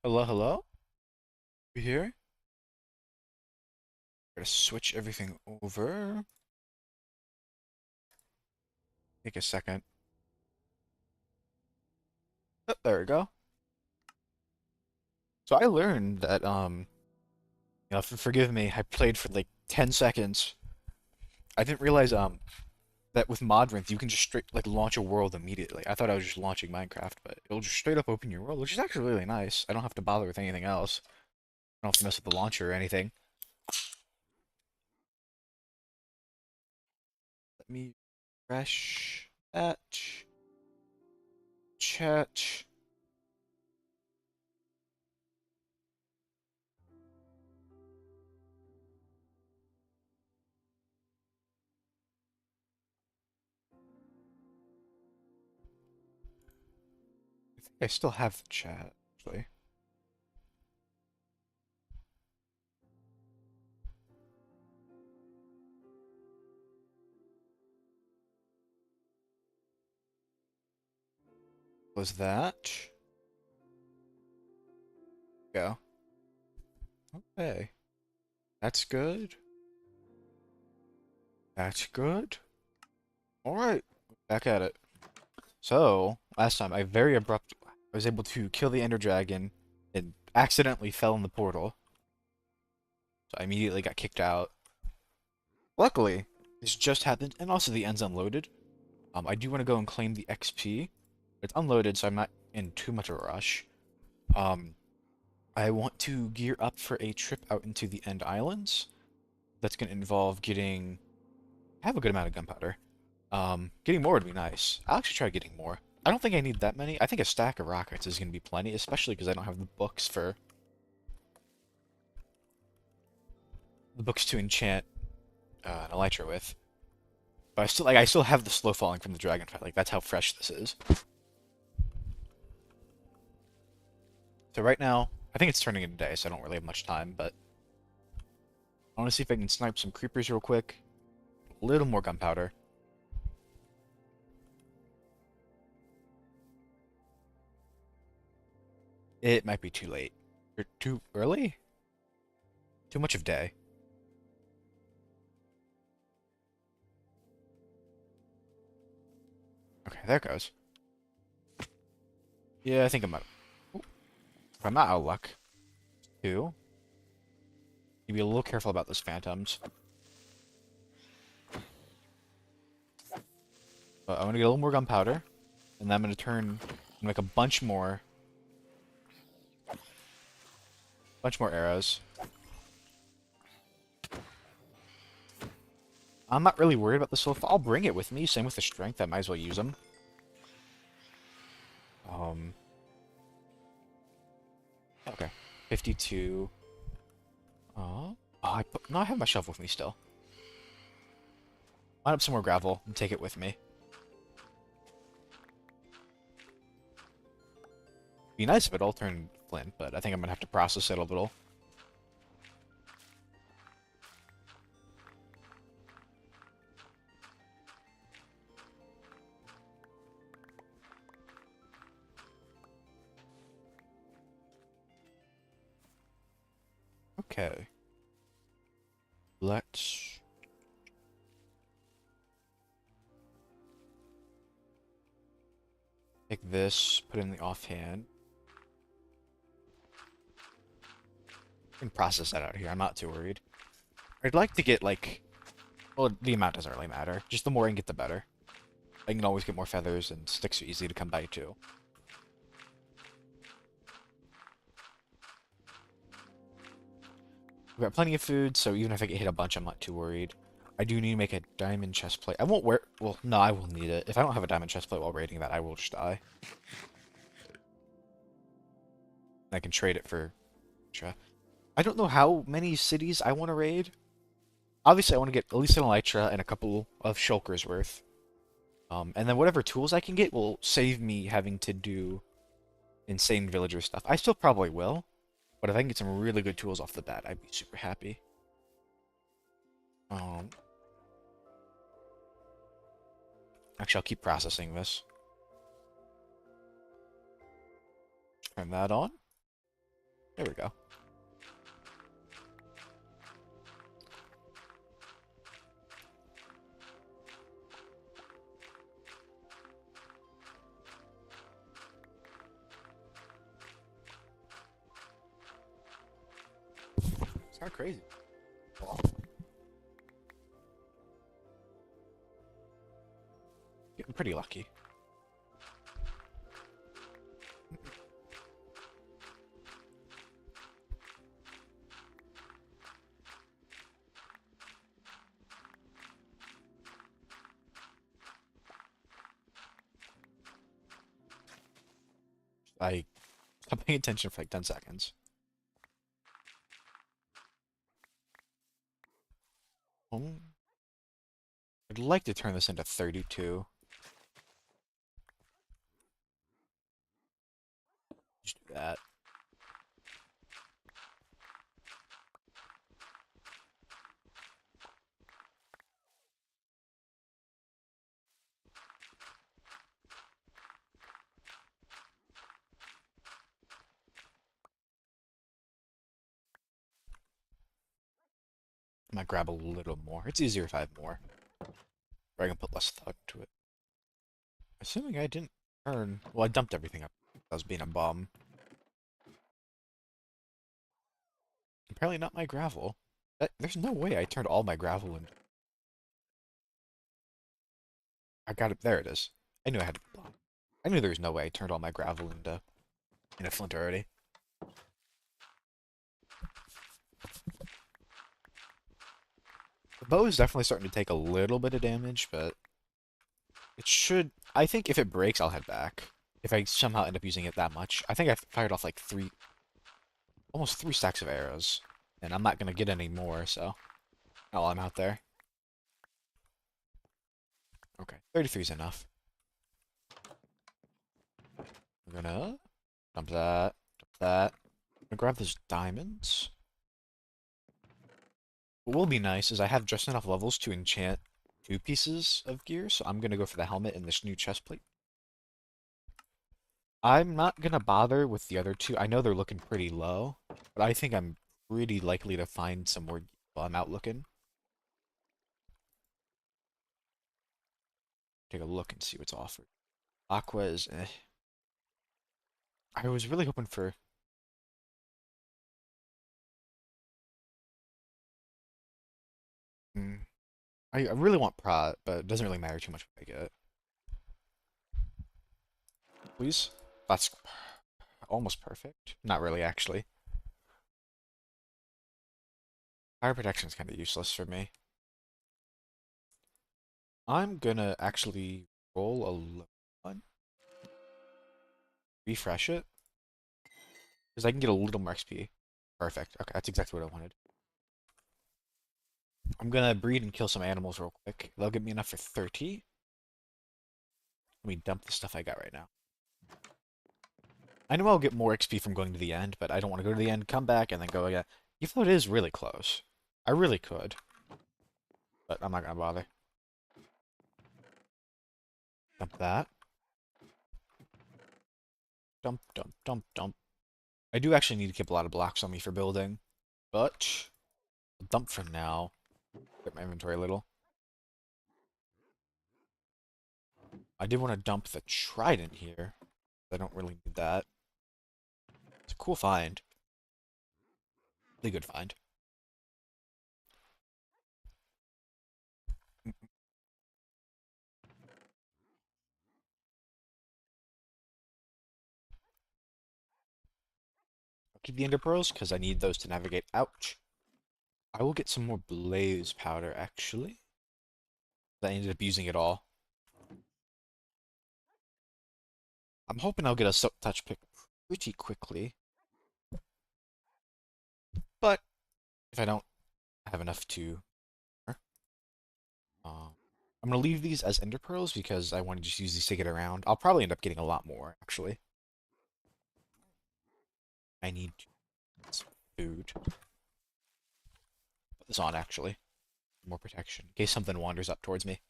Hello, hello? You here? Gotta switch everything over. Take a second. Oh, there we go. So I learned that, forgive me, I played for like 10 seconds. I didn't realize, that with Modrinth you can just straight, like, launch a world immediately. I thought I was just launching Minecraft, but it'll just straight up open your world, which is actually really nice. I don't have to bother with anything else. I don't have to mess with the launcher or anything. Let me refresh that. Chat. I think I still have the chat, actually. Was that? Go. Okay. That's good. That's good. Alright. Back at it. So, last time I was able to kill the Ender Dragon and accidentally fell in the portal. So I immediately got kicked out. Luckily, this just happened, and also the end's unloaded. I do want to go and claim the XP. It's unloaded, so I'm not in too much of a rush. Um, I want to gear up for a trip out into the End Islands. That's going to involve getting... I have a good amount of gunpowder. Getting more would be nice. I'll actually try getting more. I don't think I need that many. I think a stack of rockets is going to be plenty, especially because I don't have the books to enchant an elytra with. But I still have the slow falling from the dragonfly. Like that's how fresh this is. So right now, I think it's turning into day, so I don't really have much time. But I want to see if I can snipe some creepers real quick. A little more gunpowder. It might be too late. Or too early? Too much of day. Okay, there it goes. Yeah, I think I'm out. Ooh, if I'm not out of luck. Two. You be a little careful about those phantoms. But I'm gonna get a little more gunpowder, and then I'm gonna make a bunch more arrows. I'm not really worried about the soul. I'll bring it with me. Same with the strength. I might as well use them. Um, okay. 52. No, I have my shovel with me still. Line up some more gravel and take it with me. Be nice if it all turned flint, but I think I'm gonna have to process it a little. Okay. Let's take this, put it in the offhand. I can process that out here. I'm not too worried. I'd like to get, like... Well, the amount doesn't really matter. Just the more I can get, the better. I can always get more feathers, and sticks are easy to come by, too. We've got plenty of food, so even if I get hit a bunch, I'm not too worried. I do need to make a diamond chest plate. I won't wear... Well, no, I will need it. If I don't have a diamond chest plate while raiding that, I will just die. I can trade it for... I don't know how many cities I want to raid. Obviously, I want to get at least an elytra and a couple of shulkers worth. And then whatever tools I can get will save me having to do insane villager stuff. I still probably will, but if I can get some really good tools off the bat, I'd be super happy. Um, Actually, I'll keep processing this. Turn that on. There we go. It's kind of crazy. Getting pretty lucky. I stopped paying attention for like 10 seconds. I'd like to turn this into 32. Just do that. I might grab a little more. It's easier if I have more. Or I can put less thought into it. Assuming I didn't turn... Well, I dumped everything up. I was being a bum. Apparently not my gravel. There's no way I turned all my gravel into... I got it. There it is. I knew I had... I knew there was no way I turned all my gravel into flint already. The bow is definitely starting to take a little bit of damage, but it should... I think if it breaks, I'll head back. If I somehow end up using it that much. I think I fired off like almost 3 stacks of arrows. And I'm not going to get any more, so... Not while I'm out there. Okay, 33 is enough. We're gonna dump that, dump that. I'm gonna grab those diamonds. What will be nice is I have just enough levels to enchant 2 pieces of gear, so I'm gonna go for the helmet and this new chest plate. I'm not gonna bother with the other 2. I know they're looking pretty low, but I think I'm pretty likely to find some more while I'm out looking. Take a look and see what's offered. Aqua is eh. I was really hoping for... I really want Prot, but it doesn't really matter too much what I get. Please? That's almost perfect. Not really, actually. Fire protection is kind of useless for me. I'm gonna actually roll a low one. Refresh it. Because I can get a little more XP. Perfect. Okay, that's exactly what I wanted. I'm gonna breed and kill some animals real quick. They'll give me enough for 30. Let me dump the stuff I got right now. I know I'll get more XP from going to the end, but I don't want to go to the end, come back, and then go again. Even though it is really close. I really could. But I'm not gonna bother. Dump that. Dump, dump, dump, dump. I do actually need to keep a lot of blocks on me for building. But... I'll dump for now. Get my inventory a little. I did want to dump the trident here. I don't really need that. It's a cool find. Really good find. I'll keep the ender pearls because I need those to navigate. Ouch. I will get some more blaze powder actually. I ended up using it all. I'm hoping I'll get a silk touch pick pretty quickly. But if I don't have enough to... I'm going to leave these as ender pearls because I want to just use these to get around. I'll probably end up getting a lot more, actually. I need some food. Put this on, actually. More protection, in case something wanders up towards me.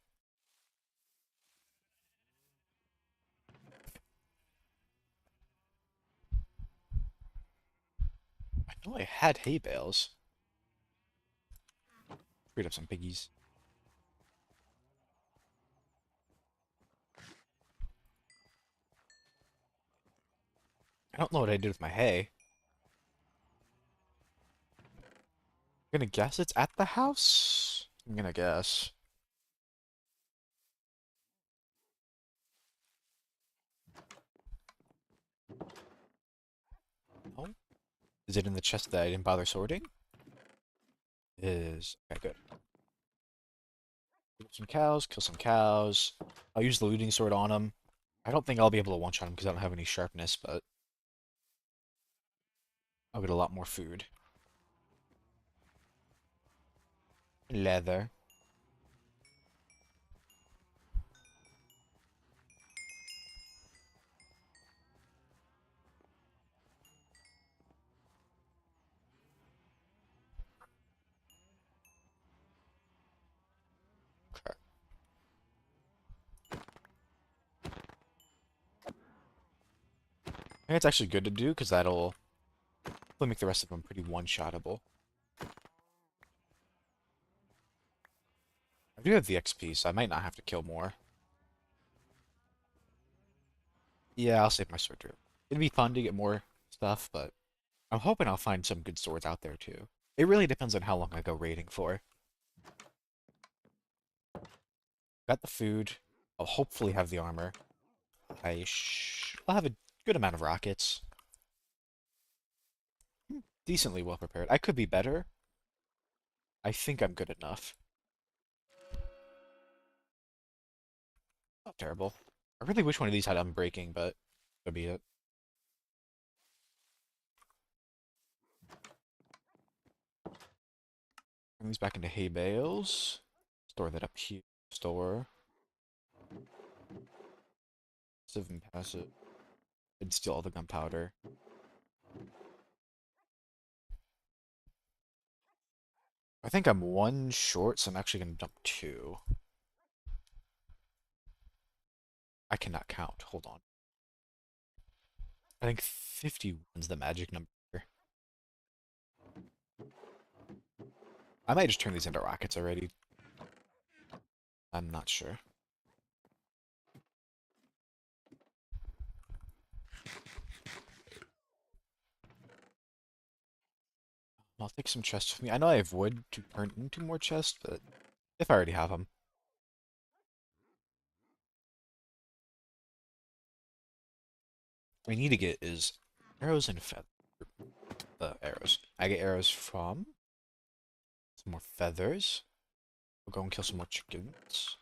Oh, I had hay bales. Freed up some piggies. I don't know what I did with my hay. I'm gonna guess it's at the house? I'm gonna guess. Oh, is it in the chest that I didn't bother sorting? It is. Okay, good. Kill some cows, kill some cows. I'll use the looting sword on them. I don't think I'll be able to one-shot him because I don't have any sharpness, but I'll get a lot more food. Leather. Okay. I think it's actually good to do because that'll make the rest of them pretty one-shottable. I do have the XP, so I might not have to kill more. Yeah, I'll save my sword too. It'd be fun to get more stuff, but I'm hoping I'll find some good swords out there too. It really depends on how long I go raiding for. Got the food. I'll hopefully have the armor. I'll have a good amount of rockets. Decently well prepared. I could be better. I think I'm good enough. Not terrible. I really wish one of these had unbreaking, but that'd be it. Bring these back into hay bales. Store that up here. Store. Passive and passive. And steal all the gunpowder. I think I'm one short, so I'm actually going to dump two. I cannot count. Hold on. I think 51's the magic number. I might just turn these into rockets already. I'm not sure. I'll take some chests with me. I know I have wood to turn into more chests, but if I already have them. What I need to get is arrows and arrows. I get arrows from some more feathers. We'll go and kill some more chickens.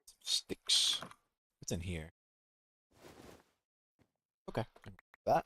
Some sticks. What's in here? Okay, that.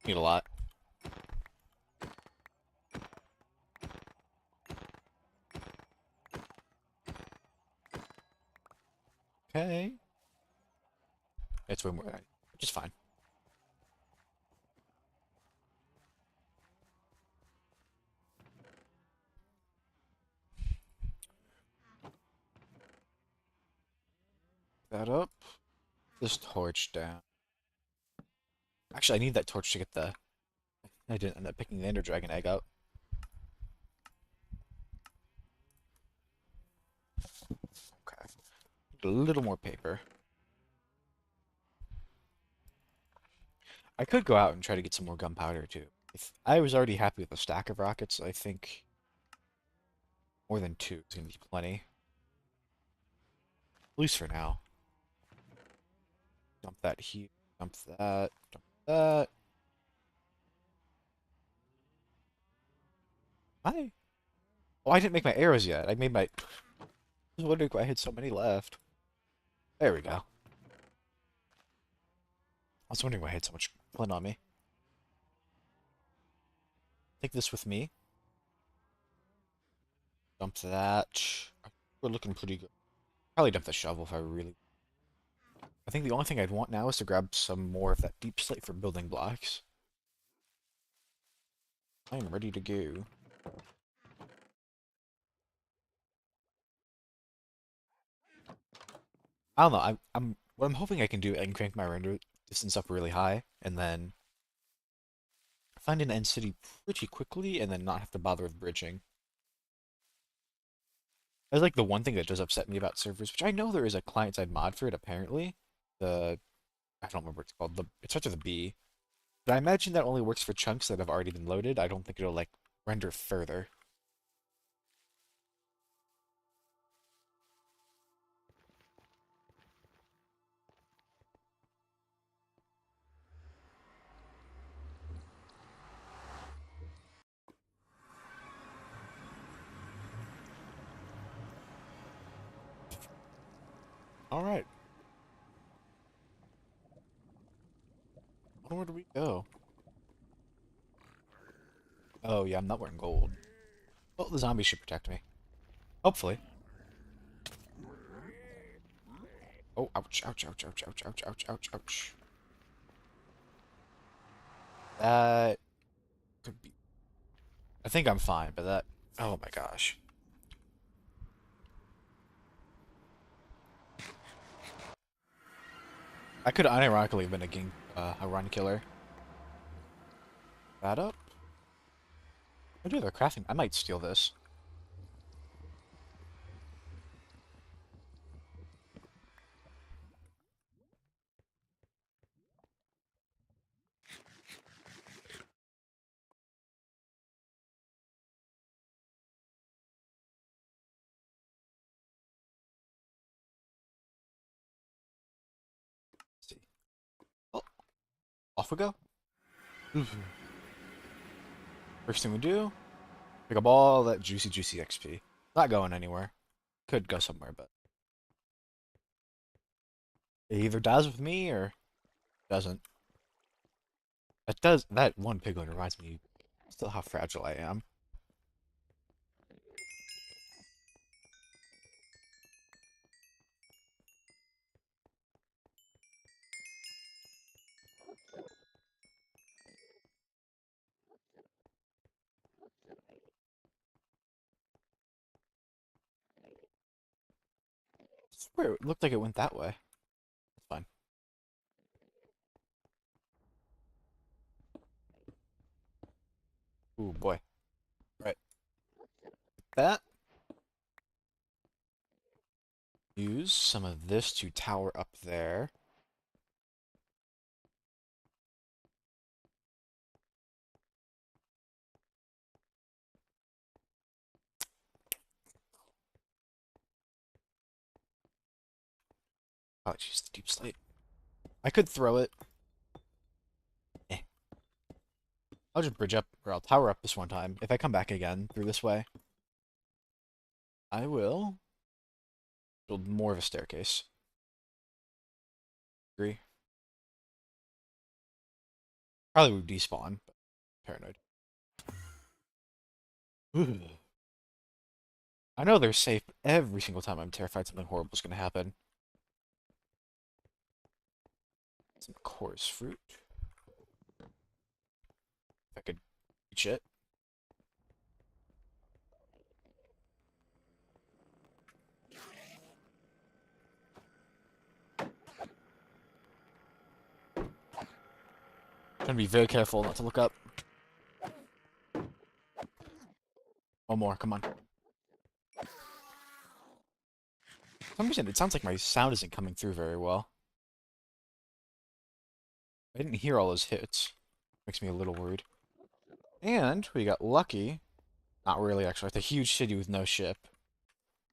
Need a lot. Okay. It's way more, which is fine. That up. This torch down. Actually, I need that torch to get the... I didn't end up picking the Ender Dragon egg out. Okay. A little more paper. I could go out and try to get some more gunpowder too. If I was already happy with a stack of rockets, I think more than two is gonna be plenty. At least for now. Dump that here. Dump that. Dump that. I. Oh, I didn't make my arrows yet. I made my. I was wondering why I had so many left. There we go. I was wondering why I had so much flint on me. Take this with me. Dump that. We're looking pretty good. Probably dump the shovel if I really. I think the only thing I'd want now is to grab some more of that deep slate for building blocks. I am ready to go. I don't know. I'm what I'm hoping I can do. I can crank my render distance up really high, and then find an end city pretty quickly, and then not have to bother with bridging. That's like the one thing that does upset me about servers, which I know there is a client-side mod for it apparently. The I don't remember what it's called. It starts with a B, but I imagine that only works for chunks that have already been loaded. I don't think it'll like render further. All right, where do we go? Oh yeah, I'm not wearing gold. Well, the zombies should protect me. Hopefully. Oh, ouch, ouch, ouch, ouch, ouch, ouch, ouch, ouch, ouch. That could be. I think I'm fine, but that. Oh my gosh. I could unironically have been a run killer. That up? I do their crafting. I might steal this. Let's see. Oh, off we go. First thing we do, pick up all that juicy, juicy XP. Not going anywhere. Could go somewhere, but it either dies with me or doesn't. That one piglin reminds me still how fragile I am. I swear it looked like it went that way. It's fine. Ooh boy. Right. That. Use some of this to tower up there. Oh, jeez, the deep slate. I could throw it. Eh. I'll just bridge up, or I'll tower up this one time. If I come back again through this way, I will build more of a staircase. Agree. Probably would despawn, but paranoid. Ooh. I know they're safe, but every single time I'm terrified something horrible is going to happen. Some coarse fruit. If I could reach it. Trying to be very careful not to look up. One more, come on. For some reason, it sounds like my sound isn't coming through very well. I didn't hear all those hits. Makes me a little worried. And we got lucky. Not really, actually. It's a huge city with no ship.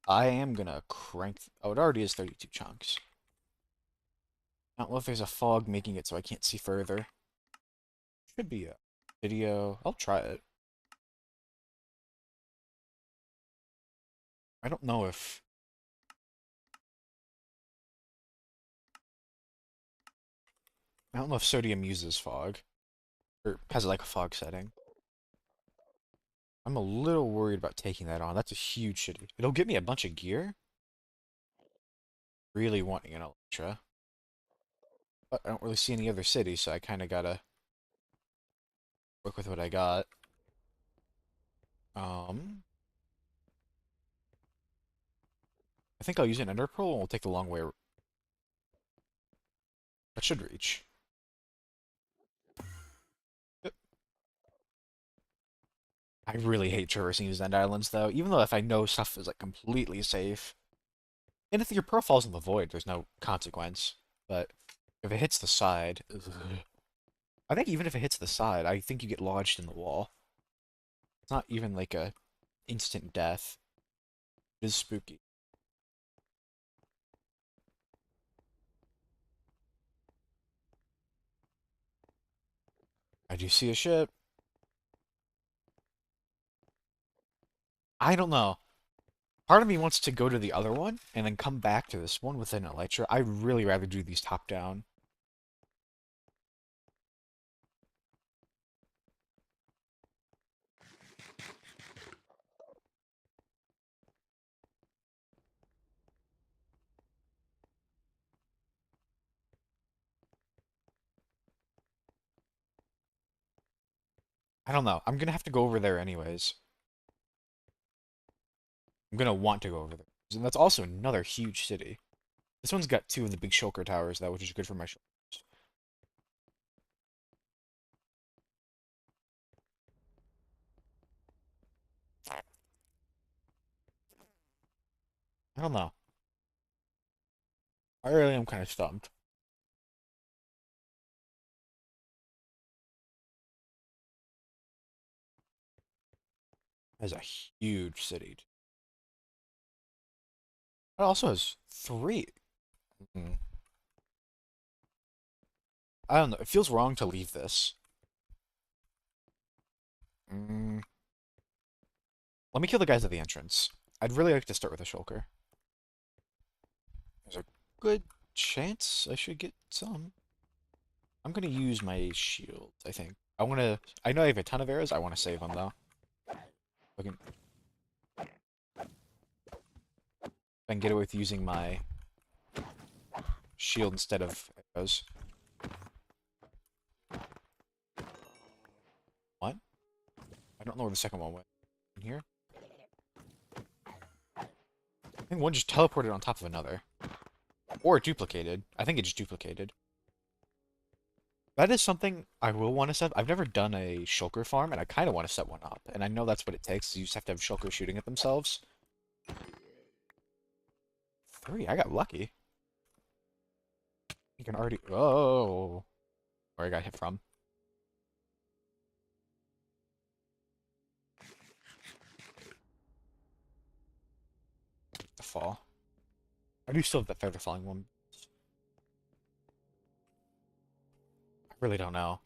I am gonna crank. Oh, it already is 32 chunks. I don't know if there's a fog making it so I can't see further. Should be a video. I'll try it. I don't know if... I don't know if sodium uses fog. Or has like a fog setting. I'm a little worried about taking that on. That's a huge city. It'll give me a bunch of gear. Really wanting an Elytra. But I don't really see any other cities, so I kind of gotta work with what I got. Um, I think I'll use an Ender Pearl and we'll take the long way. That should reach. Yep. I really hate traversing these end islands, though, even though if I know stuff is like completely safe. And if your pearl falls in the void, there's no consequence. But if it hits the side, ugh. I think even if it hits the side, I think you get lodged in the wall. It's not even like a instant death. It is spooky. I do see a ship. I don't know. Part of me wants to go to the other one and then come back to this one with an Elytra. I'd really rather do these top down. I don't know. I'm gonna have to go over there anyways. I'm gonna want to go over there. And that's also another huge city. This one's got two of the big shulker towers, though, which is good for my shulkers. I don't know. I really am kind of stumped. It's a huge city. It also has three. Mm. I don't know. It feels wrong to leave this. Mm. Let me kill the guys at the entrance. I'd really like to start with a shulker. There's a good chance I should get some. I'm gonna use my shield, I think. I know I have a ton of arrows, I wanna save them though. I can, if I can get away with using my shield instead of arrows. What? I don't know where the second one went. In here? I think one just teleported on top of another. Or it duplicated. I think it just duplicated. That is something I will want to set. I've never done a shulker farm, and I kind of want to set one up. And I know that's what it takes. You just have to have shulkers shooting at themselves. Three. I got lucky. You can already... Oh. Where I got hit from. The fall. I do still have that feather falling one. I really don't know.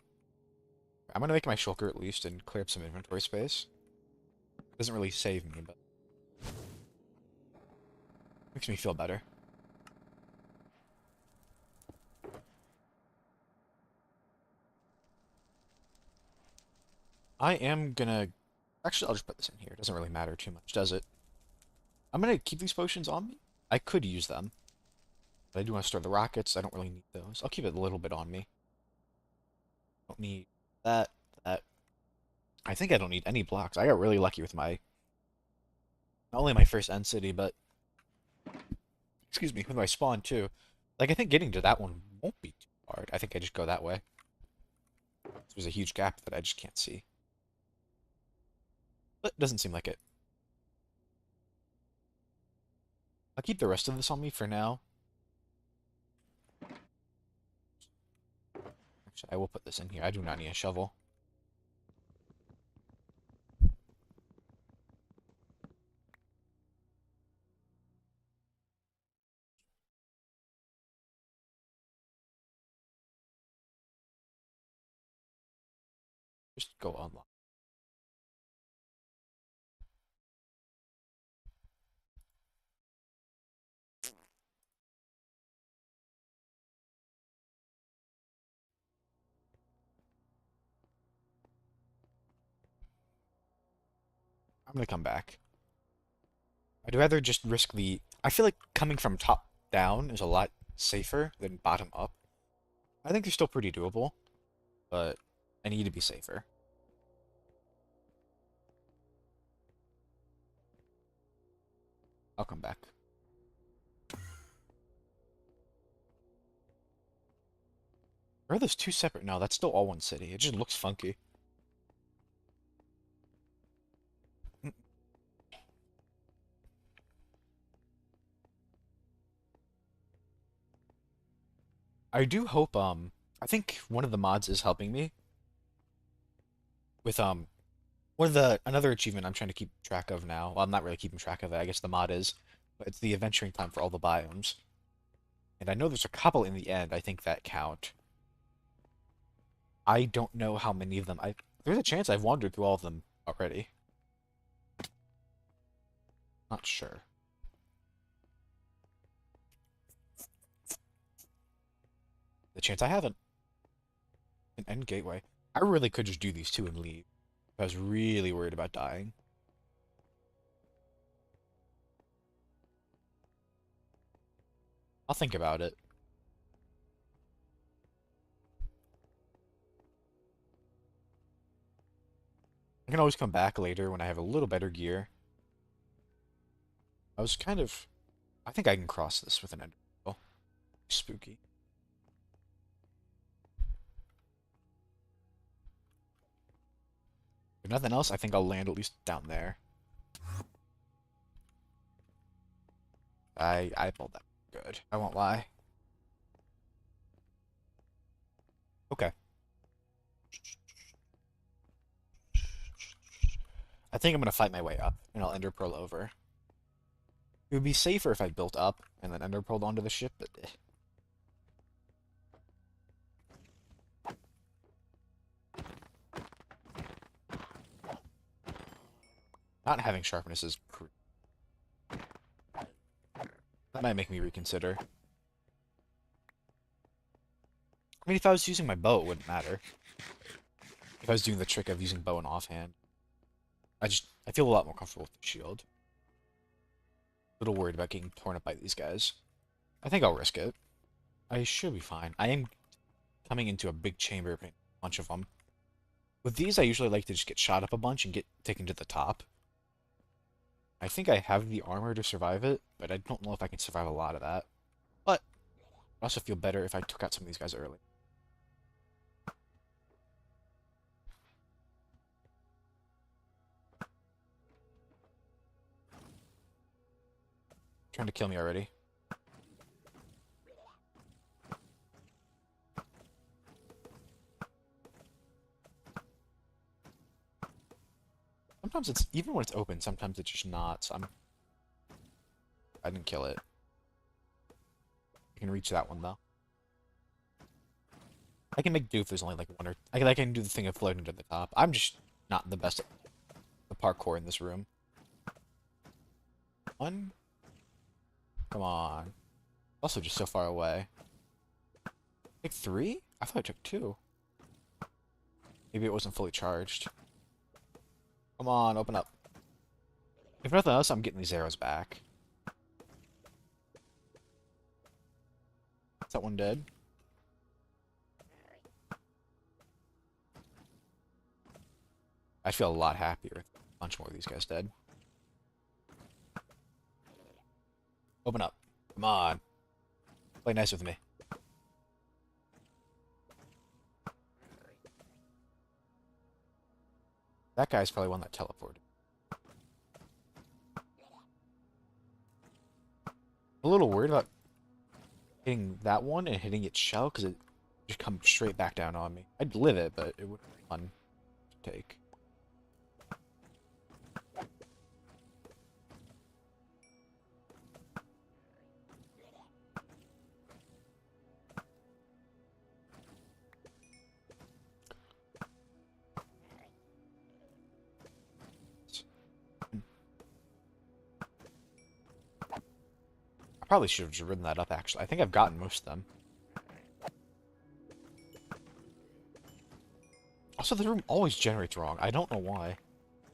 I'm gonna make my shulker at least and clear up some inventory space. It doesn't really save me, but makes me feel better. I am gonna... Actually, I'll just put this in here. It doesn't really matter too much, does it? I'm gonna keep these potions on me. I could use them. But I do want to store the rockets. I don't really need those. I'll keep it a little bit on me. Don't need that, that. I think I don't need any blocks. I got really lucky with my... Not only my first end city, but... Excuse me, with my spawn too. Like, I think getting to that one won't be too hard. I think I just go that way. There's a huge gap that I just can't see. But it doesn't seem like it. I'll keep the rest of this on me for now. Actually, I will put this in here. I do not need a shovel. Just go online. I'm gonna come back. I'd rather just risk the. I feel like coming from top down is a lot safer than bottom up. I think they're still pretty doable, but I need to be safer. I'll come back. Or are those two separate? No, that's still all one city. It just looks funky. Mm. I do hope, I think one of the mods is helping me with, one of the, another achievement I'm trying to keep track of now. Well, I'm not really keeping track of it. I guess the mod is, but it's the adventuring time for all the biomes. And I know there's a couple in the end, I think that count. I don't know how many of them. There's a chance I've wandered through all of them already. Not sure. The chance I haven't. An end gateway. I really could just do these two and leave. If I was really worried about dying. I'll think about it. I can always come back later when I have a little better gear. I was kind of... I think I can cross this with an ender pearl. Spooky. If nothing else, I think I'll land at least down there. I pulled that good. I won't lie. Okay. I think I'm gonna fight my way up, and I'll ender pearl over. It would be safer if I built up and then ender pearled onto the ship, but not having sharpness is that might make me reconsider. I mean, if I was using my bow, it wouldn't matter. If I was doing the trick of using bow and offhand, I feel a lot more comfortable with the shield. A little worried about getting torn up by these guys. I think I'll risk it. I should be fine. I am coming into a big chamber, a bunch of them. With these, I usually like to just get shot up a bunch and get taken to the top. I think I have the armor to survive it, but I don't know if I can survive a lot of that. But I also feel better if I took out some of these guys early. Trying to kill me already. Sometimes it's, even when it's open, sometimes it's just not, so I didn't kill it. I can reach that one, though. I can make do if there's only like one or... I can do the thing of floating to the top. I'm just not the best at the parkour in this room. One? Come on. Also just so far away. Take three? I thought I took two. Maybe it wasn't fully charged. Come on, open up. If nothing else, I'm getting these arrows back. Is that one dead? I feel a lot happier with a bunch more of these guys dead. Open up. Come on. Play nice with me. That guy's probably one that teleported. A little worried about hitting that one and hitting its shell because it just comes straight back down on me. I'd live it, but it would be fun to take. Probably should have just ridden that up, actually. I think I've gotten most of them. Also, the room always generates wrong. I don't know why.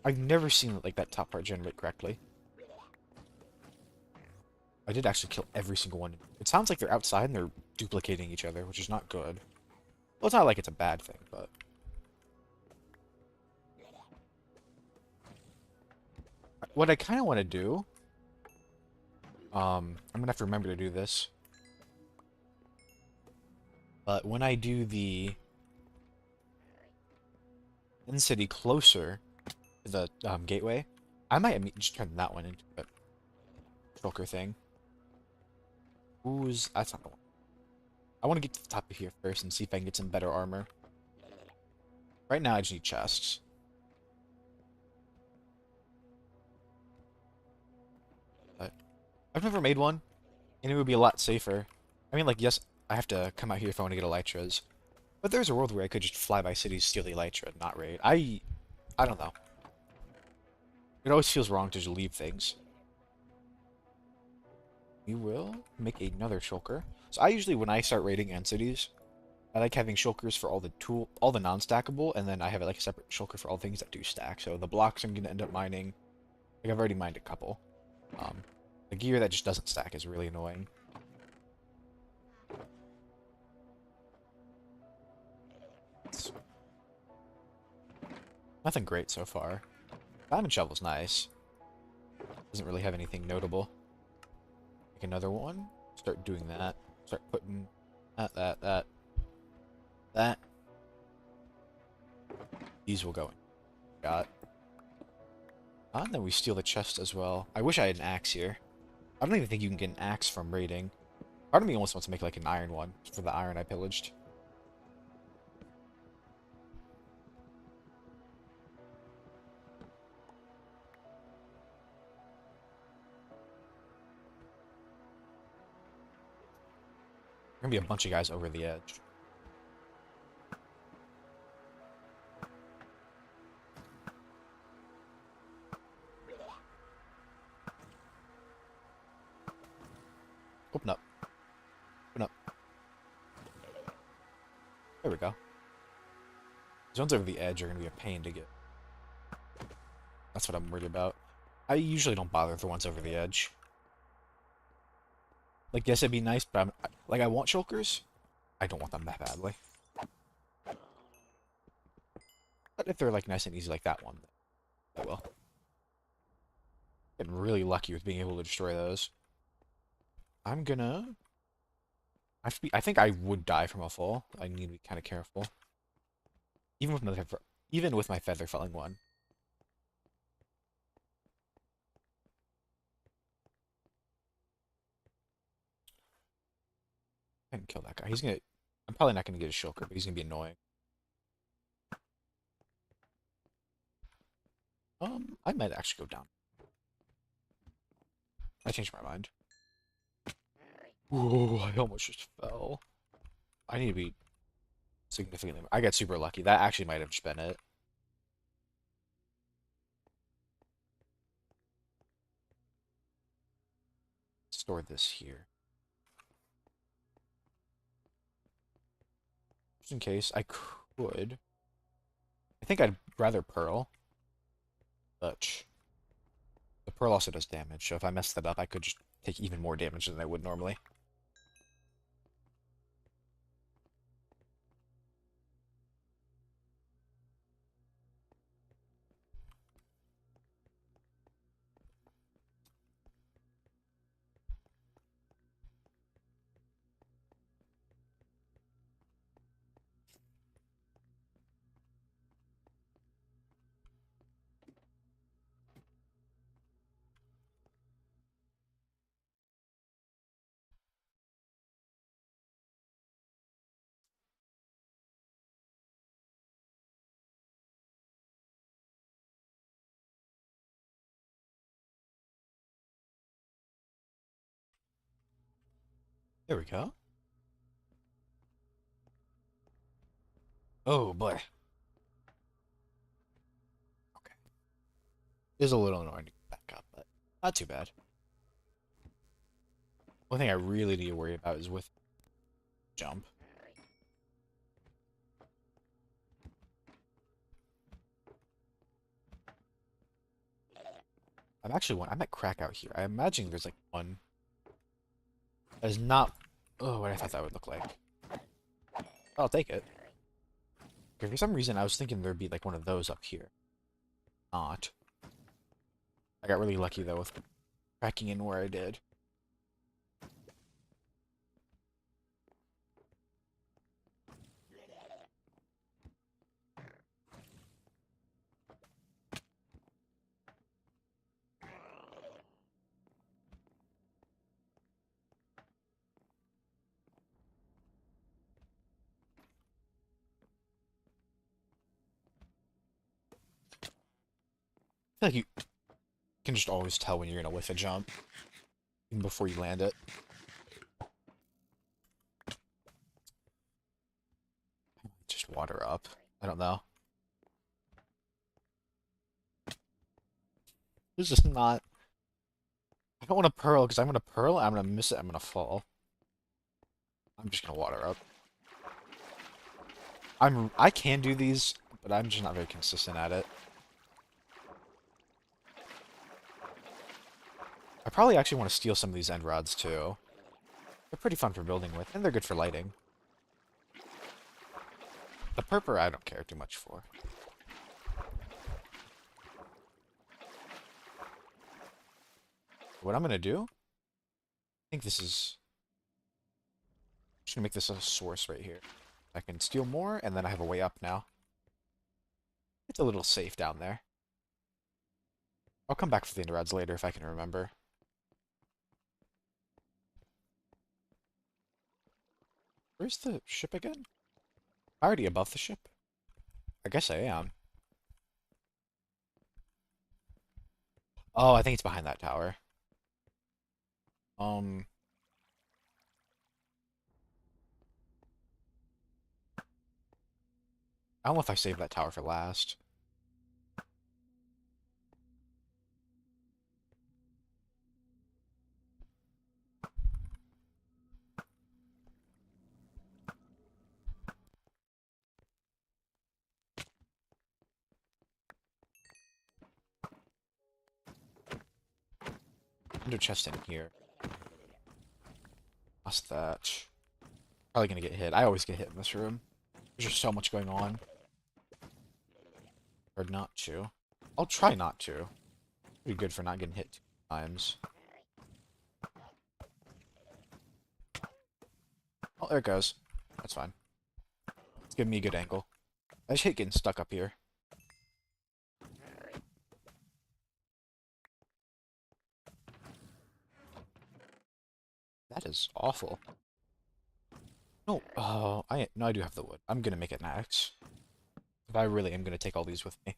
I've never seen like that top part generate correctly. I did actually kill every single one. It sounds like they're outside and they're duplicating each other, which is not good. Well, it's not like it's a bad thing, but... What I kind of want to do... I'm gonna have to remember to do this. But when I do the... in-city closer to the gateway, I might just turn that one into a shulker thing. Ooze... That's not the one. I want to get to the top of here first and see if I can get some better armor. Right now, I just need chests. But I've never made one, and it would be a lot safer. I mean, like, yes, I have to come out here if I want to get elytras. But there's a world where I could just fly by cities, steal the elytra, and not raid. I don't know. It always feels wrong to just leave things. We will make another shulker. So I usually, when I start raiding end cities, I like having shulkers for all the non-stackable, and then I have like a separate shulker for all things that do stack. So the blocks I'm gonna end up mining. Like I've already mined a couple. The gear that just doesn't stack is really annoying. Nothing great so far. Diamond shovel's nice. Doesn't really have anything notable. Make another one. Start doing that. Start putting that. These will go in. Got. And then we steal the chest as well. I wish I had an axe here. I don't even think you can get an axe from raiding. Part of me almost wants to make like an iron one for the iron I pillaged. There's gonna be a bunch of guys over the edge. Open up. Open up. There we go. Zones over the edge are gonna be a pain to get. That's what I'm worried about. I usually don't bother with the ones over the edge. Like, yes, it'd be nice, but I want shulkers. I don't want them that badly. But if they're, like, nice and easy like that one, I will. Getting really lucky with being able to destroy those. I'm gonna... I think I would die from a fall. I need to be kind of careful. Even with my feather felling one. I can kill that guy. I'm probably not gonna get a shulker, but he's gonna be annoying. I might actually go down. I changed my mind. Ooh, I almost just fell. I need to be significantly more. I got super lucky. That actually might have just been it. Store this here. Just in case, I could. I think I'd rather Pearl. But the Pearl also does damage, so if I mess that up, I could just take even more damage than I would normally. There we go. Oh boy. Okay. It is a little annoying to get back up, but not too bad. One thing I really need to worry about is with jump. I'm at crack out here. I imagine there's like one that is not. Oh, what I thought that would look like. I'll take it. Okay, for some reason, I was thinking there'd be like one of those up here. Not. I got really lucky though with cracking in where I did. I feel like you can just always tell when you're gonna whiff a jump, even before you land it. Just water up. I don't know. It's just not. I don't want to pearl because I'm gonna pearl. I'm gonna miss it. I'm gonna fall. I'm just gonna water up. I can do these, but I'm just not very consistent at it. I probably actually want to steal some of these end rods too. They're pretty fun for building with, and they're good for lighting. The purple I don't care too much for. What I'm gonna do? I think this is. I'm just gonna make this a source right here. I can steal more, and then I have a way up now. It's a little safe down there. I'll come back for the end rods later if I can remember. Where's the ship again? Am I already above the ship? I guess I am. Oh, I think it's behind that tower. Um, I don't know if I saved that tower for last. Under chest in here. Lost that. Probably gonna get hit. I always get hit in this room. There's just so much going on. Or not to. I'll try not to. Pretty good for not getting hit 2 times. Oh, there it goes. That's fine. It's giving me a good angle. I just hate getting stuck up here. That is awful. No, no, I do have the wood. I'm gonna make it an axe. If I really am gonna take all these with me.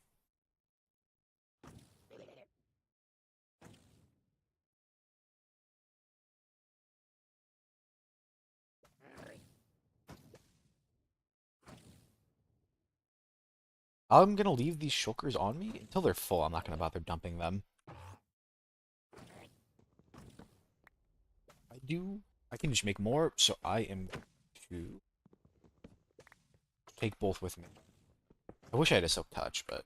I'm gonna leave these shulkers on me until they're full. I'm not gonna bother dumping them. I can just make more, so I am going to take both with me. I wish I had a silk touch, but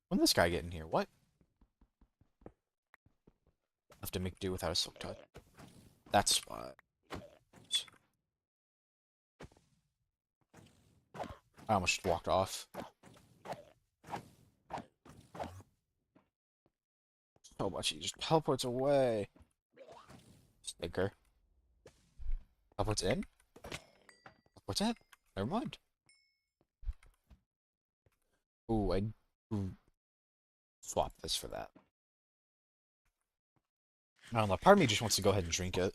when did this guy get in here? What? I have to make do without a silk touch. That's why. I almost walked off. So much, he just teleports away. Stinker. Teleports in? Teleports in? Never mind. Ooh, I swap this for that. I don't know, part of me just wants to go ahead and drink it.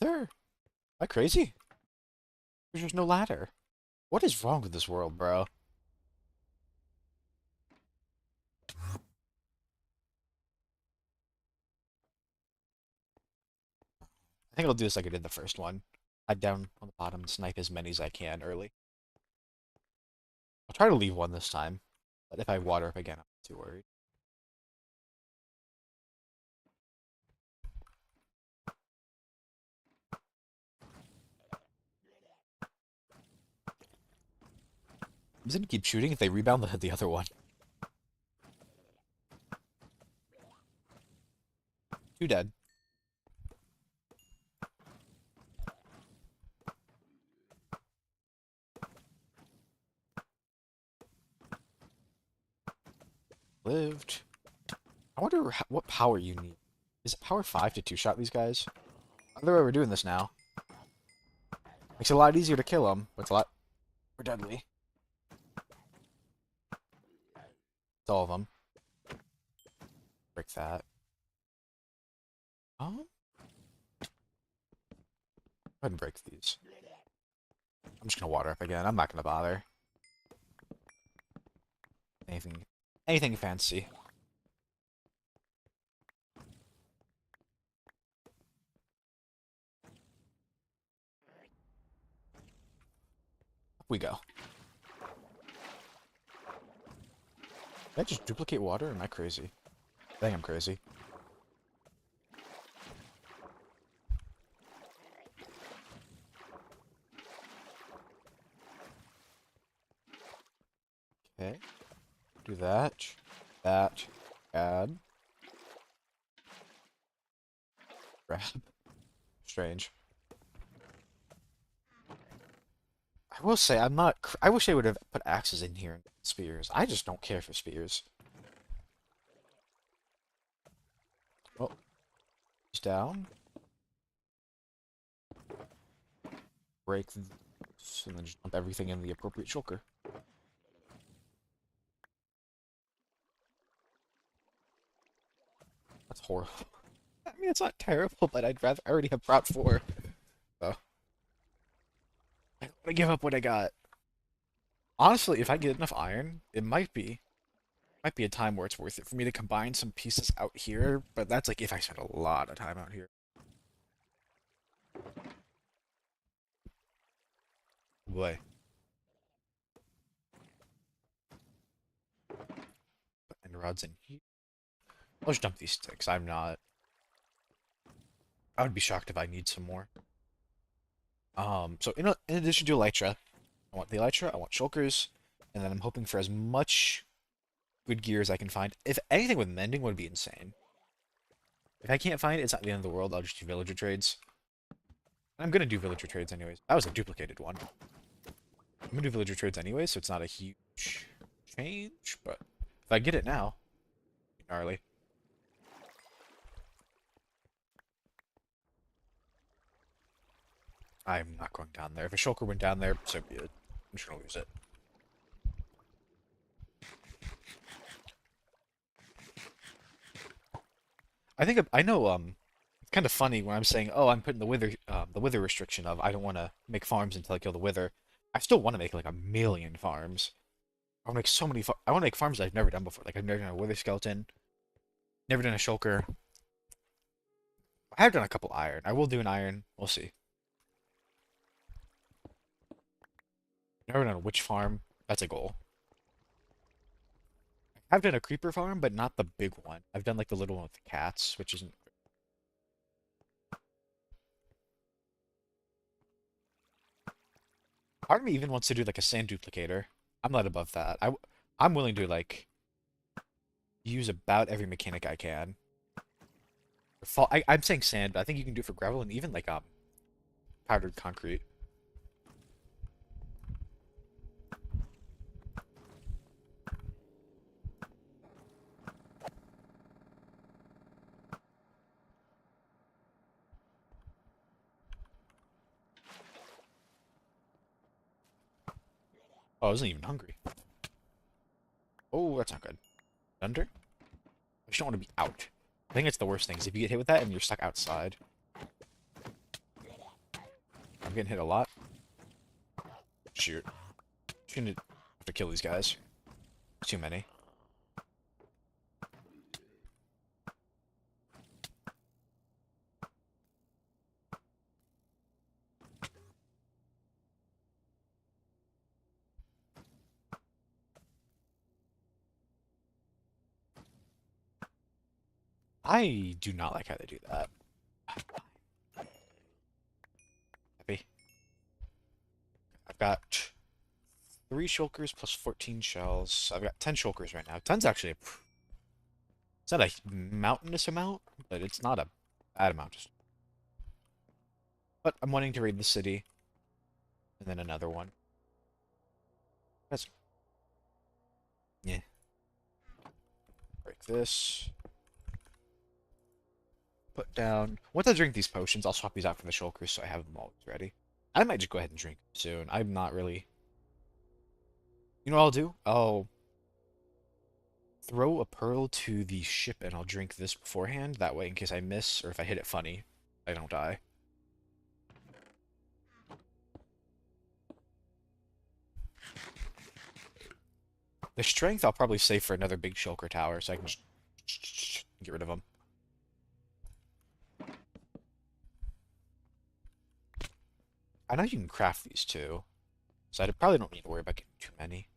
Am I crazy? There's just no ladder. What is wrong with this world, bro? I think I'll do this like I did the first one. Hide down on the bottom and snipe as many as I can early. I'll try to leave one this time, but if I water up again, I'm not too worried. I'm just gonna keep shooting. If they rebound, they'll hit the other one. Two dead. Lived. I wonder what power you need. Is it power 5 to two-shot these guys? Either way, we're doing this now. Makes it a lot easier to kill them, but it's a lot more deadly. It's all of them. Break that. Go ahead and break these. I'm just gonna water up again. I'm not gonna bother. Anything fancy. Up we go. Did I just duplicate water? Or am I crazy? I think I'm crazy. Okay. Do that. That. Add. Grab. Strange. I will say, I'm not. I wish they would have put axes in here and spears. I just don't care for spears. Oh, he's down. Break this, and then just dump everything in the appropriate shulker. That's horrible. I mean, it's not terrible, but I'd rather. I already have brought 4. So I don't want to give up what I got. Honestly, if I get enough iron, it might be a time where it's worth it for me to combine some pieces out here, but that's like if I spend a lot of time out here. Boy. And rods in here. I'll just dump these sticks. I'm not. I would be shocked if I need some more. So in addition to Elytra, I want the Elytra, I want shulkers, and then I'm hoping for as much good gear as I can find. If anything with mending would be insane. If I can't find it, it's not the end of the world. I'll just do villager trades. I'm gonna do villager trades anyways. That was a duplicated one. I'm gonna do villager trades anyways, so it's not a huge change, but if I get it now, gnarly. I'm not going down there. If a shulker went down there, so be it. I'm just gonna lose it. I know it's kind of funny when I'm saying, "Oh, I'm putting the wither restriction of I don't want to make farms until I kill the wither." I still want to make like a million farms. I want to make so many I want to make farms I've never done before. Like I've never done a wither skeleton, never done a shulker. I have done a couple iron. I will do an iron. We'll see. Never done a witch farm. That's a goal. I've done a creeper farm, but not the big one. I've done like the little one with the cats, which isn't. Part of me even wants to do like a sand duplicator. I'm not above that. I'm willing to like use about every mechanic I can. I'm saying sand, but I think you can do it for gravel and even like powdered concrete. Oh, I wasn't even hungry. Oh, that's not good. Under? I just don't want to be out. I think it's the worst thing is if you get hit with that and you're stuck outside. I'm getting hit a lot. Shoot. Just gonna have to kill these guys. Too many. I do not like how they do that. Happy. I've got 3 shulkers plus 14 shells. I've got 10 shulkers right now. 10's actually it's not a mountainous amount, but it's not a bad amount. But I'm wanting to raid the city, and then another one. That's yeah. Break this. Put down. Once I drink these potions, I'll swap these out for the shulkers so I have them always ready. I might just go ahead and drink them soon. I'm not really. You know what I'll do? I'll throw a pearl to the ship and I'll drink this beforehand. That way, in case I miss or if I hit it funny, I don't die. The strength I'll probably save for another big shulker tower so I can just get rid of them. I know you can craft these too, so I probably don't need to worry about getting too many.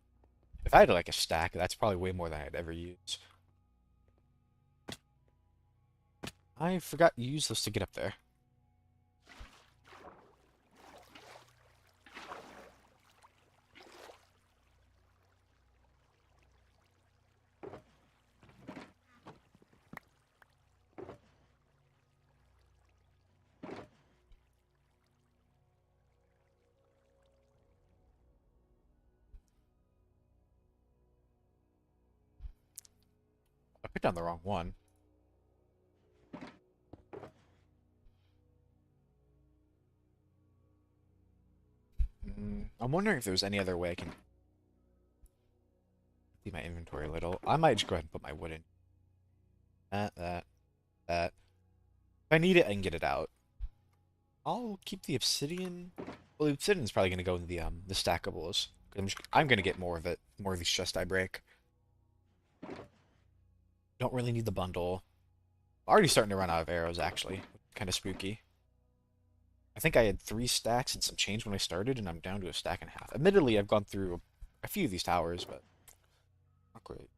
If I had like a stack, that's probably way more than I'd ever use. I forgot you use those to get up there. I picked on the wrong one. I'm wondering if there's any other way I can see my inventory a little. I might just go ahead and put my wood in. That. If I need it, I can get it out. I'll keep the obsidian. Well, the obsidian's probably gonna go in the stackables. I'm gonna get more of it. More of these chests I break. Don't really need the bundle. Already starting to run out of arrows, actually. Kind of spooky. I think I had 3 stacks and some change when I started, and I'm down to a stack and a half. Admittedly, I've gone through a few of these towers, but not great.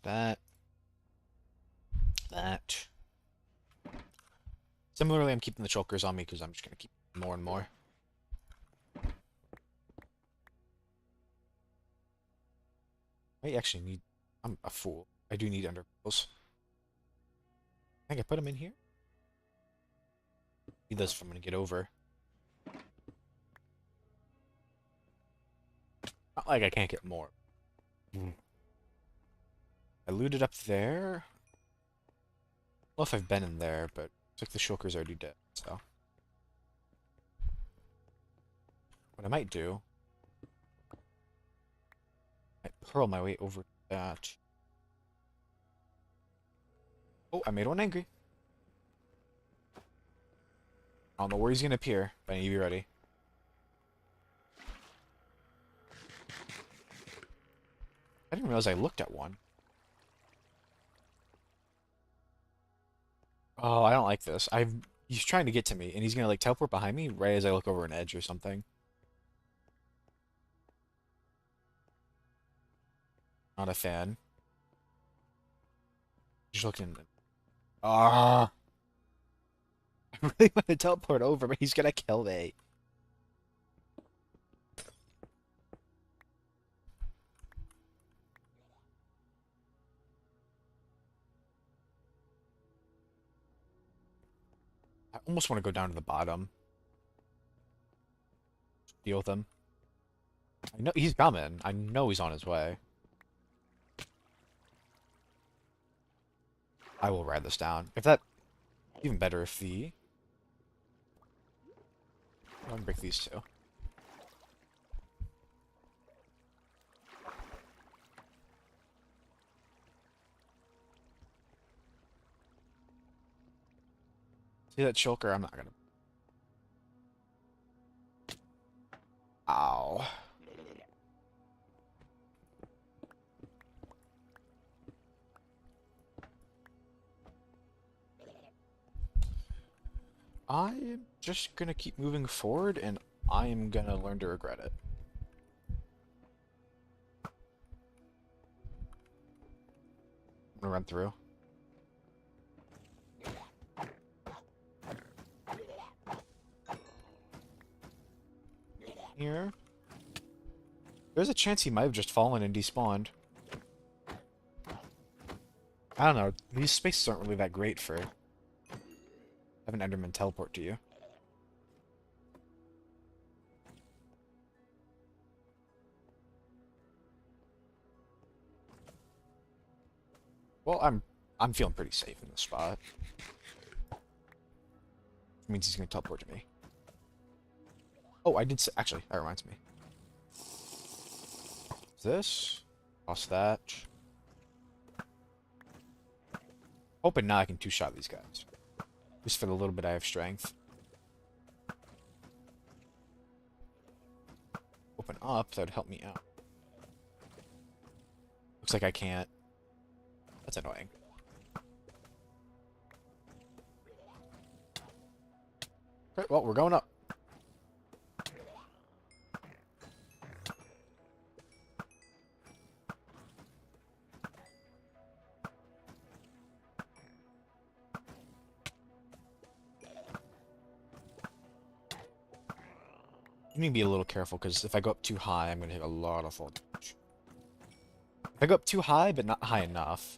That. That. Similarly, I'm keeping the chokers on me because I'm just going to keep more and more. I actually need... I'm a fool. I do need underpearls. I think I put them in here. Need those if I'm going to get over. Not like I can't get more. I looted up there. I don't know if I've been in there, but it's like the shulker's already dead, so. What I might do... I might pearl my way over to that. Oh, I made one angry. I don't know where he's gonna appear, but I need to be ready. I didn't realize I looked at one. Oh, I don't like this. He's trying to get to me, and he's gonna like teleport behind me right as I look over an edge or something. Not a fan. Just looking. Ah, I really want to teleport over, but he's gonna kill me. I almost want to go down to the bottom. Deal with him. I know he's coming. I know he's on his way. I will ride this down. If that... Even better if the... I'm gonna break these two. See that shulker? I'm not gonna... Ow. I'm just gonna keep moving forward, and I am gonna learn to regret it. I'm gonna run through. Here. There's a chance he might have just fallen and despawned. I don't know. These spaces aren't really that great for having Enderman teleport to you. Well, I'm feeling pretty safe in this spot. Means he's gonna teleport to me. Oh, I did say, actually, that reminds me. This. Toss that. Hoping now I can two-shot these guys. Just for the little bit I have strength. Open up, that would help me out. Looks like I can't. That's annoying. Okay, well, we're going up. You need to be a little careful, because if I go up too high, I'm going to hit a lot of fall damage. If I go up too high, but not high enough.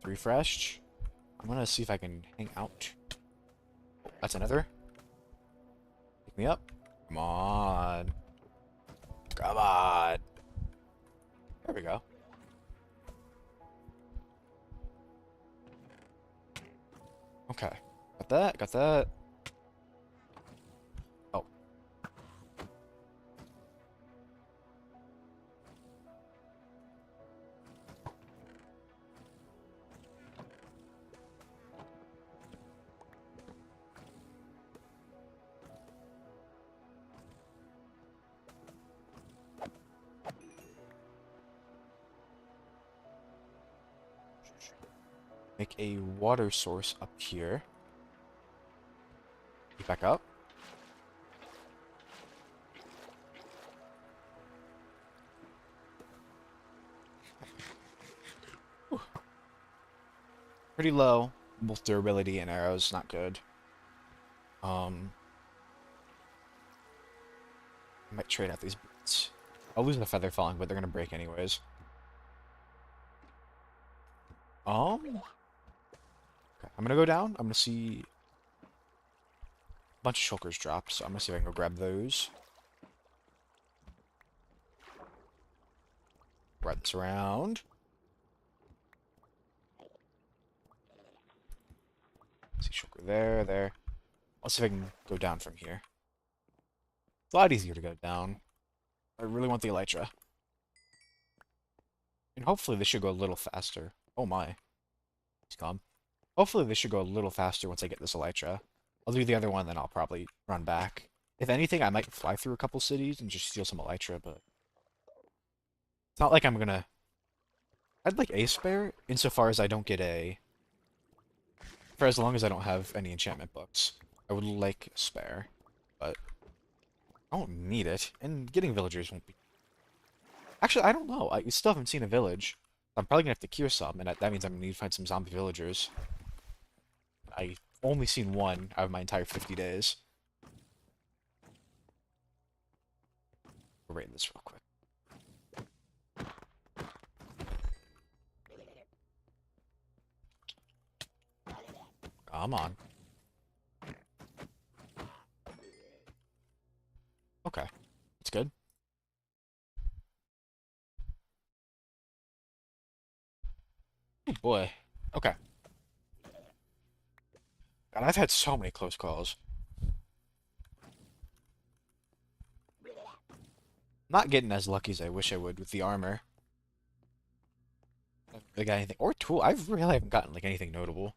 Refreshed. I'm going to see if I can hang out. Oh, that's another. Pick me up. Come on. Come on. There we go. Okay. Got that, got that. Oh. Make a water source up here. Get back up. Whew. Pretty low. Both durability and arrows, not good. I might trade out these boots. I'll lose the feather falling, but they're gonna break anyways. Okay, I'm gonna go down. I'm gonna see a bunch of shulkers dropped, so I'm gonna see if I can go grab those. Ride this around. See shulker there, there. I'll see if I can go down from here. It's a lot easier to go down. I really want the elytra. And hopefully this should go a little faster. Oh my. He's gone. Hopefully this should go a little faster once I get this elytra. I'll do the other one, then I'll probably run back. If anything, I might fly through a couple cities and just steal some elytra, but it's not like I'm gonna... I'd like a spare, insofar as I don't get a... For as long as I don't have any enchantment books. I would like a spare, but I don't need it, and getting villagers won't be... Actually, I don't know. I still haven't seen a village. I'm probably gonna have to cure some, and that means I'm gonna need to find some zombie villagers. I've only seen one out of my entire 50 days. We'll raid this real quick. Come on. Okay. That's good. Oh boy. Okay. God, I've had so many close calls. Not getting as lucky as I wish I would with the armor. I haven't really got anything. Or tool. I really haven't gotten like anything notable.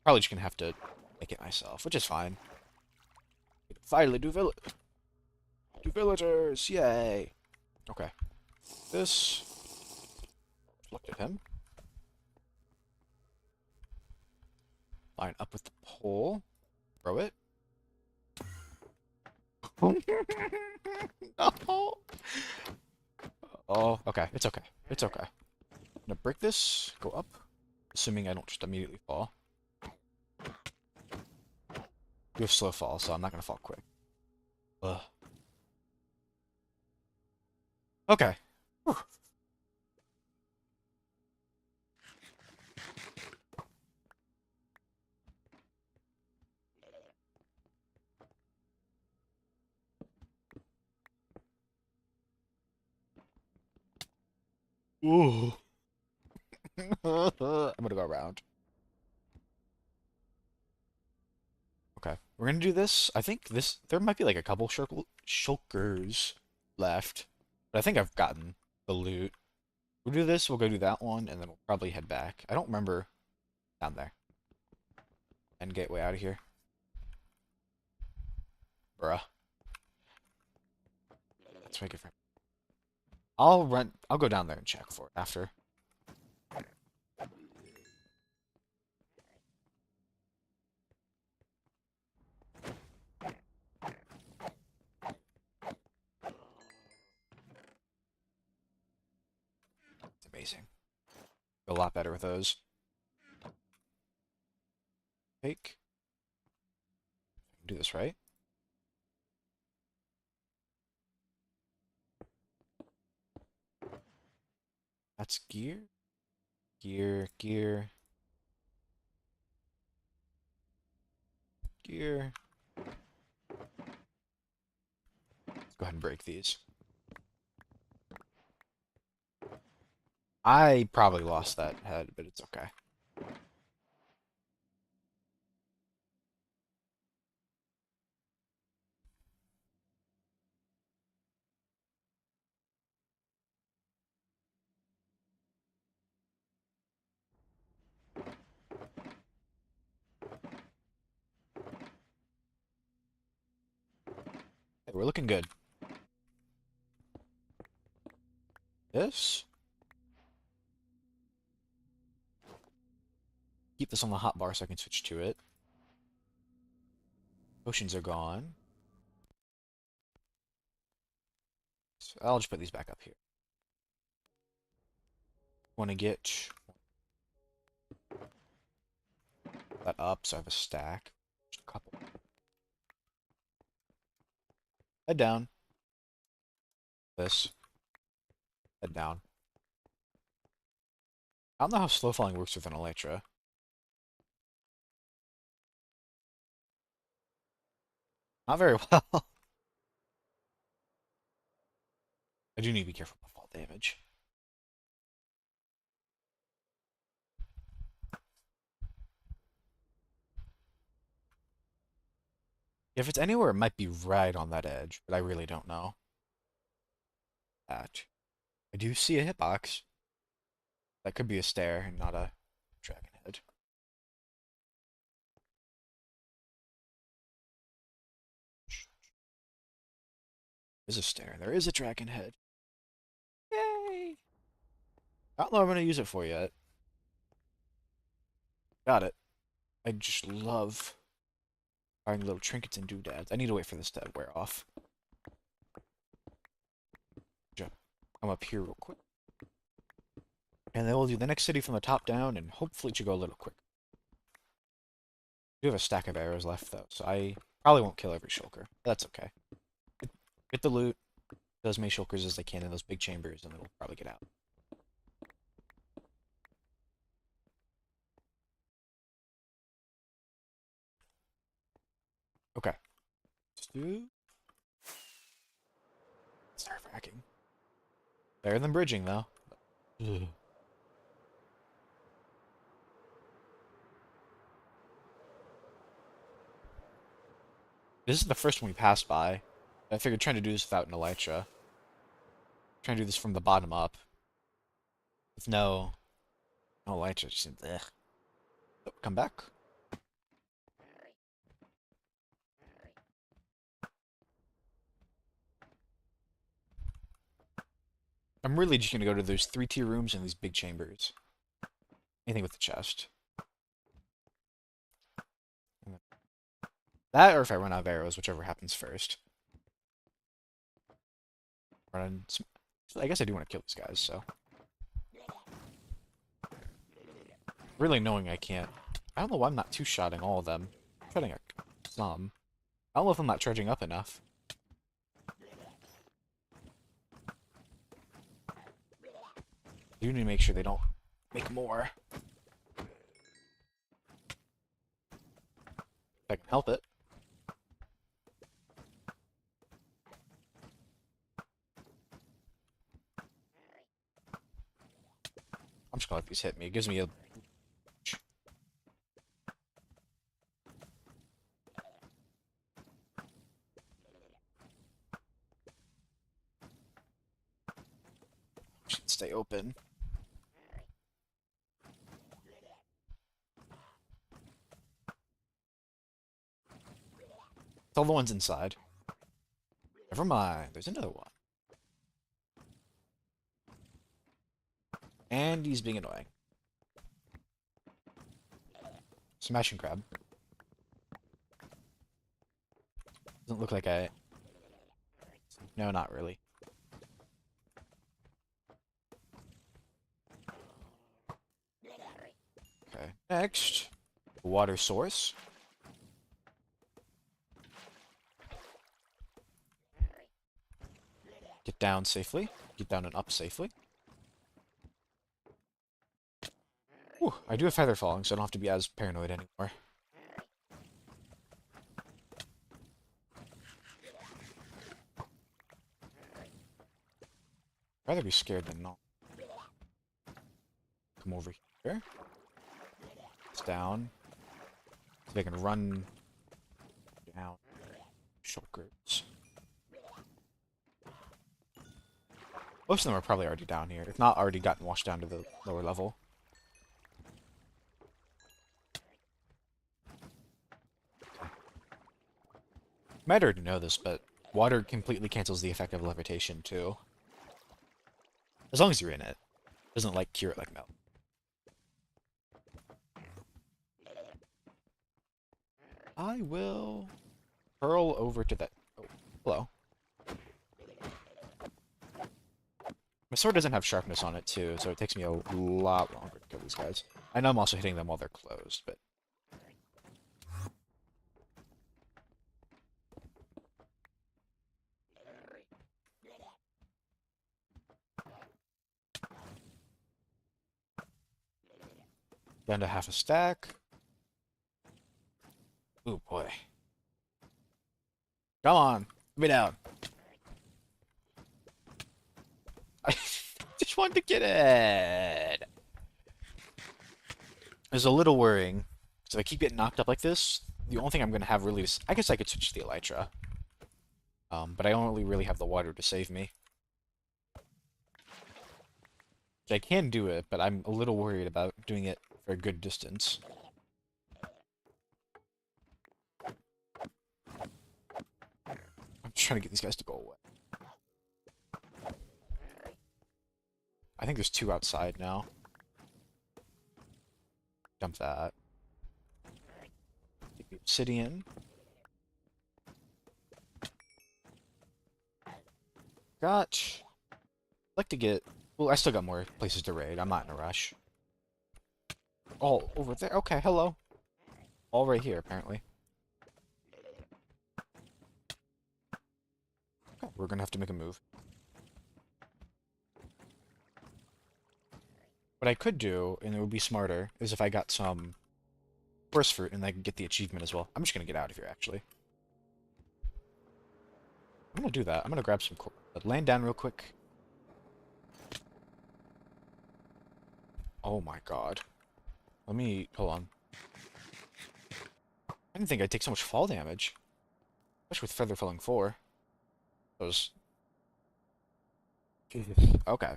Probably just gonna have to make it myself, which is fine. Finally, do villagers! Yay! Okay. This. Looked at him. Line up with the pole. Throw it. No. Oh, okay. It's okay. It's okay. I'm gonna break this, go up, assuming I don't just immediately fall. You have slow fall, so I'm not gonna fall quick. Ugh. Okay. Whew. Ooh. I'm gonna go around. Okay. We're gonna do this. I think this there might be like a couple shulkers left. But I think I've gotten the loot. We'll do this, we'll go do that one, and then we'll probably head back. I don't remember down there. And gateway out of here. Bruh. Let's make it friend. I'll go down there and check for it after. It's amazing. Go a lot better with those. Take. Do this right. That's gear. Gear, gear, gear. Let's go ahead and break these. I probably lost that head, but it's okay. Hey, we're looking good. This. Keep this on the hot bar so I can switch to it. Potions are gone. So I'll just put these back up here. Want to get that up so I have a stack. Just a couple. Head down. This. Head down. I don't know how slow falling works with an Elytra. Not very well. I do need to be careful about fall damage. If it's anywhere, it might be right on that edge, but I really don't know. That. I do see a hitbox. That could be a stair and not a dragon head. There's a stair. There is a dragon head. Yay! I don't know what I'm going to use it for yet. Got it. I just love finding little trinkets and doodads. I need to wait for this to wear off. Come up here real quick. And then we'll do the next city from the top down, and hopefully it should go a little quick. We have a stack of arrows left, though, so I probably won't kill every shulker. That's okay. Get the loot, do as many shulkers as they can in those big chambers, and then we'll probably get out. Okay. Let's do... Start fracking. Better than bridging, though. Ugh. This is the first one we passed by. I figured trying to do this without an Elytra. Trying to do this from the bottom up. With no Elytra, just ugh. Oh, come back. I'm really just gonna go to those 3-tier rooms and these big chambers. Anything with the chest. That, or if I run out of arrows, whichever happens first. running. I guess I do want to kill these guys, so. Really knowing I can't. I don't know why I'm not two-shotting all of them. I'm shotting some. I don't know if I'm not charging up enough. You need to make sure they don't make more. If I can help it. I'm just gonna let these hit me. It gives me a... Should stay open. It's all the ones inside. Never mind. There's another one. And he's being annoying. Smashing crab. Doesn't look like I... No, not really. Okay. Next. Water source. Get down safely. Get down and up safely. Whew, I do have feather falling, so I don't have to be as paranoid anymore. I'd rather be scared than not. Come over here. It's down. So they can run down. Shulkers. Most of them are probably already down here, if not already gotten washed down to the lower level. Might already know this, but water completely cancels the effect of levitation, too. As long as you're in it. It doesn't, like, cure it like melt. I will hurl over to that... Oh, hello. My sword doesn't have sharpness on it, too, so it takes me a lot longer to kill these guys. I know I'm also hitting them while they're closed, but... Down to half a stack. Ooh, boy. Come on, put me down. I just wanted to get it. It's a little worrying. So if I keep getting knocked up like this, the only thing I'm going to have really is... I guess I could switch to the Elytra. But I don't really have the water to save me. I can do it, but I'm a little worried about doing it for a good distance. I'm just trying to get these guys to go away. I think there's two outside now. Dump that. Take the obsidian. I'd like to get... Well, I still got more places to raid. I'm not in a rush. Oh, over there. Okay, hello. All right here, apparently. Okay, we're gonna have to make a move. What I could do, and it would be smarter, is if I got some forest fruit and I could get the achievement as well. I'm just gonna get out of here, actually. I'm gonna do that. I'm gonna grab some... Land down real quick. Oh my god. Let me... Hold on. I didn't think I'd take so much fall damage. Especially with Feather Falling 4. Those... Jesus. Okay.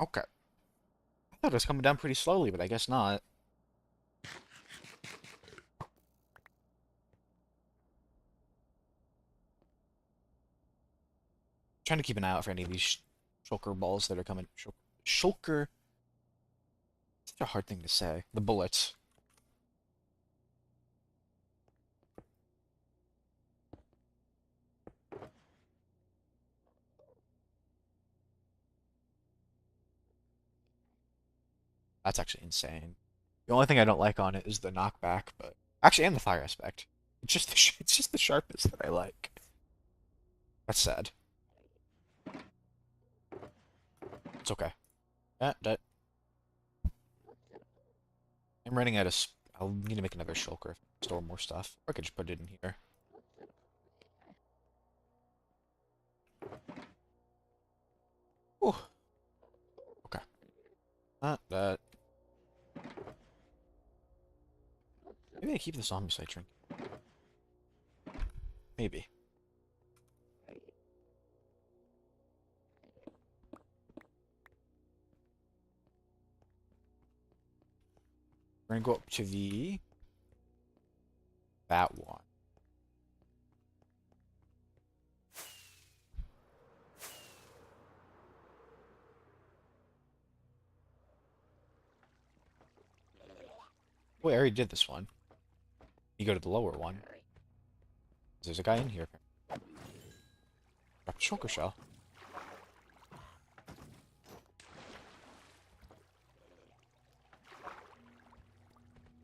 Okay. I thought it was coming down pretty slowly, but I guess not. Trying to keep an eye out for any of these shulker balls that are coming. Shulker. Such a hard thing to say. The bullets. That's actually insane. The only thing I don't like on it is the knockback, but actually, and the fire aspect. It's just it's just the sharpness that I like. That's sad. It's okay. That I'm running out of. I'll need to make another shulker, store more stuff. Or I could just put it in here. Ooh. Okay. That. Maybe I keep the zombicide drink. Maybe. We're gonna go up to that one. Wait, I already did this one. You go to the lower one. There's a guy in here. Drop a shulker shell.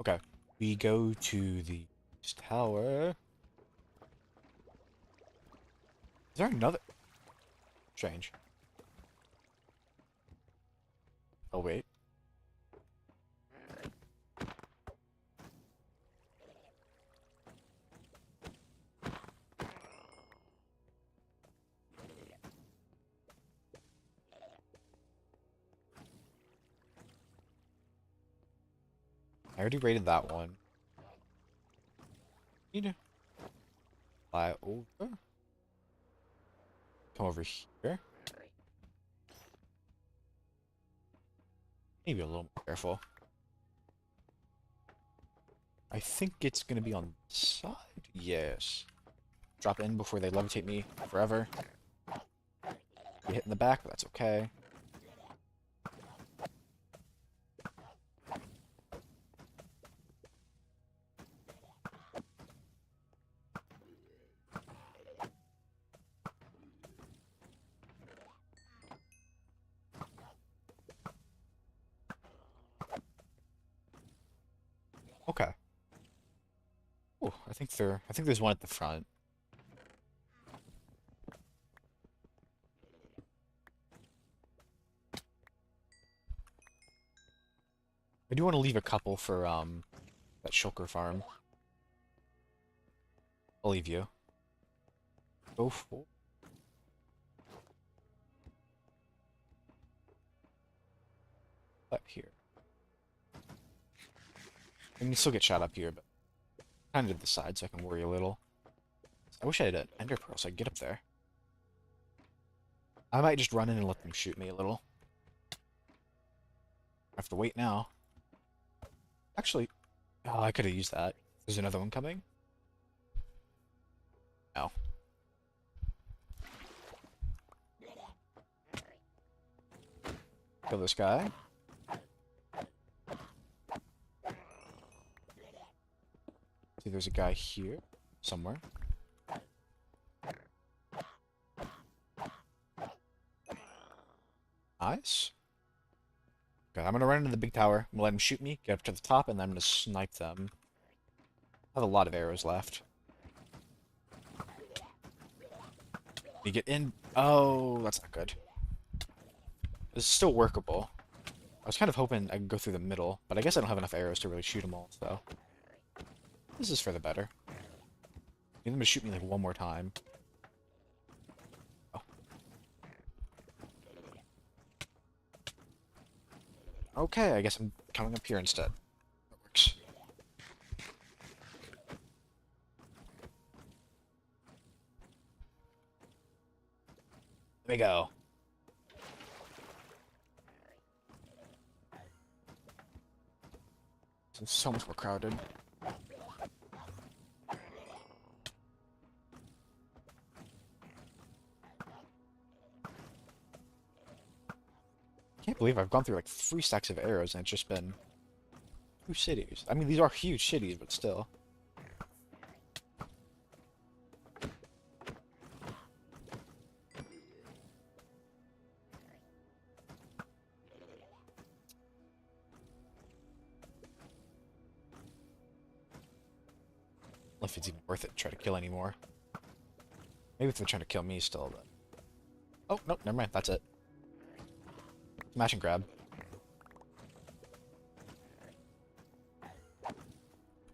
Okay. We go to the tower. Is there another? Strange. Oh, wait. I already raided that one. Need to fly over. Come over here. Maybe a little more careful. I think it's gonna be on this side. Yes. Drop in before they levitate me forever. Be hit in the back, but that's okay. Okay. Oh, I think there's one at the front. I do want to leave a couple for that shulker farm. I'll leave you. Go for up here. I can still get shot up here, but kind of to the side so I can worry a little. I wish I had an ender pearl so I could get up there. I might just run in and let them shoot me a little. I have to wait now. Actually, oh, I could have used that. There's another one coming? No. Kill this guy. See, there's a guy here somewhere. Nice. Okay, I'm gonna run into the big tower. I'm gonna let him shoot me, get up to the top, and then I'm gonna snipe them. I have a lot of arrows left. You get in. Oh, that's not good. This is still workable. I was kind of hoping I could go through the middle, but I guess I don't have enough arrows to really shoot them all, so. This is for the better. Need them to shoot me like one more time. Oh. Okay, I guess I'm coming up here instead. That works. There we go. It's so much more crowded. Can't believe I've gone through like 3 stacks of arrows and it's just been 2 cities. I mean, these are huge cities, but still. if it's even worth it to try to kill anymore. Maybe if they're trying to kill me still, but... Oh, no, never mind. That's it. Smash and grab.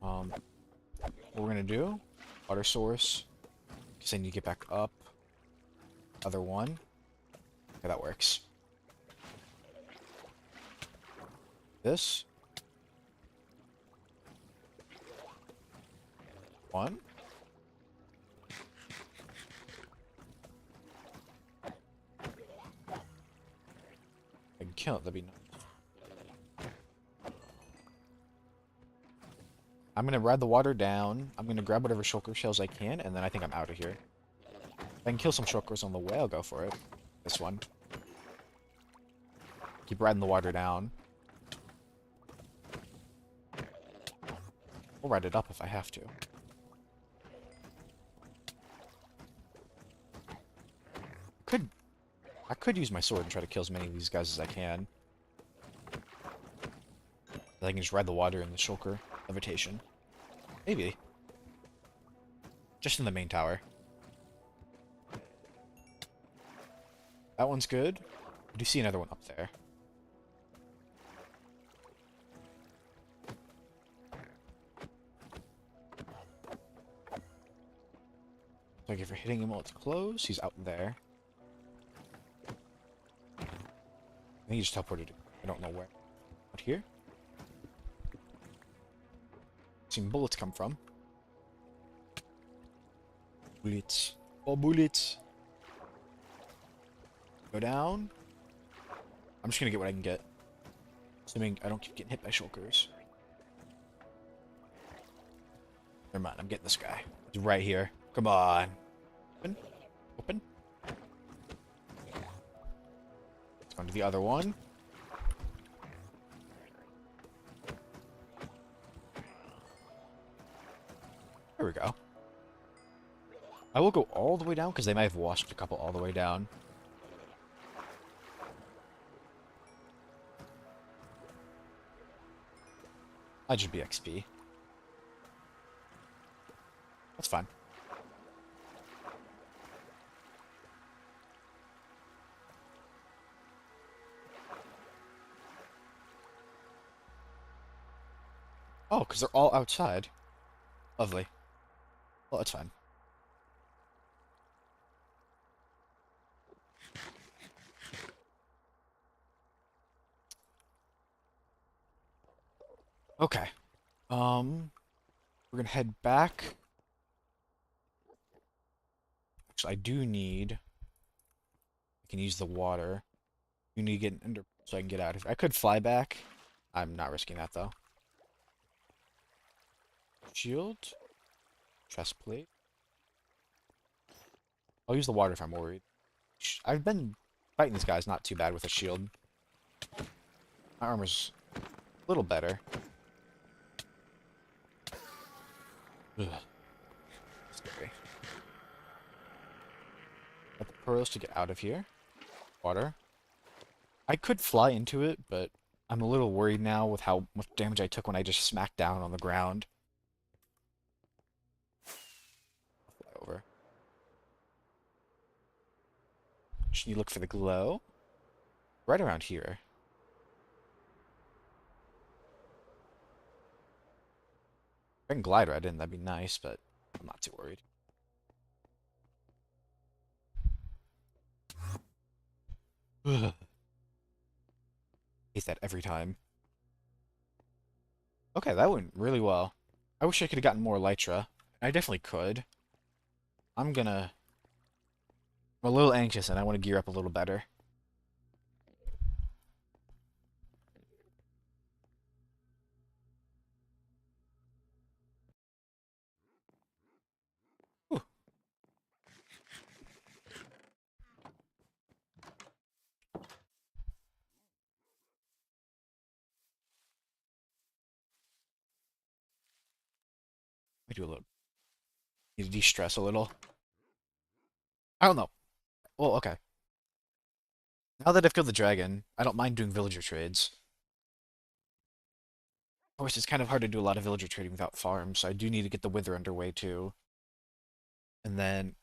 What we're gonna do, water source, because I need to get back up. Other one. Okay, that works. This. One. I can kill it, that'd be nice. I'm gonna ride the water down. I'm gonna grab whatever shulker shells I can, and then I think I'm out of here. If I can kill some shulkers on the way, I'll go for it. This one. Keep riding the water down. We'll ride it up if I have to. I could use my sword and try to kill as many of these guys as I can. I can just ride the water in the shulker levitation. Maybe. Just in the main tower. That one's good. I do see another one up there. Thank you for hitting him while it's close. He's out there. I think he just teleported. I don't know where. Out here? Seen bullets come from. Bullets. Oh, bullets. Go down. I'm just gonna get what I can get. Assuming I don't keep getting hit by shulkers. Never mind, I'm getting this guy. He's right here. Come on. Open. Open. Let's go to the other one. There we go. I will go all the way down because they might have washed a couple all the way down. I'd just be XP. That's fine. Oh, because they're all outside. Lovely. Well, that's fine. Okay. We're gonna head back. Actually, I do need... I can use the water. You need to get an ender so I can get out of here. I could fly back. I'm not risking that, though. Shield. Chest plate. I'll use the water if I'm worried. I've been fighting these guys not too bad with a shield. My armor's a little better. Ugh. Scary. Got the pearls to get out of here. Water. I could fly into it, but I'm a little worried now with how much damage I took when I just smacked down on the ground. Fly over. Should you look for the glow? Right around here. If I can glide right in, that'd be nice, but I'm not too worried. Ugh. Hate that every time. Okay, that went really well. I wish I could have gotten more Elytra. I definitely could. I'm a little anxious and I want to gear up a little better. Whew. Let me do a little. Need to de-stress a little. I don't know. Well, okay. Now that I've killed the dragon, I don't mind doing villager trades. Of course, it's kind of hard to do a lot of villager trading without farms, so I do need to get the Wither underway too. And then,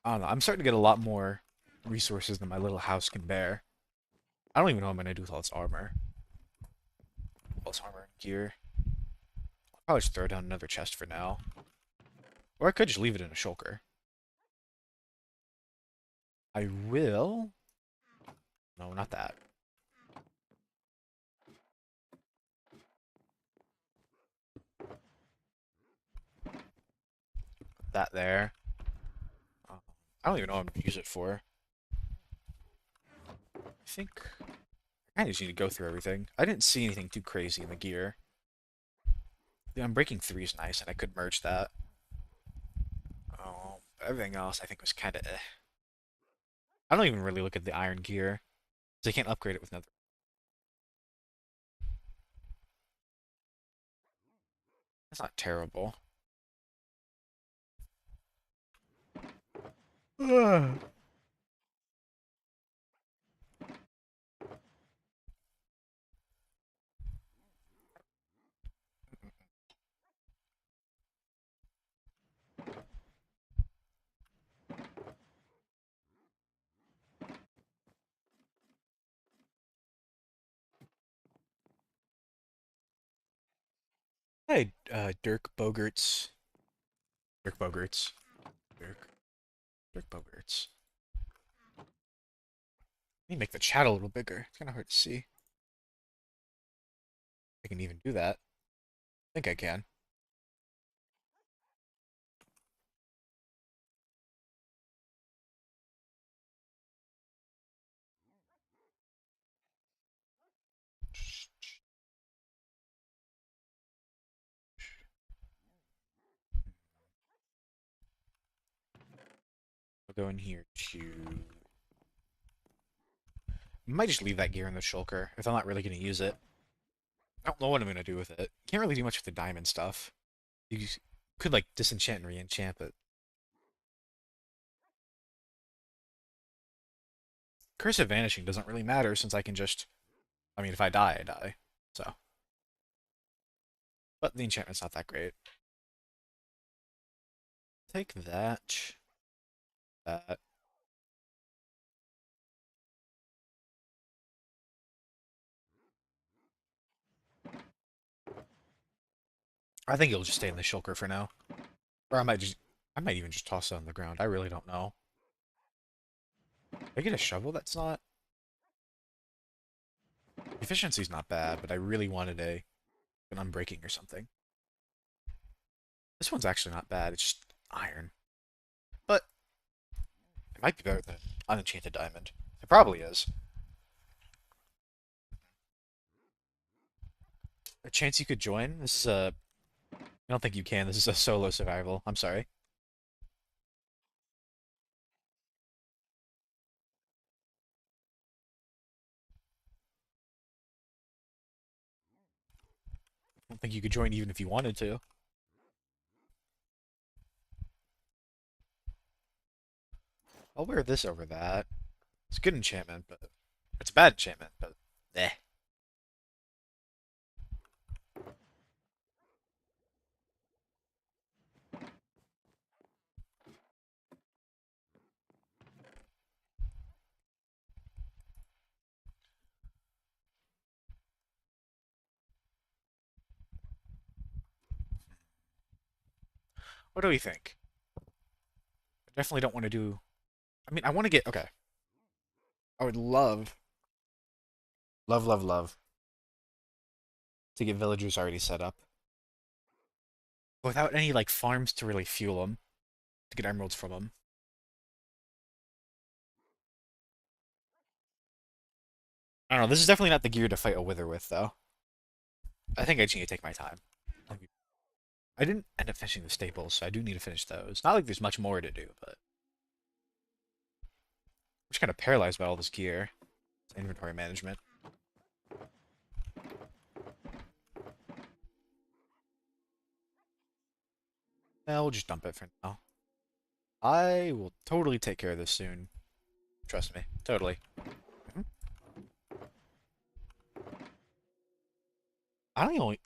I don't know, I'm starting to get a lot more resources than my little house can bear. I don't even know what I'm gonna do with all this armor. All this armor and gear. I'll probably just throw down another chest for now. Or I could just leave it in a shulker. I will... No, not that. Put that there. I don't even know what I'm gonna use it for. I think... I kind of just need to go through everything. I didn't see anything too crazy in the gear. The Unbreaking 3 is nice, and I could merge that. Oh, everything else I think was kind of eh. I don't even really look at the iron gear, because I can't upgrade it with another. That's not terrible. Hey, Dirk Bogerts. Dirk Bogerts. Dirk. Dirk Bogerts. Let me make the chat a little bigger. It's kind of hard to see. I can even do that. I think I can. I'll go in here to... I might just leave that gear in the shulker if I'm not really going to use it. I don't know what I'm going to do with it. Can't really do much with the diamond stuff. You could, like, disenchant and re-enchant it. Curse of Vanishing doesn't really matter since I can just... I mean, if I die, I die. So. But the enchantment's not that great. Take that. That. I think it'll just stay in the shulker for now. Or I might even just toss it on the ground. I really don't know. I get a shovel that's not... Efficiency's not bad, but I really wanted an unbreaking or something. This one's actually not bad, it's just iron. But it might be better than unenchanted diamond. It probably is. A chance you could join? This is a... I don't think you can. This is a solo survival. I'm sorry. I don't think you could join even if you wanted to. I'll wear this over that. It's a good enchantment, but... It's a bad enchantment, but... Eh. What do we think? I definitely don't want to do... I mean, I want to get... Okay. I would love to get villagers already set up. Without any, like, farms to really fuel them. To get emeralds from them. I don't know, this is definitely not the gear to fight a wither with, though. I think I just need to take my time. I didn't end up finishing the staples, so I do need to finish those. Not like there's much more to do, but... I'm just kind of paralyzed by all this gear. It's inventory management. Well, we'll just dump it for now. I will totally take care of this soon. Trust me. Totally. Mhm. I don't even.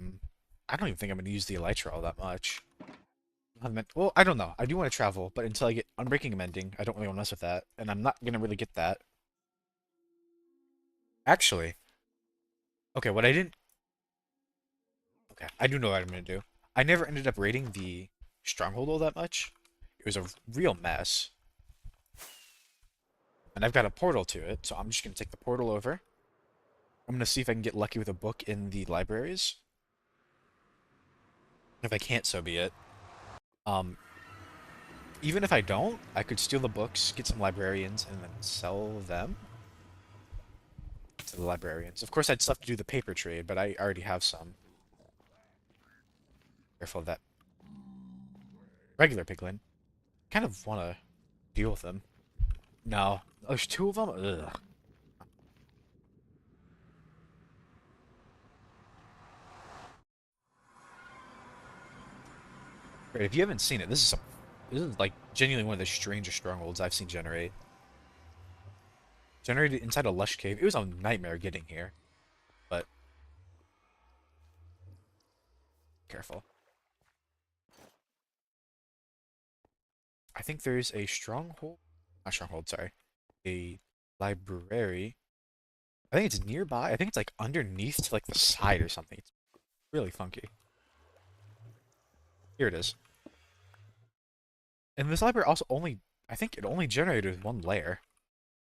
mm, I don't even think I'm gonna use the elytra all that much. Well, I don't know. I do want to travel, but until I get Unbreaking and Mending, I don't really want to mess with that, and I'm not gonna really get that. Actually, okay, what I didn't. Okay, I do know what I'm gonna do. I never ended up raiding the Stronghold all that much. It was a real mess, and I've got a portal to it, so I'm just gonna take the portal over. I'm gonna see if I can get lucky with a book in the libraries. If I can't, so be it. Um, Even if I don't, I could steal the books, get some librarians, and then sell them to the librarians. Of course, I'd still have to do the paper trade, but I already have some. Careful of that regular piglin. Kind of want to deal with them. No. Oh, there's two of them? Ugh. Great, if you haven't seen it, this is like genuinely one of the strangest strongholds I've seen generate. Generated inside a lush cave. It was a nightmare getting here, but careful. I think there's a stronghold, not stronghold, sorry, a library. I think it's nearby. I think it's like underneath to like the side or something. It's really funky. Here it is. And this library also only, I think it only generated one layer.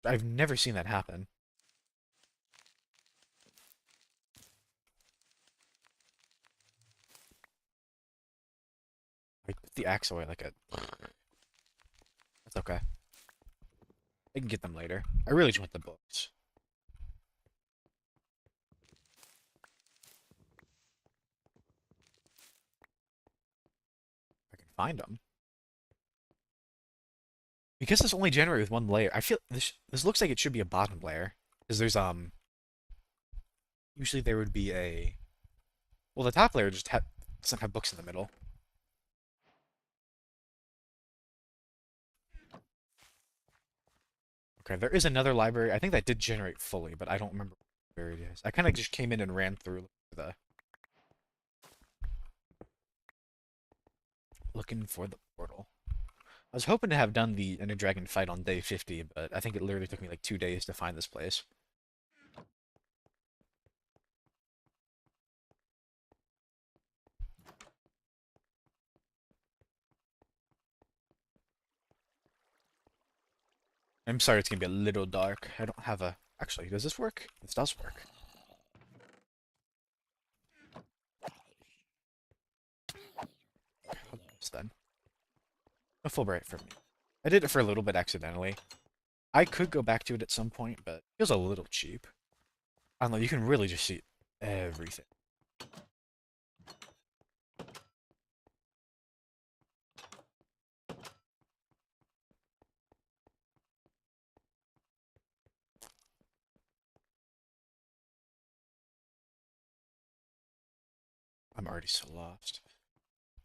I've never seen that happen. I put the axe away like a. That's okay. I can get them later. I really just want the books. If I can find them. Because this only generated with one layer, I feel this looks like it should be a bottom layer. Because there's usually there would be a well the top layer doesn't have books in the middle. Okay, there is another library. I think that did generate fully, but I don't remember where it is. I kind of just came in and ran through looking for the portal. I was hoping to have done the Ender Dragon fight on day 50, but I think it literally took me like 2 days to find this place. I'm sorry it's gonna be a little dark. I don't have a... Actually, does this work? This does work. I'll do this then. A Fulbright for me. I did it for a little bit accidentally. I could go back to it at some point, but it feels a little cheap. I don't know, you can really just see everything. I'm already so lost.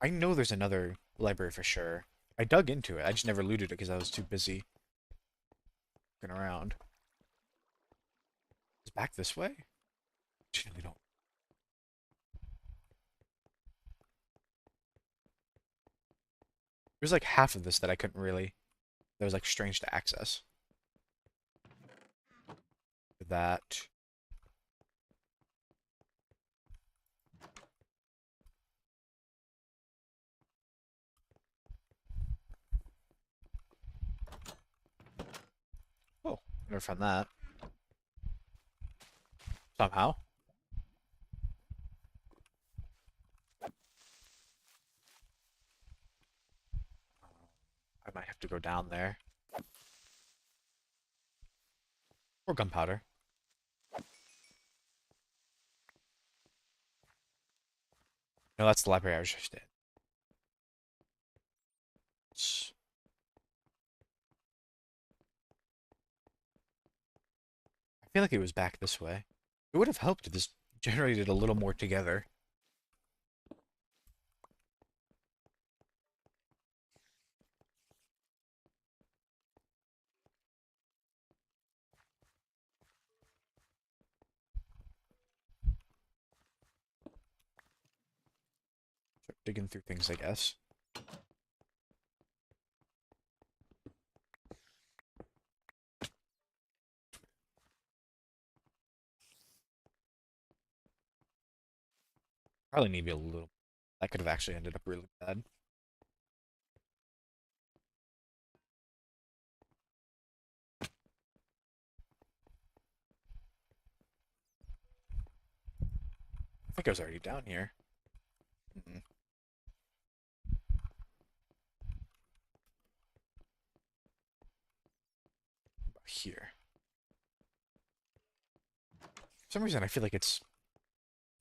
I know there's another library for sure. I dug into it. I just never looted it because I was too busy looking around. Is it back this way? Genuinely don't. There's like half of this that I couldn't really. That was like strange to access. That. Oh, never found that. Somehow. I might have to go down there. Or gunpowder. No, that's the library I was just in. I feel like it was back this way. It would have helped if this generated a little more together. digging through things, I guess. Probably need to be a little. That could have actually ended up really bad. I think I was already down here. Mm-mm. About here. For some reason, I feel like it's.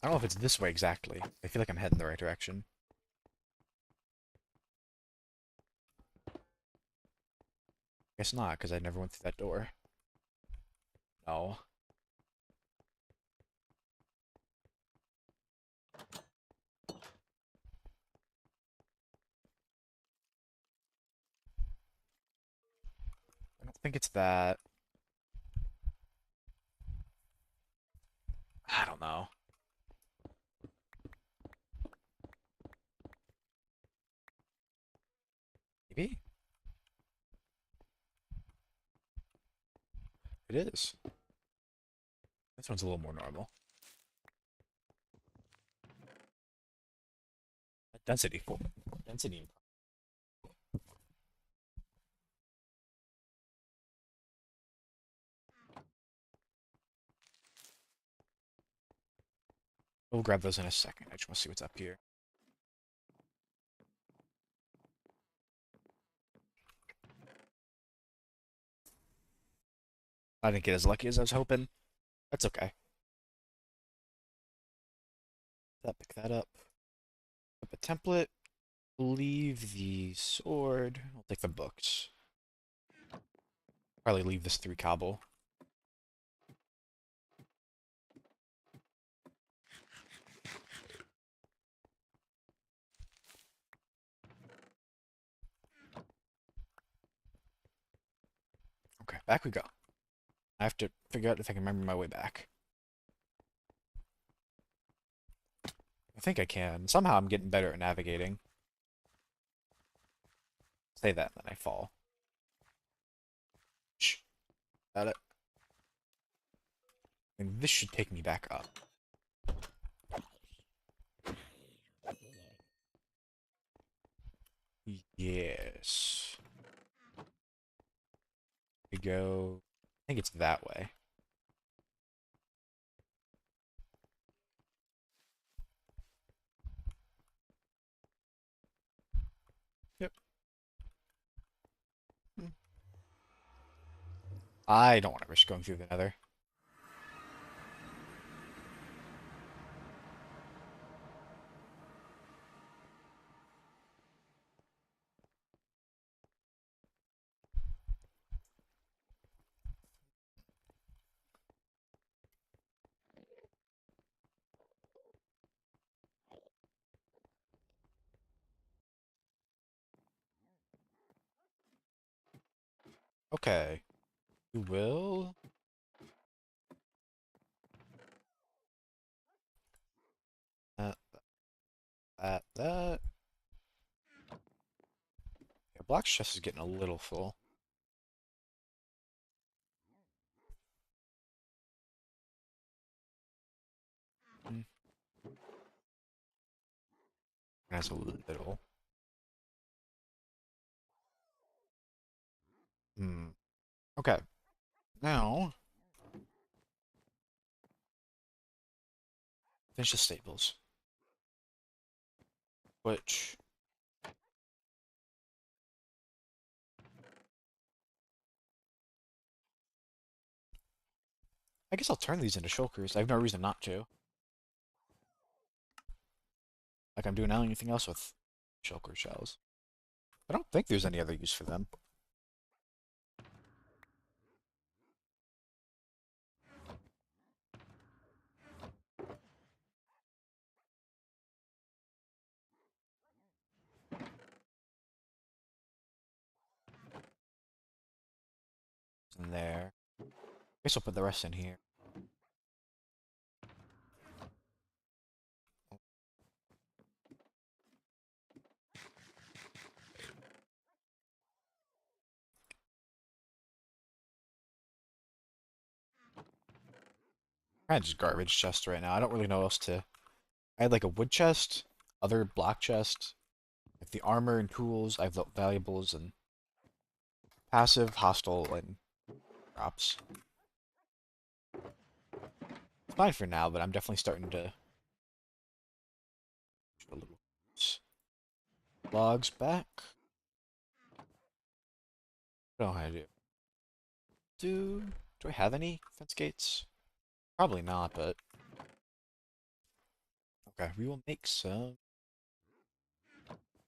I don't know if it's this way exactly. I feel like I'm heading the right direction. Guess not, because I never went through that door. No. I don't think it's that. I don't know. Maybe? It is. This one's a little more normal. Density. Density. We'll grab those in a second. I just want to see what's up here. I didn't get as lucky as I was hoping. That's okay. Pick that up. Up a template. Leave the sword. I'll take the books. Probably leave this 3 cobble. Okay, back we go. I have to figure out if I can remember my way back. I think I can. Somehow I'm getting better at navigating. Say that, then I fall. Shh. Got it. And this should take me back up. Yes. We go. I think it's that way. Yep. Hmm. I don't want to risk going through the nether. Okay. We will. That, that. Yeah, Block's chest is getting a little full. Hmm. That's a little. Hmm. Okay. Now, finish the stables. Which, I guess I'll turn these into shulkers. I have no reason not to. Like I'm doing anything else with shulker shells. I don't think there's any other use for them. In there. I guess I'll put the rest in here. Kind of just garbage chest right now. I don't really know what else to. I had like a wood chest, other block chest, like the armor and tools. I have the valuables and passive, hostile, and drops. It's fine for now, but I'm definitely starting to a little logs back. I don't know how to do. Do I have any fence gates? Probably not, but okay. We will make some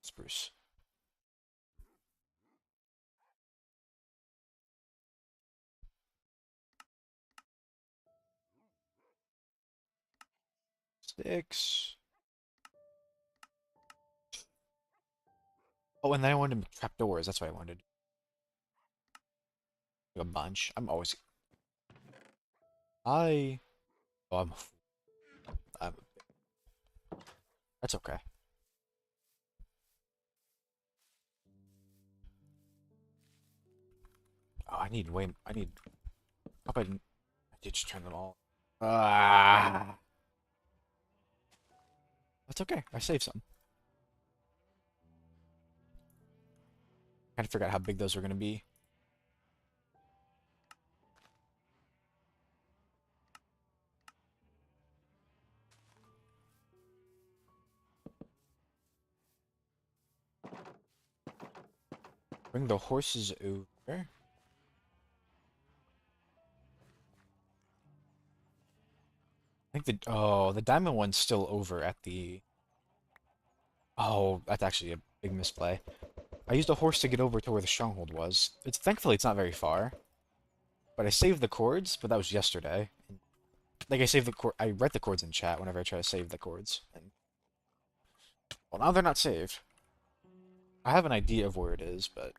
spruce sticks. Oh, and then I wanted to make trapdoors. That's what I wanted. A bunch. I'm always. I. Oh, I'm. I'm. That's okay. Oh, I need way. I need. Hope I didn't. I did just turn them all. Ah. That's okay. I saved some. Kind of forgot how big those were gonna be. Bring the horses over. I think the diamond one's still over at the. Oh, that's actually a big misplay. I used a horse to get over to where the stronghold was. It's thankfully it's not very far. But I saved the chords, but that was yesterday. Like I saved the chord, I read the chords in chat whenever I try to save the chords, and well, now they're not saved. I have an idea of where it is, but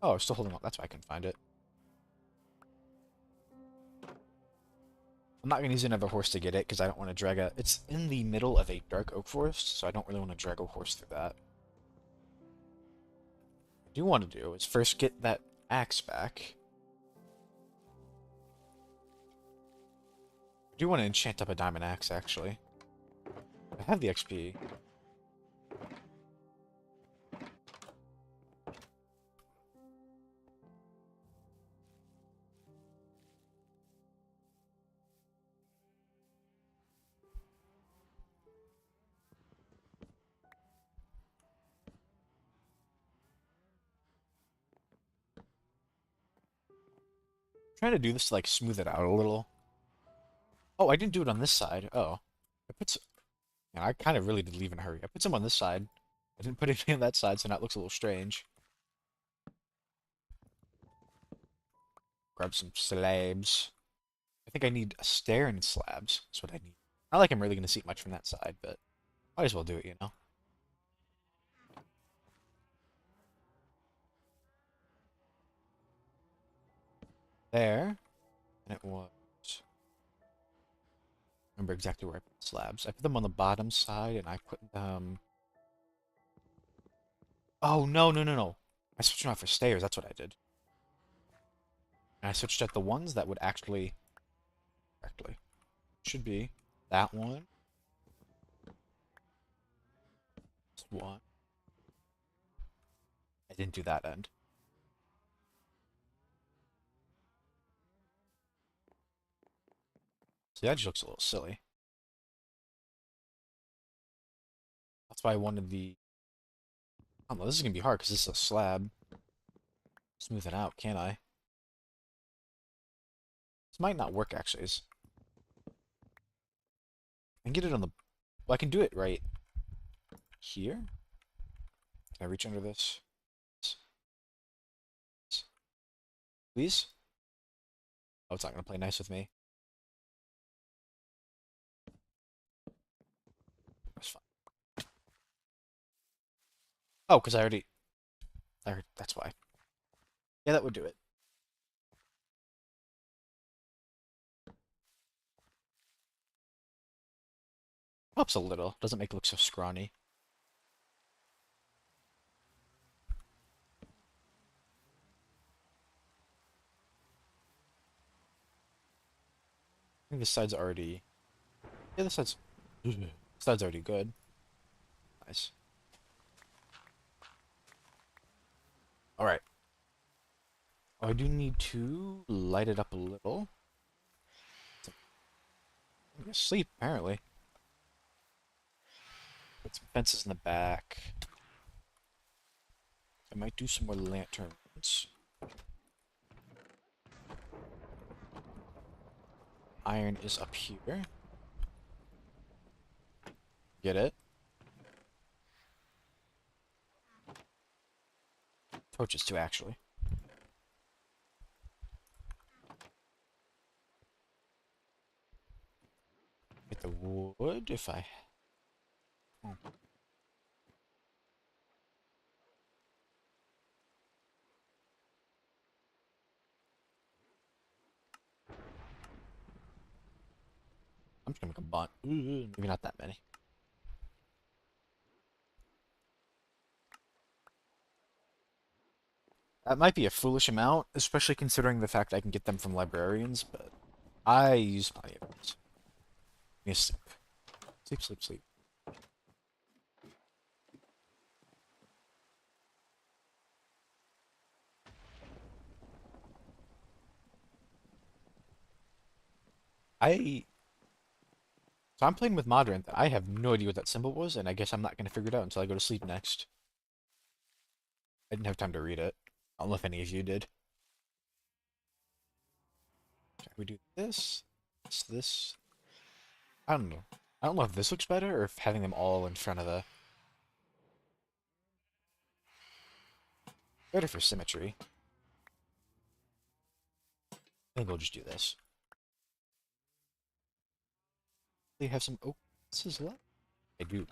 oh, it's still holding on. That's why I can find it. I'm not gonna use another horse to get it because I don't want to drag a. It's in the middle of a dark oak forest, so I don't really want to drag a horse through that. What I do want to do is first get that axe back. I do want to enchant up a diamond axe actually. I have the XP. Trying to do this to like smooth it out a little. Oh, I didn't do it on this side. Oh, I put. And I kind of really did leave in a hurry. I put some on this side. I didn't put anything on that side, so now it looks a little strange. Grab some slabs. I think I need a stair and slabs. That's what I need. Not like I'm really going to see much from that side, but might as well do it, you know? There. And it was... Remember exactly where I put the slabs. I put them on the bottom side, and I put them... Oh, no, no, no, no. I switched them out for stairs. That's what I did. And I switched out the ones that would actually... Correctly. Should be that one. This one. I didn't do that end. See, that just looks a little silly. That's why I wanted the... I don't know, this is gonna be hard because this is a slab. Smooth it out, can't I? This might not work, actually. I can get it on the... Well, I can do it right here. Can I reach under this? Please? Oh, it's not gonna play nice with me. That's fine. Oh, because I already... That's why. Yeah, that would do it. Helps a little. Doesn't make it look so scrawny. think this side's already. Yeah, this side's already good. Nice. All right. Oh, I do need to light it up a little. I'm gonna sleep apparently. Put some fences in the back. I might do some more lanterns. Iron is up here. Get it? Torches too, actually. Get the wood if I. Oh. I'm just gonna make a bunch. Maybe not that many. That might be a foolish amount, especially considering the fact I can get them from librarians, but I use plenty of those. Give me a sleep. Sleep, sleep, sleep. I So I'm playing with Modern. I have no idea what that symbol was, and I guess I'm not gonna figure it out until I go to sleep next. I didn't have time to read it. I don't know if any of you did. Okay, we do this, this. I don't know. I don't know if this looks better or if having them all in front of the better for symmetry. I think we'll just do this. They have some oak pieces left. I do.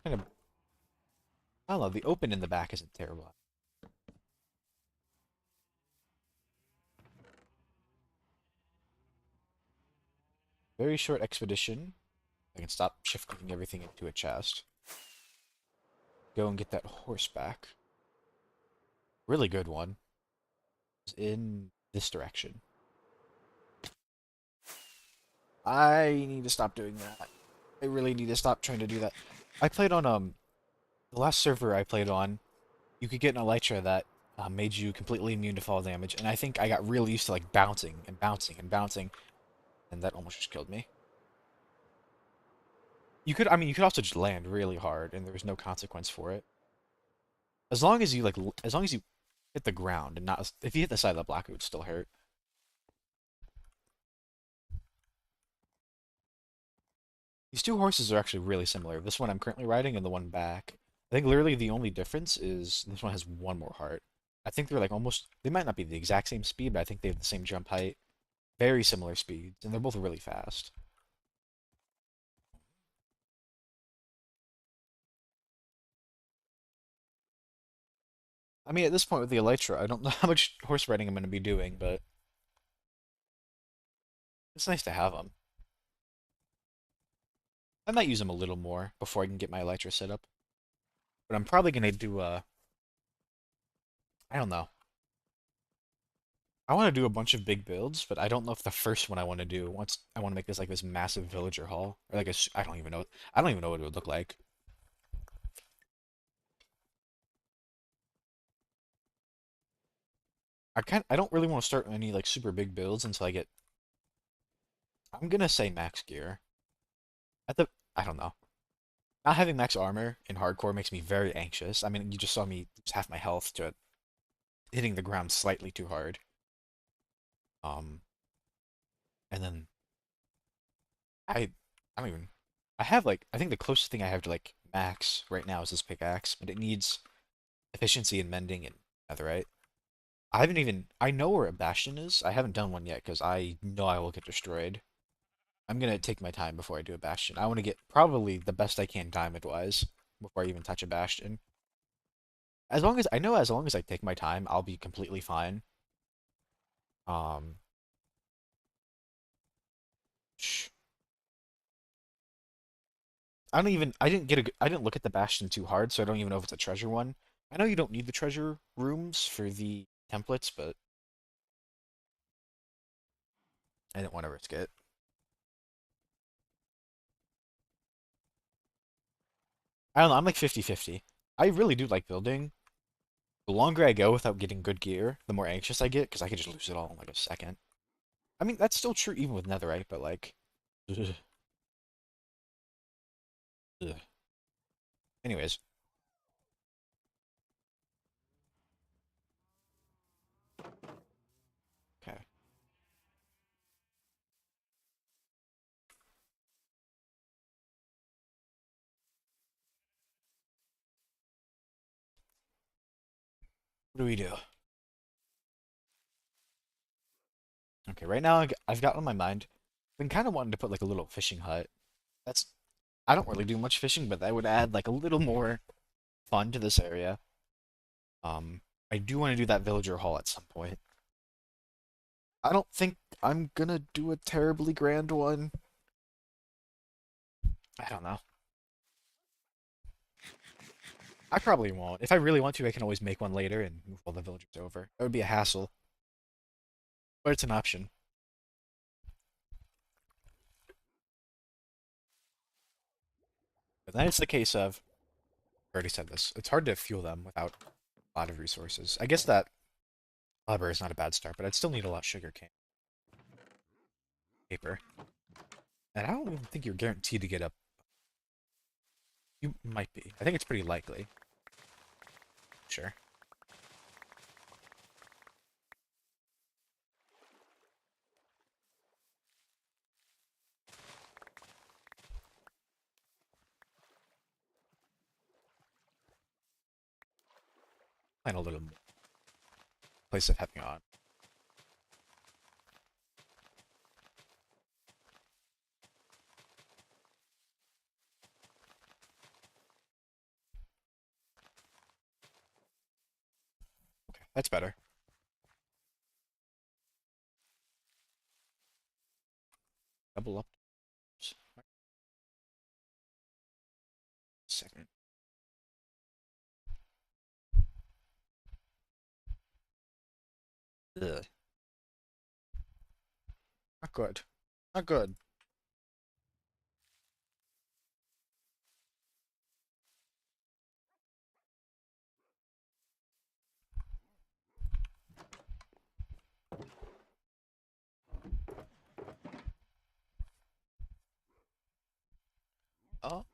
Kind of. I don't know. The open in the back isn't terrible. Very short expedition. I can stop shift clicking everything into a chest. Go and get that horse back. Really good one. Is in this direction. I need to stop doing that. I really need to stop trying to do that. I played on the last server I played on. You could get an elytra that made you completely immune to fall damage, and I think I got really used to like bouncing and bouncing and bouncing, and that almost just killed me. I mean, you could also just land really hard, and there was no consequence for it. As long as you as long as you hit the ground and not, if you hit the side of the block, it would still hurt. These two horses are actually really similar. This one I'm currently riding and the one back. I think literally the only difference is this one has one more heart. I think they're like almost, they might not be the exact same speed, but I think they have the same jump height. Very similar speeds, and they're both really fast. I mean, at this point with the Elytra, I don't know how much horse riding I'm going to be doing, but it's nice to have them. I might use them a little more before I can get my Elytra set up. But I'm probably going to do, I don't know. I want to do a bunch of big builds, but I don't know if the first one I want to do, once I want to make this like this massive villager hall, or like I don't even know, I don't even know what it would look like. I don't really want to start any like super big builds until I get, I'm gonna say max gear. At the, I don't know. Not having max armor in hardcore makes me very anxious. I mean, you just saw me lose half my health to hitting the ground slightly too hard. Um, and then I, I don't even, I have like, I think the closest thing I have to like max right now is this pickaxe, but it needs efficiency and mending and netherite. I haven't even, I know where a bastion is. I haven't done one yet because I know I will get destroyed. I'm gonna take my time before I do a bastion. I want to get probably the best I can diamond wise before I even touch a bastion. As long as I take my time, I'll be completely fine. Um, sh- I didn't look at the bastion too hard, so I don't even know if it's a treasure one. I know you don't need the treasure rooms for the templates, but I didn't want to risk it. I don't know, I'm like 50-50. I really do like building. The longer I go without getting good gear, the more anxious I get, because I could just lose it all in like a second. I mean, that's still true even with netherite, but like... ugh, ugh. Anyways, okay. What do we do? Okay, right now I've got on my mind. I've been kind of wanting to put like a little fishing hut. That's I don't really do much fishing, but that would add like a little more fun to this area. I do want to do that villager hall at some point. I don't think I'm gonna do a terribly grand one. I don't know. I probably won't. If I really want to, I can always make one later and move all the villagers over. That would be a hassle, but it's an option. But then it's the case of, I already said this, it's hard to fuel them without a lot of resources. I guess that library is not a bad start, but I'd still need a lot of sugar cane paper. And I don't even think you're guaranteed to get up. You might be. I think it's pretty likely. Sure. Plan a little more. Place of having on. Okay, that's better. Double up. Second. Ugh. Not good. Not good. Oh,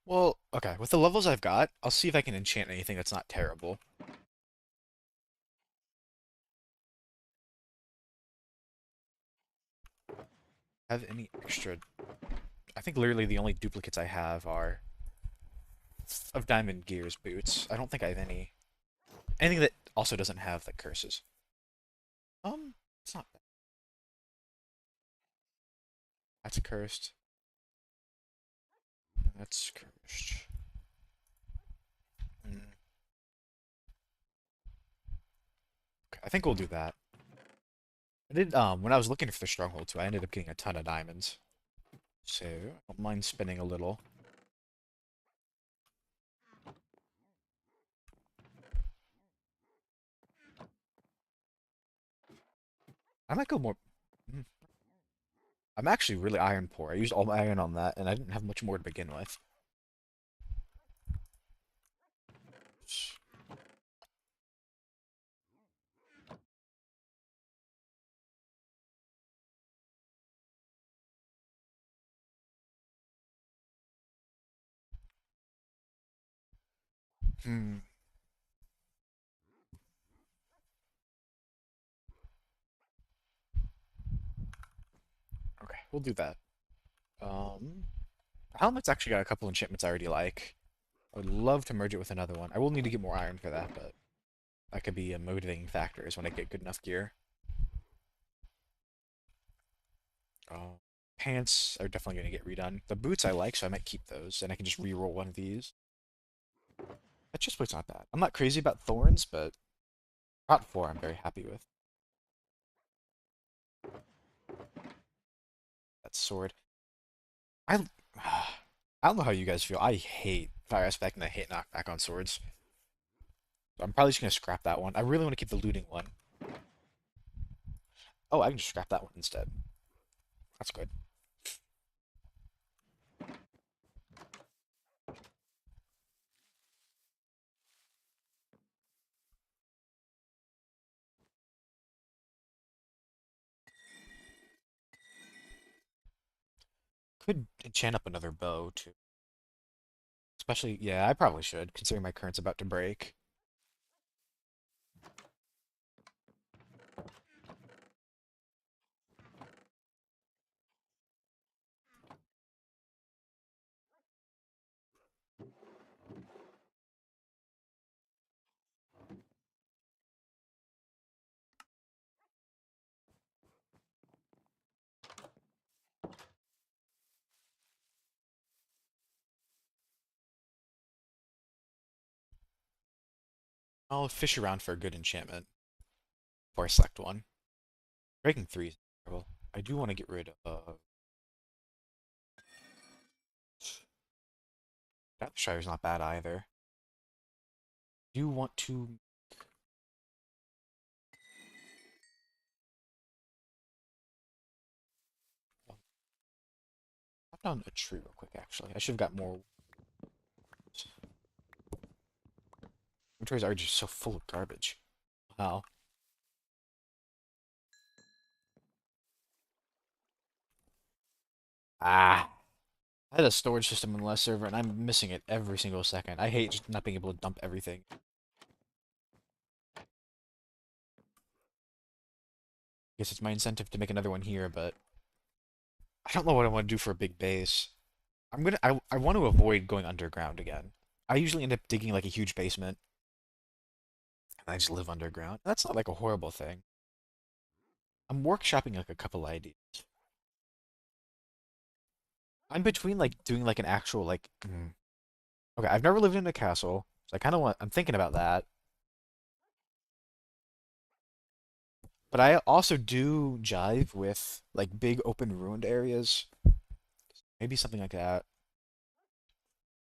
well, okay. With the levels I've got, I'll see if I can enchant anything that's not terrible. Have any extra? I think literally the only duplicates I have are of Diamond Gear's boots. I don't think I have anything that also doesn't have the curses. It's not bad. That's cursed. That's cursed. Mm, okay, I think we'll do that. I did when I was looking for the stronghold too, I ended up getting a ton of diamonds. So I don't mind spending a little. I might go more. mm, I'm actually really iron poor. I used all my iron on that, and I didn't have much more to begin with. Hmm. Okay, we'll do that. Um, Helmet's actually got a couple enchantments I already like. I would love to merge it with another one. I will need to get more iron for that, but that could be a motivating factor is when I get good enough gear. Pants are definitely going to get redone. The boots I like, so I might keep those, and I can just re-roll one of these. That chest plate's not bad. I'm not crazy about thorns, but Prot 4 I'm very happy with. That sword. I I don't know how you guys feel. I hate fire aspect and I hate knockback on swords. So I'm probably just gonna scrap that one. I really want to keep the looting one. Oh, I can just scrap that one instead. That's good. Could enchant up another bow too. Especially, yeah, I probably should, considering my current's about to break. I'll fish around for a good enchantment before I select one. Breaking three is terrible. I do want to get rid of. That Shire's not bad either. Do want to. Chop down a tree real quick, actually. I should have got more. Inventories are just so full of garbage. Wow. Ah. I had a storage system in the last server, and I'm missing it every single second. I hate just not being able to dump everything. Guess it's my incentive to make another one here, but I don't know what I want to do for a big base. I want to avoid going underground again. I usually end up digging like a huge basement, and I just live underground. That's not like a horrible thing. I'm workshopping like a couple ideas. I'm between like doing like an actual okay, I've never lived in a castle, so I kind of want I'm thinking about that. But I also do jive with like big open ruined areas. Maybe something like that.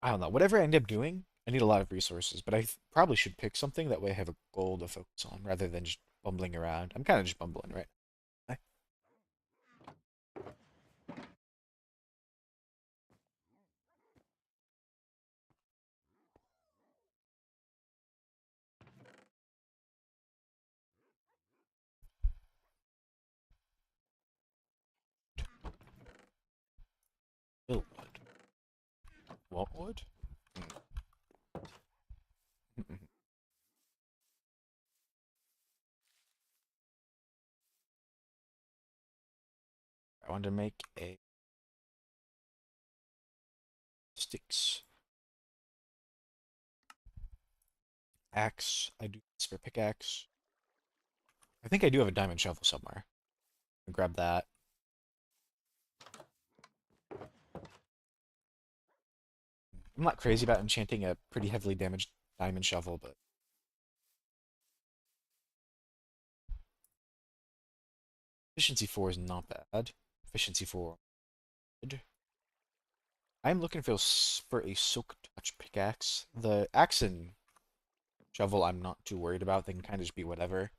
I don't know. Whatever I end up doing, I need a lot of resources, but probably should pick something that way I have a goal to focus on rather than just bumbling around. I'm kind of just bumbling, right? I will wood. What wood? I want to make a sticks axe. I do spare pickaxe. I think I do have a diamond shovel somewhere. I'll grab that. I'm not crazy about enchanting a pretty heavily damaged diamond shovel, but efficiency 4 is not bad. Efficiency 4. Good. I'm looking for a silk touch pickaxe. The axe and shovel I'm not too worried about. They can kind of just be whatever.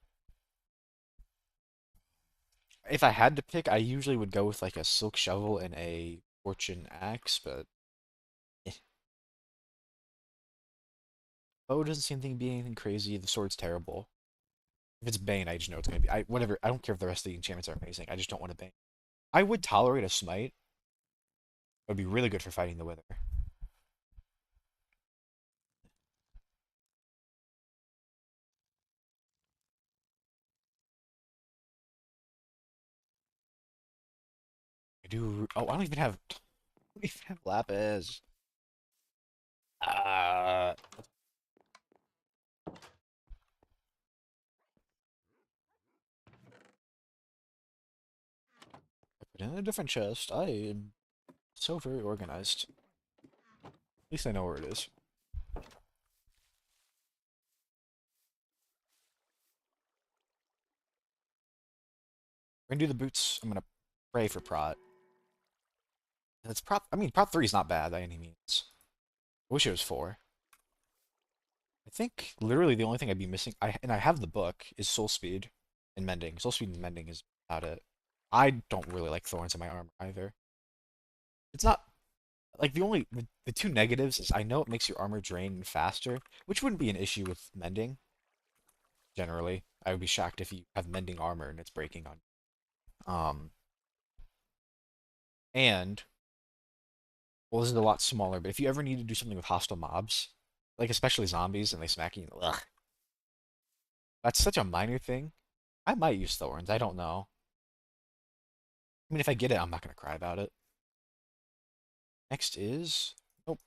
If I had to pick, I usually would go with like a silk shovel and a fortune axe, but eh. Bow doesn't seem to be anything crazy. The sword's terrible. If it's Bane, I just know it's gonna be. Whatever. I don't care if the rest of the enchantments are amazing. I just don't want a Bane. I would tolerate a smite. It would be really good for fighting the Wither. I do. Oh, I don't even have lapis. Uh, I put it in a different chest. I am so very organized. At least I know where it is. We're gonna do the boots. I'm gonna pray for Prot. And it's Prot. I mean, Prot 3 is not bad by any means. I wish it was 4. I think literally the only thing I'd be missing, and I have the book, is Soul Speed and Mending. Soul Speed and Mending is about it. I don't really like thorns in my armor either. It's not like the two negatives is I know it makes your armor drain faster, which wouldn't be an issue with mending generally. I would be shocked if you have mending armor and it's breaking on you. And well, this is a lot smaller, but if you ever need to do something with hostile mobs, like especially zombies, and they smack you, ugh, that's such a minor thing. I might use thorns. I don't know. I mean, if I get it, I'm not gonna cry about it. Next is nope.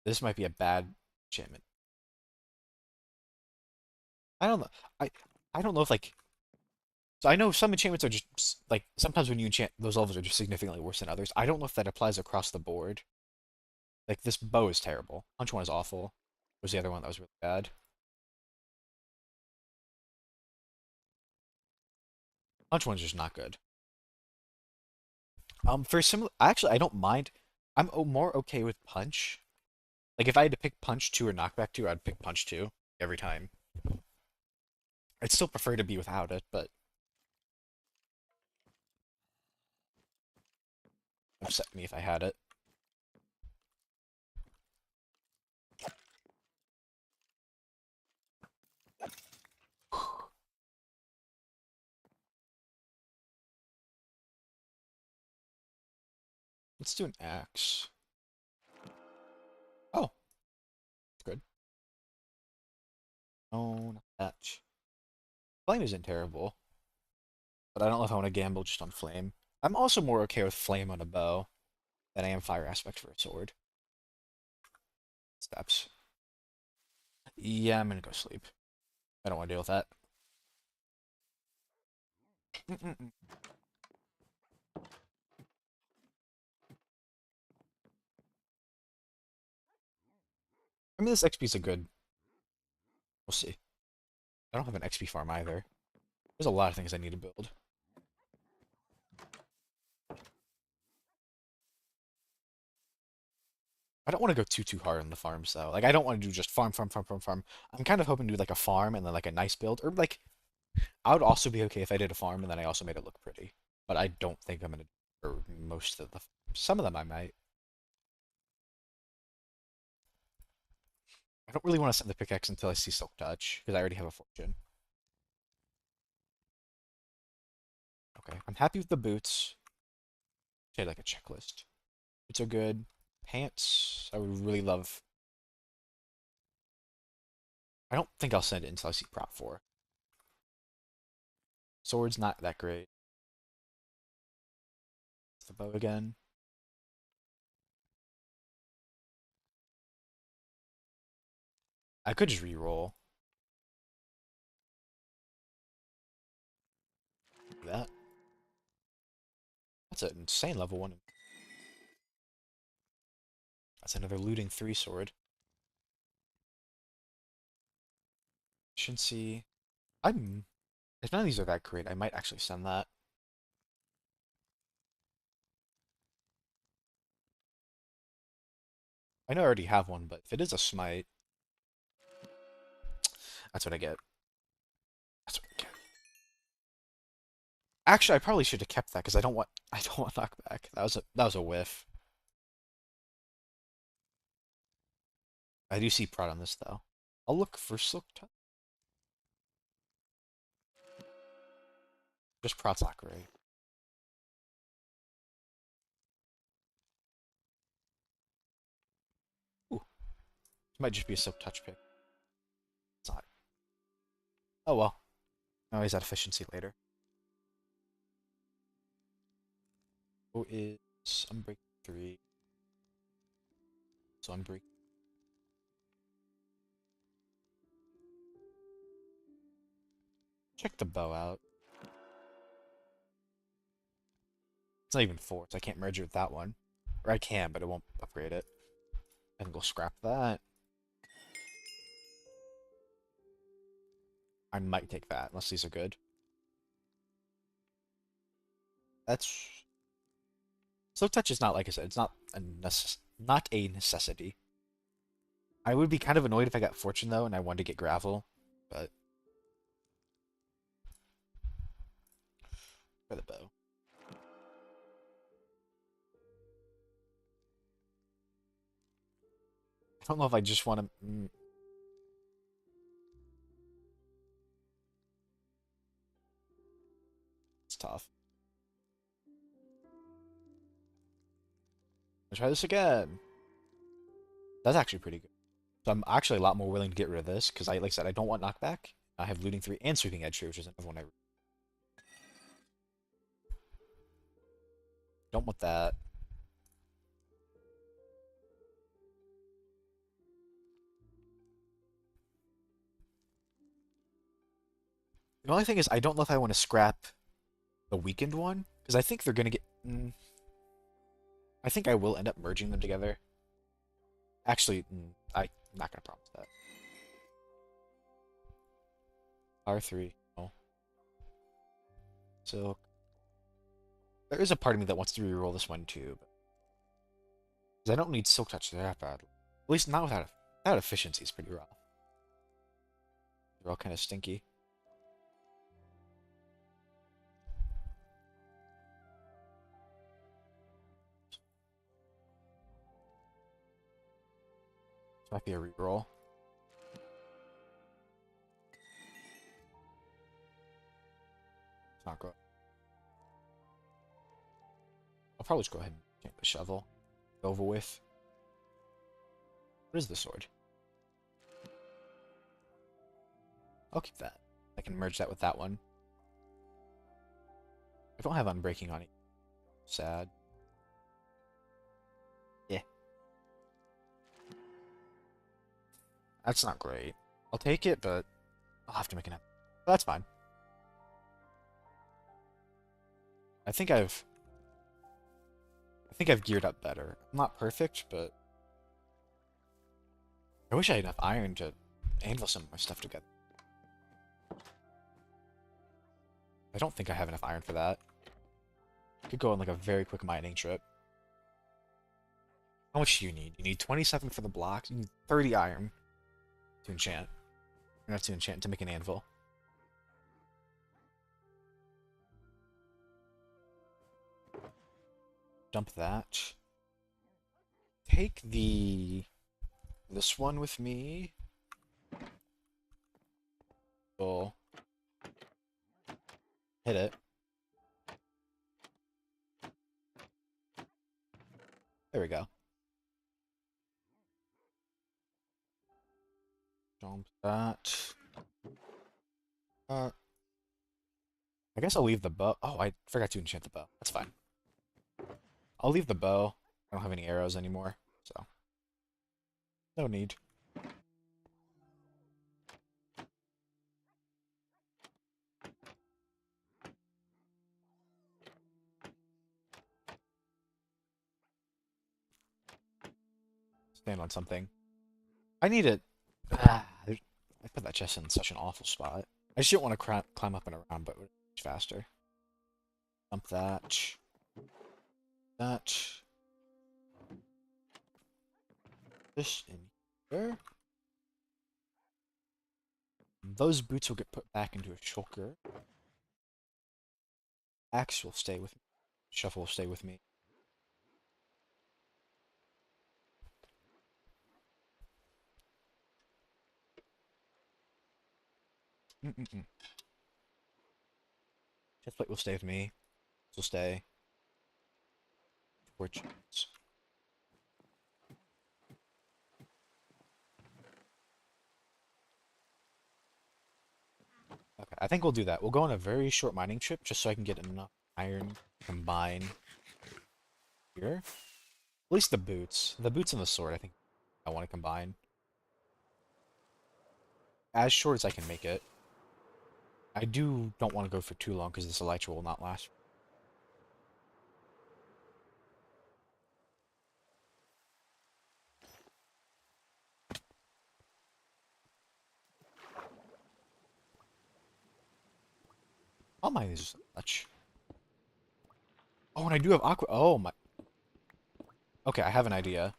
This might be a bad enchantment. I don't know. I I don't know if like so I know some enchantments are just like sometimes when you enchant those levels are just significantly worse than others. I don't know if that applies across the board. Like this bow is terrible. Punch one is awful. What was the other one that was really bad? Punch one's just not good. For similar, actually, I don't mind. I'm more okay with punch. Like if I had to pick punch two or knockback two, I'd pick punch two every time. I'd still prefer to be without it, but upset me if I had it. Let's do an axe. Oh, good. Oh, not that. Flame isn't terrible, but I don't know if I want to gamble just on flame. I'm also more okay with flame on a bow than I am fire aspect for a sword. Steps. Yeah, I'm gonna go sleep. I don't want to deal with that. Mm-mm-mm. I mean, this XP is a good. We'll see. I don't have an XP farm either. There's a lot of things I need to build. I don't want to go too hard on the farms though. Like I don't want to do just farm, farm, farm, farm, farm. I'm kind of hoping to do like a farm and then like a nice build, or like I would also be okay if I did a farm and then I also made it look pretty. But I don't think I'm gonna or most of the some of them I might. I don't really want to send the pickaxe until I see Silk Touch because I already have a fortune. Okay, I'm happy with the boots. Okay, like a checklist. Boots are good. Pants, I would really love. I don't think I'll send it until I see Prop 4. Sword's not that great. It's the bow again. I could just re-roll that. That's an insane level 1. That's another looting 3 sword. Efficiency. I'm. If none of these are that great, I might actually send that. I know I already have one, but if it is a smite, that's what I get. That's what I get. Actually, I probably should have kept that because I don't want. I don't want knockback. That was a whiff. I do see prod on this though. I'll look for Silk Touch. Just prod's not great. Ooh, this might just be a Silk Touch pick. It's not. Oh well. No, he's at efficiency later. Oh, is Unbreak 3. So Unbreak. Check the bow out. It's not even 4, so I can't merge it with that one. Or I can, but it won't upgrade it. And we'll scrap that. I might take that, unless these are good. That's... Slow touch is not, like I said, it's not a necessity. I would be kind of annoyed if I got fortune, though, and I wanted to get gravel. But... don't know if I just want to. It's tough. Let's try this again. That's actually pretty good. So I'm actually a lot more willing to get rid of this because like I said, I don't want knockback. I have looting 3 and sweeping edge here, which is another one I don't want that. The only thing is, I don't know if I want to scrap the weakened one because I think they're gonna get. I think I will end up merging them together. Actually, I'm not gonna promise that. R3. Oh. So there is a part of me that wants to reroll this one too, because I don't need Silk Touch that badly. At least not without efficiency. It's pretty rough. They're all kind of stinky. This might be a reroll. It's not good. I'll probably just go ahead and take the shovel. Over with. What is the sword? I'll keep that. I can merge that with that one. I don't have Unbreaking on it. Sad. Yeah. That's not great. I'll take it, but I'll have to make an effort. But that's fine. I think I've geared up better. I'm not perfect, but I wish I had enough iron to anvil some of my stuff together. I don't think I have enough iron for that. Could go on like a very quick mining trip. How much do you need? You need 27 for the blocks. You need 30 iron to enchant. Or not to enchant, to make an anvil. Dump that. Take this one with me. We'll hit it. There we go. Dump that. I guess I'll leave the bow. Oh, I forgot to enchant the bow. That's fine. I'll leave the bow. I don't have any arrows anymore, so no need. Stand on something. I need it. I put that chest in such an awful spot. I just don't want to climb up and around, but it's faster. Dump that. That. This in here. Those boots will get put back into a shulker. Axe will stay with me. Shuffle will stay with me. Chestplate will stay with me. This will stay. Torches. Okay, I think we'll do that. We'll go on a very short mining trip just so I can get enough iron to combine here. At least the boots. The boots and the sword, I think I want to combine. As short as I can make it. I don't want to go for too long because this elytra will not last. I'll mine these much. Oh, and I do have aqua. Oh my. Okay, I have an idea.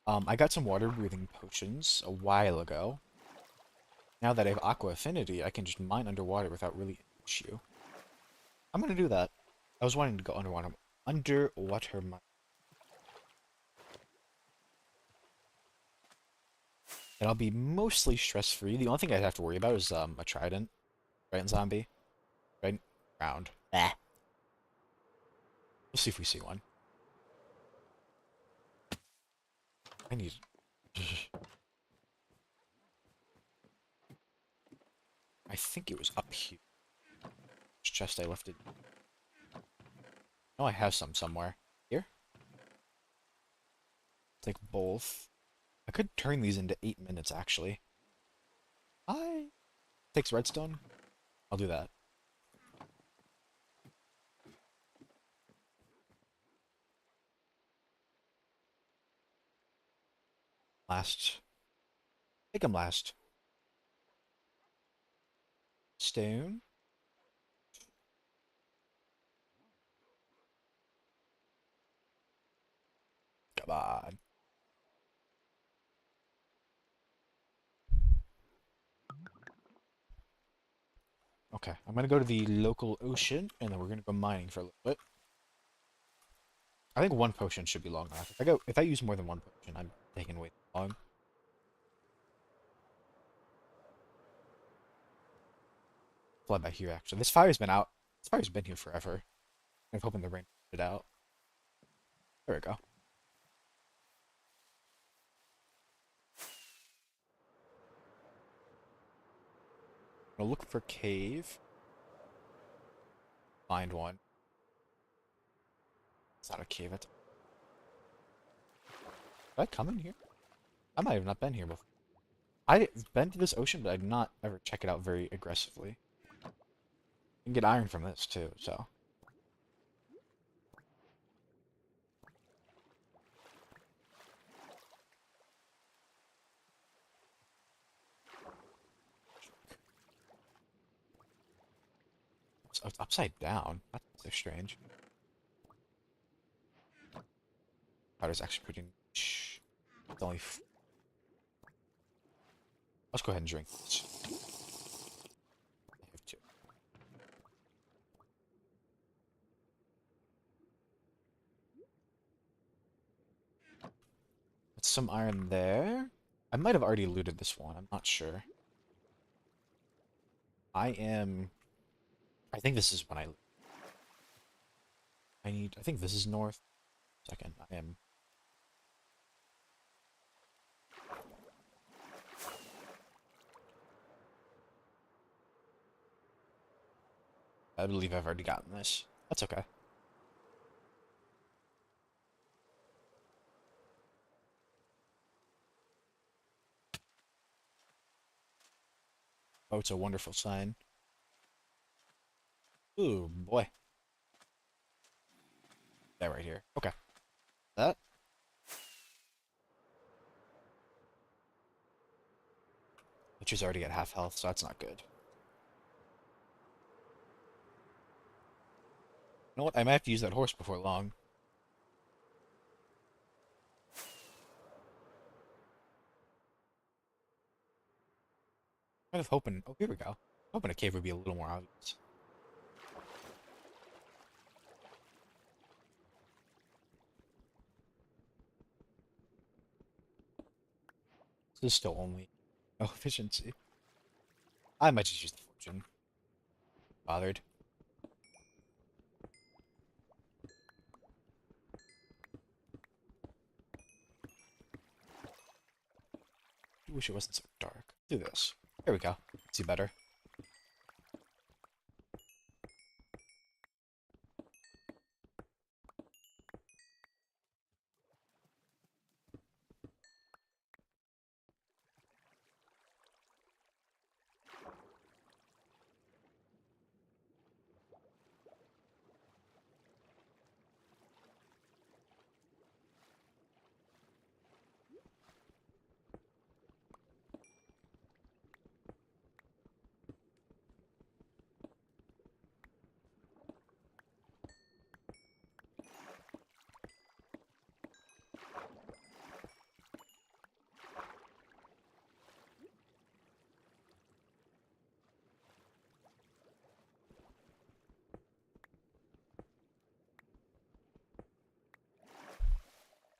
I got some water breathing potions a while ago. Now that I have aqua affinity, I can just mine underwater without really an issue. I'm gonna do that. I was wanting to go underwater. Underwater mine. and I'll be mostly stress-free. The only thing I'd have to worry about is a trident zombie, trident round. Ah. We'll see if we see one. I need. I think it was up here. Which chest I left it. Oh, I have some somewhere. Here? Take both. I could turn these into 8 minutes, actually. I takes redstone. I'll do that. Last. Take them last. Stone. Come on. Okay, I'm gonna go to the local ocean, and then we're gonna go mining for a little bit. I think one potion should be long enough. If I use more than one potion, I'm taking way too long. Fly by here, actually. This fire's been out. This fire's been here forever. I'm hoping the rain put it out. There we go. I'm gonna look for cave. Find one. It's not a cave. Did I come in here? I might have not been here before. I've been to this ocean, but I've not ever checked it out very aggressively. You can get iron from this too, so. It's upside down. That's so strange. Powder's actually pretty. Shh. It's only. Let's go ahead and drink this. I have two. That's some iron there. I might have already looted this one. I'm not sure. I am. I think this is when I. I think this is north. Second. I am. I believe I've already gotten this. That's okay. Oh, it's a wonderful sign. Ooh, boy. That right here. Okay. That. Which is already at half health, so that's not good. You know what? I might have to use that horse before long. Kind of hoping. Oh, here we go. Hoping a cave would be a little more obvious. This is still only. Oh, efficiency. I might just use the fortune. Bothered. I wish it wasn't so dark. Do this. There we go. See better.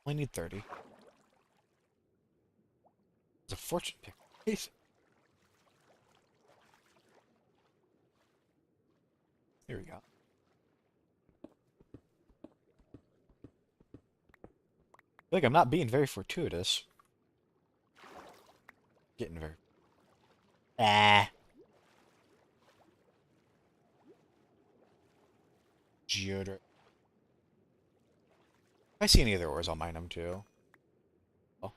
Only need 30. There's a fortune pick. Here we go. I feel like I'm not being very fortuitous. Getting very. Ah. Geoder. If I see any other ores, I'll mine them too. Oh.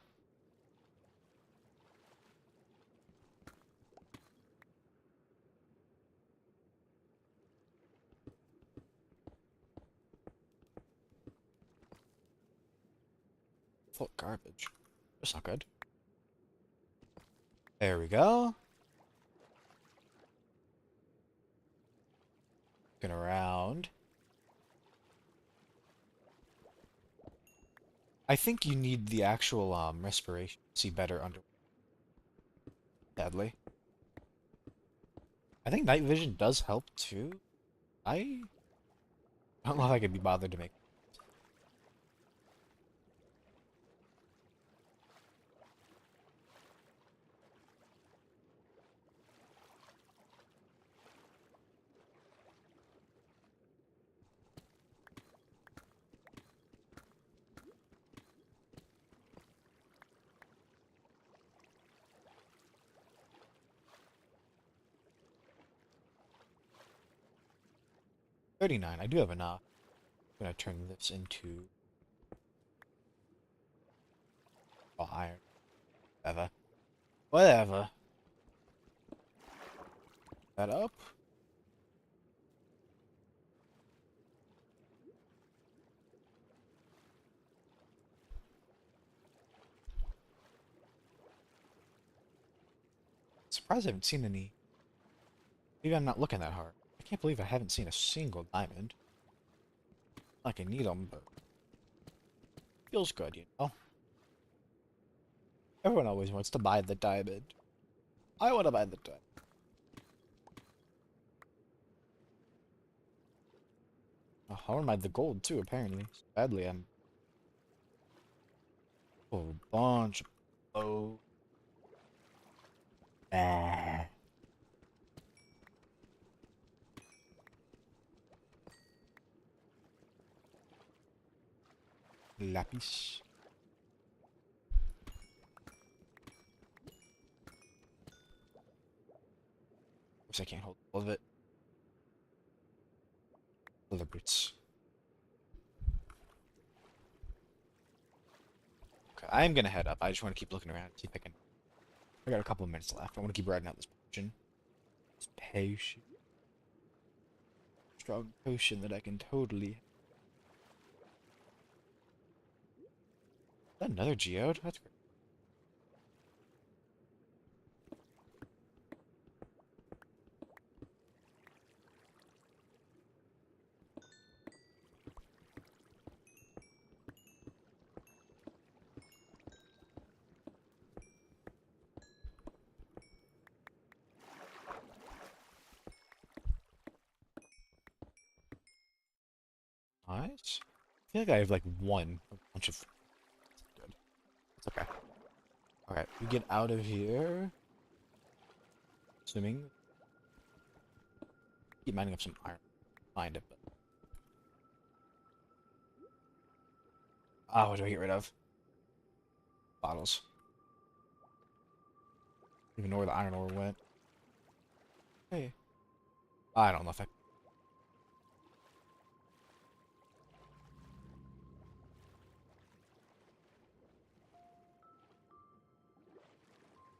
Full garbage. That's not good. There we go. Looking around. I think you need the actual respiration to see better under. Sadly. I think night vision does help too. I don't know if I could be bothered to make. 39. I do have enough. I'm gonna turn this into iron. Whatever. Whatever. That up. Surprised I haven't seen any. Maybe I'm not looking that hard. I can't believe I haven't seen a single diamond. Like I need them, but feels good, you know. Everyone always wants to buy the diamond. I want to buy the diamond. Oh, I want to buy the gold too. Apparently, sadly, I'm a bunch of oh. Ah. Lapis. Oops, I can't hold all of it. Leather boots. Okay, I'm gonna head up. I just want to keep looking around, see if I can. I got a couple of minutes left. I want to keep riding out this potion. This potion. Strong potion that I can totally. Is that another geode? That's great. Nice. I feel like I have like a bunch of. Good. It's okay. Okay, we get out of here. Assuming. Keep mining up some iron. Find it, but. Ah, what do I get rid of? Bottles. Even know where the iron ore went. Hey. I don't know if I.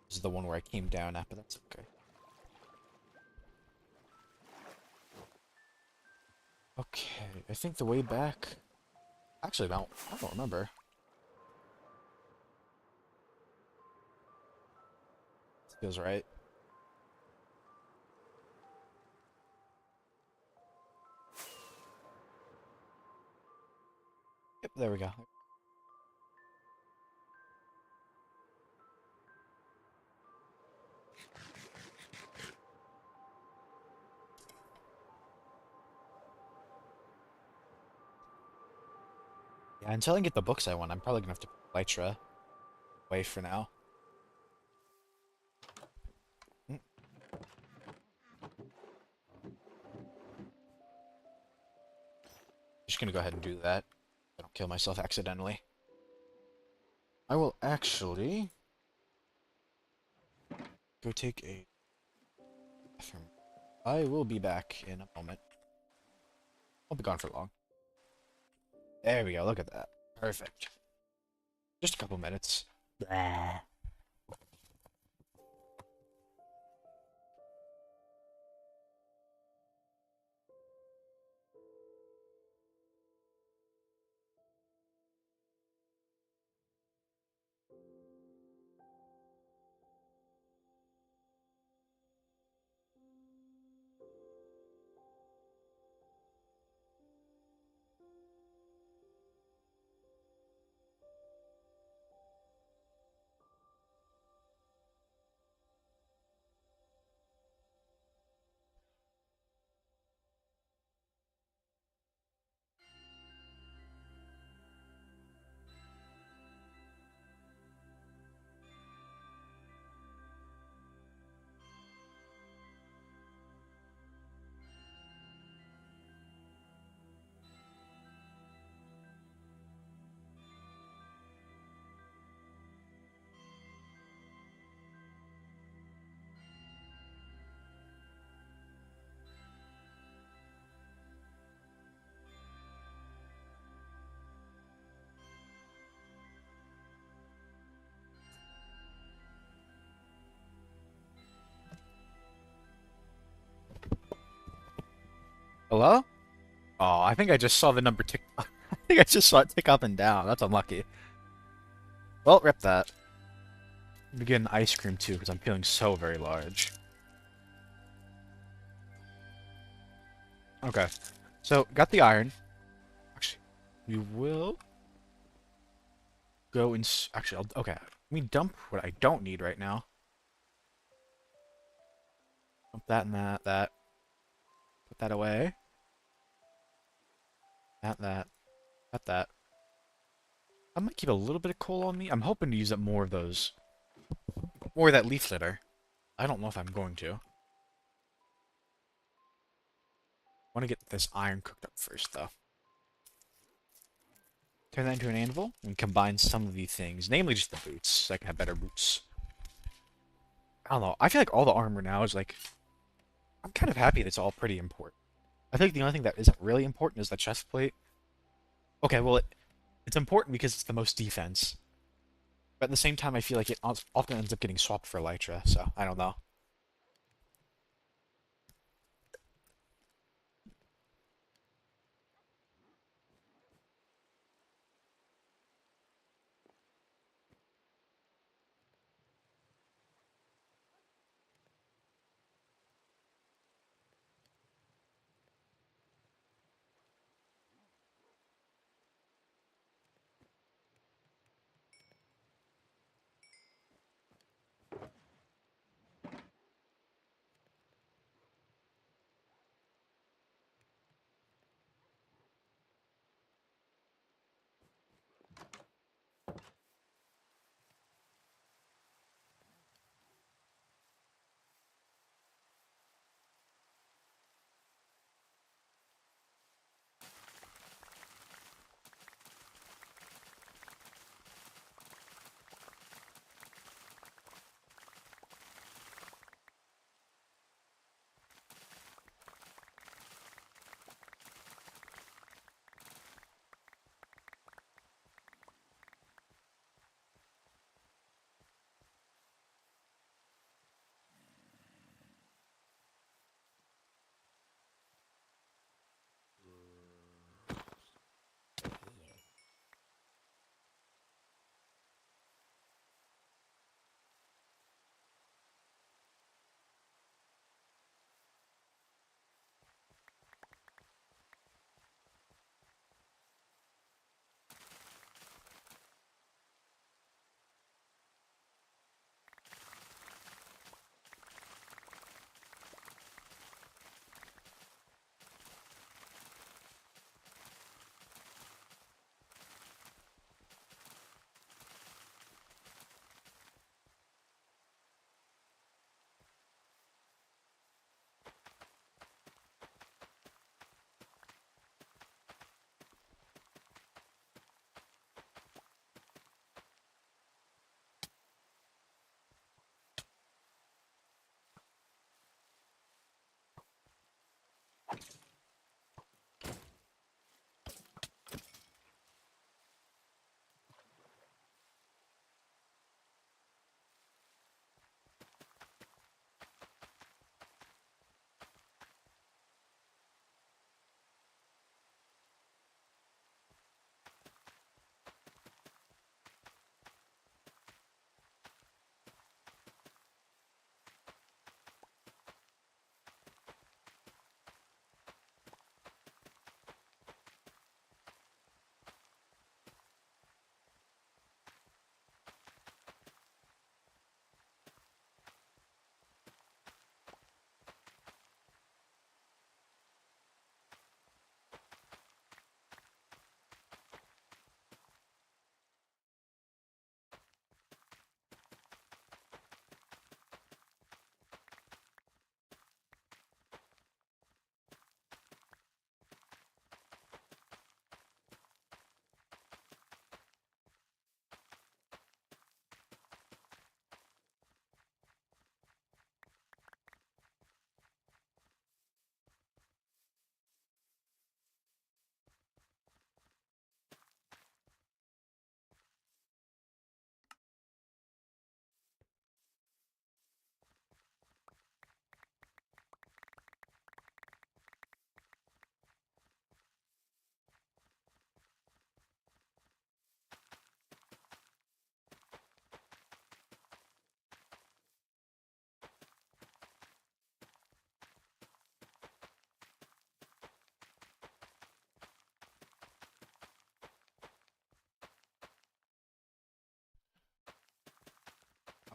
This is the one where I came down at, but that's okay. Okay, I think the way back. Actually, I don't remember. Feels right. Yep, there we go. Yeah, until I get the books I want, I'm probably gonna have to put Lytra away for now. just gonna go ahead and do that. I don't kill myself accidentally. I will actually go take a bathroom. I will be back in a moment. I'll be gone for long. There we go, look at that. Perfect. Just a couple minutes. Blah. Hello? Oh, I think I just saw the number tick. I think I just saw it tick up and down. That's unlucky. Well, rip that. Let me get an ice cream too, because I'm feeling so very large. Okay. So, got the iron. Actually, we will go and... Actually, okay. Let me dump what I don't need right now. Dump that and that. Put that away. That. Got that. I might keep a little bit of coal on me. I'm hoping to use up more of those. More of that leaf litter. I don't know if I'm going to. I want to get this iron cooked up first, though. Turn that into an anvil and combine some of the things, namely just the boots, so I can have better boots. I don't know. I feel like all the armor now is like... I'm kind of happy that it's all pretty important. I think the only thing that isn't really important is the chest plate. Okay, well, it's important because it's the most defense. But at the same time, I feel like it often ends up getting swapped for Elytra, so I don't know.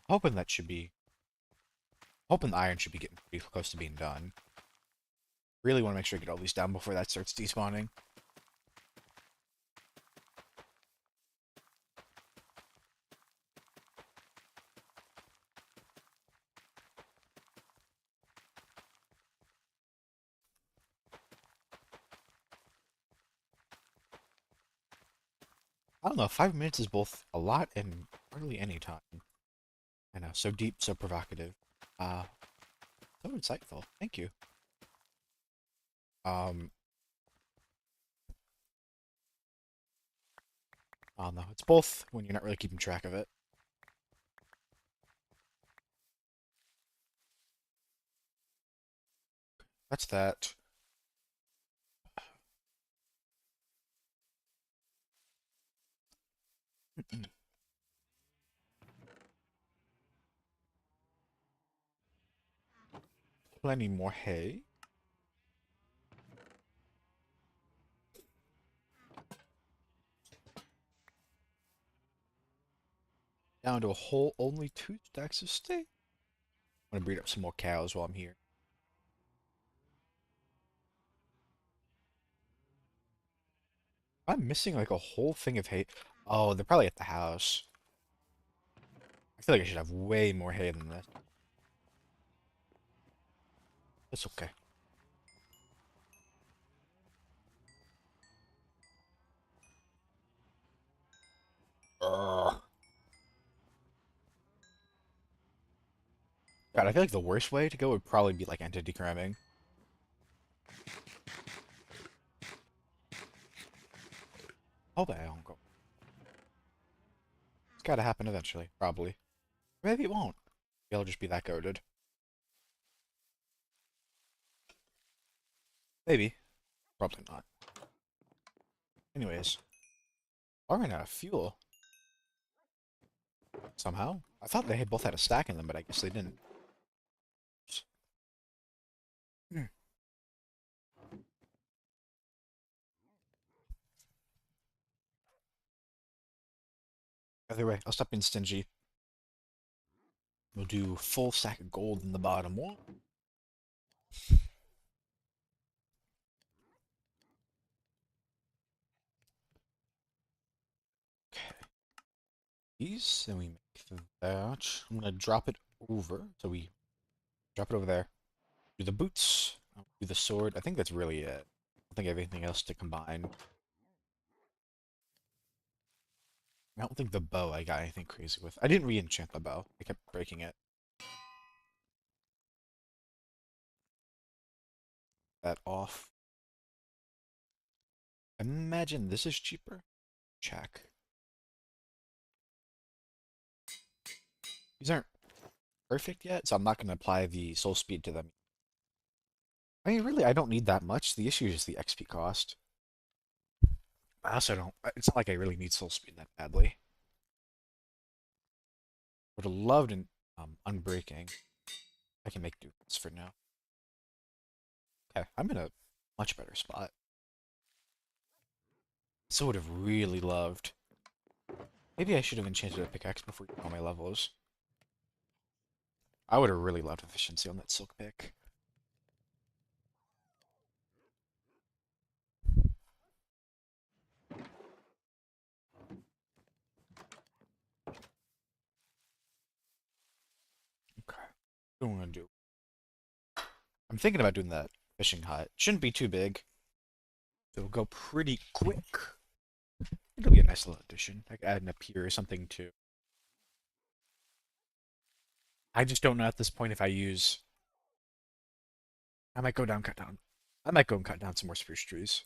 hoping that should be, hoping the iron should be getting pretty close to being done. Really want to make sure I get all these down before that starts despawning. I don't know, 5 minutes is both a lot and hardly any time. I know, so deep, so provocative. Uh, so insightful. Thank you. Um, I don't know, it's both when you're not really keeping track of it. That's that. Plenty more hay. Down to a whole only 2 stacks of steak. I'm gonna breed up some more cows while I'm here. I'm missing like a whole thing of hay. Oh, they're probably at the house. I feel like I should have way more hay than this. It's okay. Ugh. God, I feel like the worst way to go would probably be like entity cramming. Hope I don't go. It's gotta happen eventually, probably. Maybe it won't. Maybe I'll just be that goaded. Maybe. Probably not. Anyways, I ran out of fuel. Somehow. I thought they had both had a stack in them, but I guess they didn't. Hmm. Either way, I'll stop being stingy. We'll do full stack of gold in the bottom one. Okay. These, then we make that. I'm gonna drop it over. So we drop it over there. Do the boots. Do the sword. I think that's really it. I don't think I have anything else to combine. I don't think the bow I got anything crazy with. I didn't re-enchant the bow. I kept breaking it. That off. Imagine this is cheaper. Check. These aren't perfect yet, so I'm not going to apply the soul speed to them. I mean, really, I don't need that much. The issue is the XP cost. I also don't. It's not like I really need soul speed that badly. Would have loved an unbreaking. I can make do this for now. Okay, I'm in a much better spot. So would have really loved. Maybe I should have enchanted a pickaxe before all my levels. I would have really loved efficiency on that silk pick. Okay. What am I gonna do? I'm thinking about doing that fishing hut. Shouldn't be too big. It'll go pretty quick. It'll be a nice little addition. Like adding a pier or something too. I just don't know at this point if I use. I might go down, cut down. I might go and cut down some more spruce trees.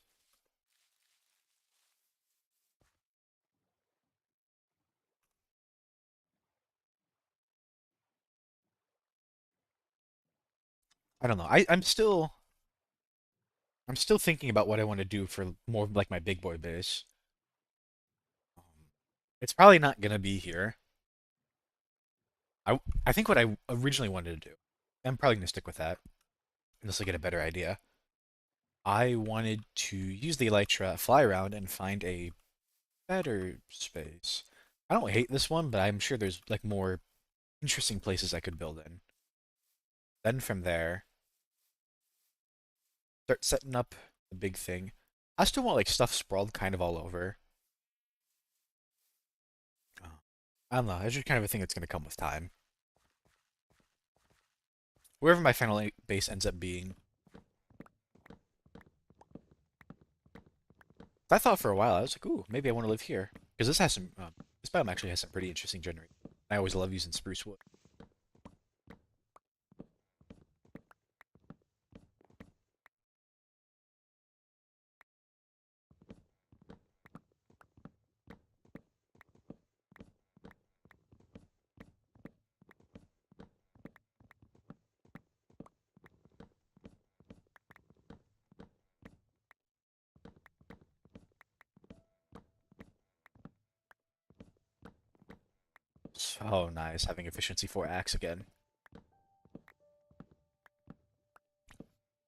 I don't know. I'm still thinking about what I want to do for more of like my big boy base. Um, it's probably not gonna be here. I think what I originally wanted to do. I'm probably gonna stick with that unless I get a better idea. I wanted to use the Elytra, fly around, and find a better space. I don't hate this one, but I'm sure there's like more interesting places I could build in. Then from there, start setting up the big thing. I still want like stuff sprawled kind of all over. I don't know. It's just kind of a thing that's gonna come with time. Wherever my final base ends up being. I thought for a while I was like, ooh, maybe I want to live here because this has some. This biome actually has some pretty interesting generation. I always love using spruce wood. So nice having efficiency 4 axe again.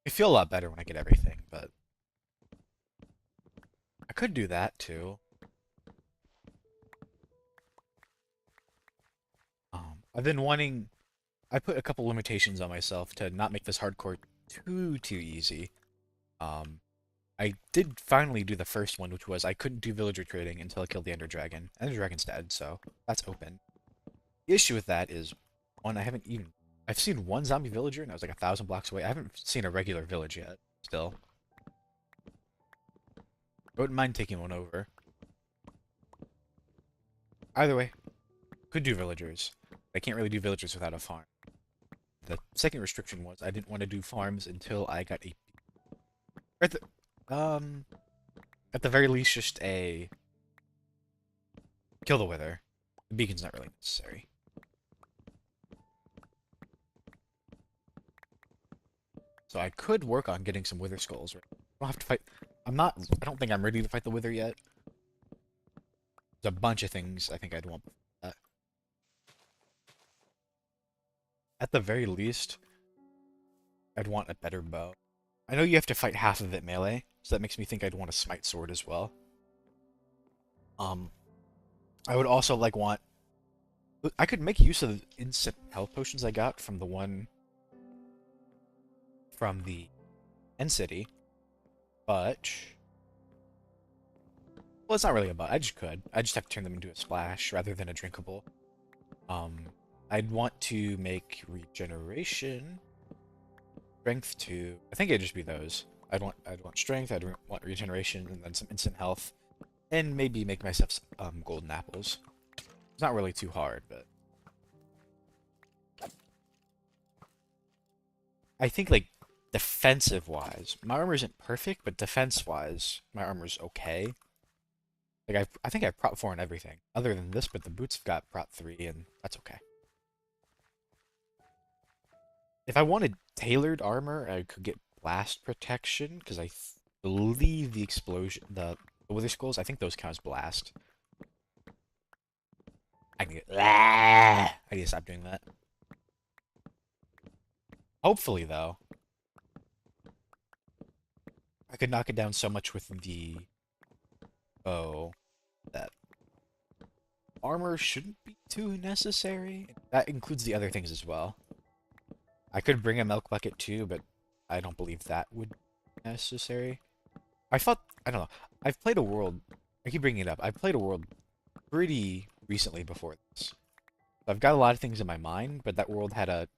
I feel a lot better when I get everything, but I could do that too. I've been wanting. I put a couple limitations on myself to not make this hardcore too easy. Um, I did finally do the first one, which was I couldn't do villager trading until I killed the Ender Dragon. Ender Dragon's dead, so that's open. The issue with that is, one, I haven't even... I've seen one zombie villager, and I was like 1,000 blocks away. I haven't seen a regular village yet, still. I wouldn't mind taking one over. Either way, could do villagers. I can't really do villagers without a farm. The second restriction was I didn't want to do farms until I got a... At at the very least, just a... Kill the Wither. The beacon's not really necessary. So I could work on getting some Wither Skulls. I don't have to fight... I don't think I'm ready to fight the Wither yet. There's a bunch of things I think I'd want before that. At the very least, I'd want a better bow. I know you have to fight half of it melee, so that makes me think I'd want a smite sword as well. Um, I would also like want... I could make use of instant health potions I got from the one from the End City, but... Well, it's not really a but. I just could. I just have to turn them into a splash rather than a drinkable. Um, I'd want to make regeneration, strength 2. I think it'd just be those. I'd want strength. I'd want regeneration, and then some instant health, and maybe make myself some, golden apples. It's not really too hard, but I think like defensive wise, my armor isn't perfect, but defense wise, my armor's okay. Like I think I have prot 4 and everything, other than this, but the boots have got prot 3, and that's okay. If I wanted tailored armor, I could get blast protection, because I believe the explosion, the Wither Skulls, I think those count as blast. I can get... I need to stop doing that. Hopefully, though, I could knock it down so much with the bow that armor shouldn't be too necessary. That includes the other things as well. I could bring a milk bucket too, but I don't believe that would be necessary. I don't know. I've played a world, I keep bringing it up. I've played a world pretty recently before this. So I've got a lot of things in my mind, but that world had it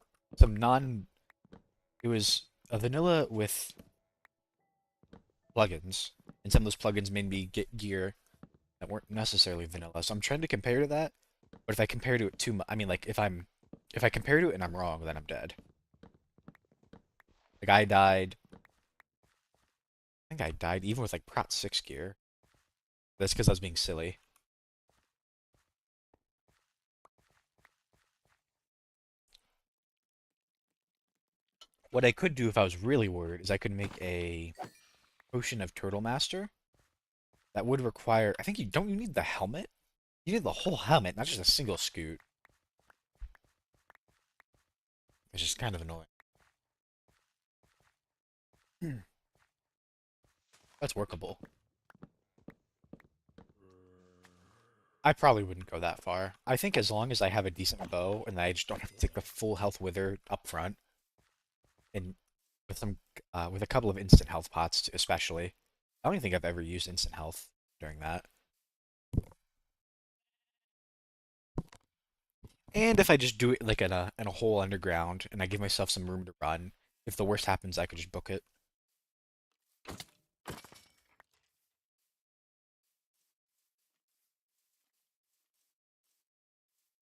was a vanilla with plugins, and some of those plugins made me get gear that weren't necessarily vanilla. So I'm trying to compare to that, but if I compare to it too much, I mean, like, if I compare to it and I'm wrong, then I'm dead. Like, I think I died even with, like, Prot 6 gear. That's because I was being silly. What I could do if I was really worried is I could make a potion of Turtle Master. That would require, I think you need the helmet? You need the whole helmet, not just a single scoot. It's just kind of annoying. That's workable. I probably wouldn't go that far. I think as long as I have a decent bow and I just don't have to take the full health wither up front, and with some with a couple of instant health pots especially. I don't even think I've ever used instant health during that. And if I just do it like in a hole underground and I give myself some room to run, if the worst happens, I could just book it.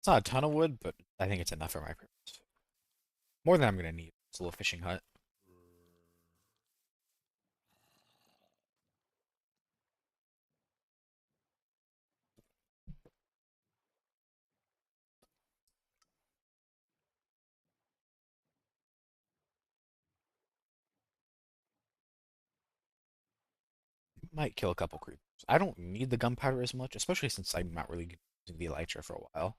It's not a ton of wood, but I think it's enough for my purpose. More than I'm gonna need. It's a little fishing hut. Might kill a couple creepers. I don't need the gunpowder as much, especially since I'm not really using the elytra for a while.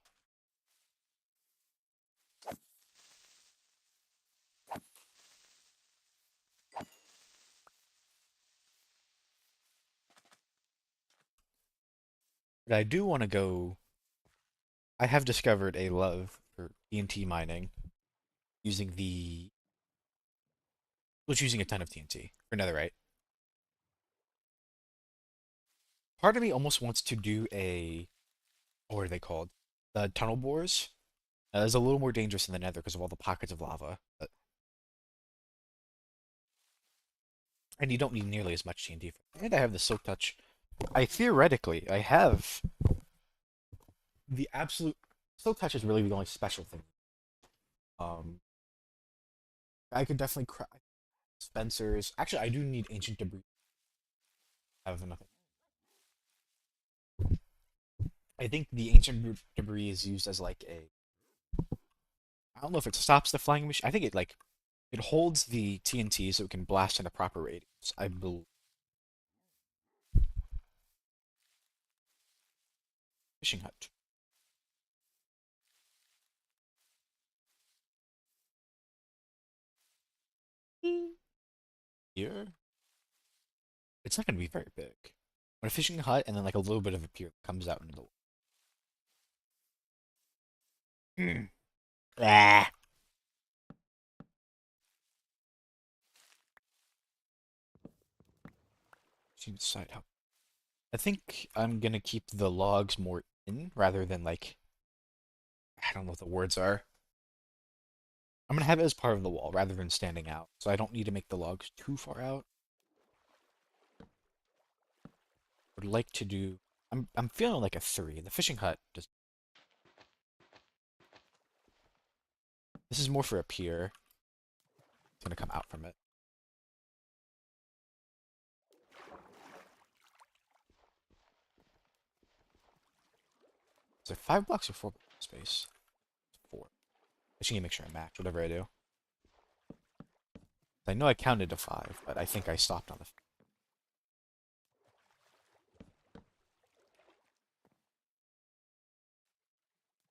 But I do want to go. I have discovered a love for TNT mining using the was using a ton of TNT for netherite. Part of me almost wants to do what are they called? The tunnel bores. It's a little more dangerous in the nether because of all the pockets of lava. And you don't need nearly as much TNT. And I have the silk touch. I have the absolute silk touch is really the only special thing. Um, I could definitely cry. Spencer's. Actually, I do need ancient debris. I have nothing. I think the ancient debris is used as like a. I don't know if it stops the flying machine. I think it holds the TNT so it can blast in a proper radius. I believe. Fishing hut. Here. It's not going to be very big. But a fishing hut and then like a little bit of a pier comes out into the. Mm. Ah. Seems decide how. I think I'm gonna keep the logs more in rather than like I don't know what the words are. I'm gonna have it as part of the wall rather than standing out, so I don't need to make the logs too far out. Would like to do. I'm feeling like a three. The fishing hut just. This is more for a pier. It's gonna come out from it. Is there 5 blocks or 4 blocks of space? 4. I just need to make sure I match whatever I do. I know I counted to 5, but I think I stopped on the.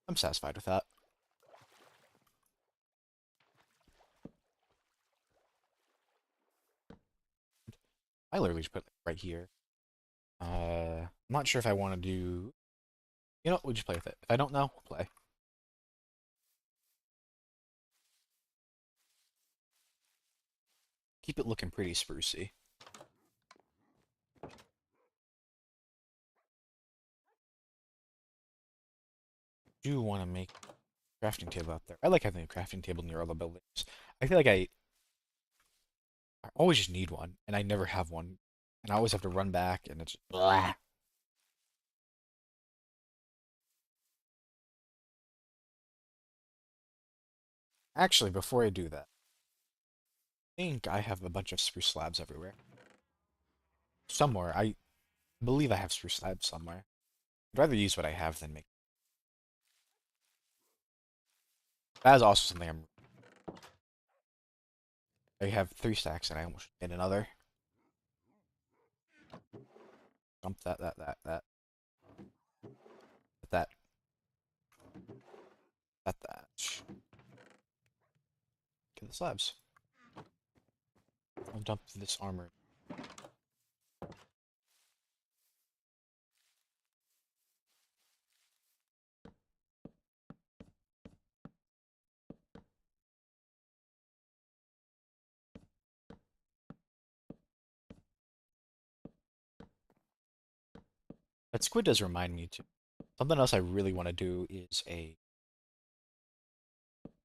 I'm satisfied with that. I literally just put it right here. I'm not sure if I want to do. You know what? We'll just play with it. If I don't know, we'll play. Keep it looking pretty sprucey. Do want to make a crafting table out there. I like having a crafting table near all the buildings. I feel like I always just need one, and I never have one. And I always have to run back, and it's blah. Actually, before I do that, I think I have a bunch of spruce slabs everywhere. Somewhere. I believe I have spruce slabs somewhere. I'd rather use what I have than make. That is also something I'm. I have 3 stacks, and I almost get another. Dump that, that, that. Get the slabs. I'll dump this armor. That squid does remind me to something else I really want to do is a.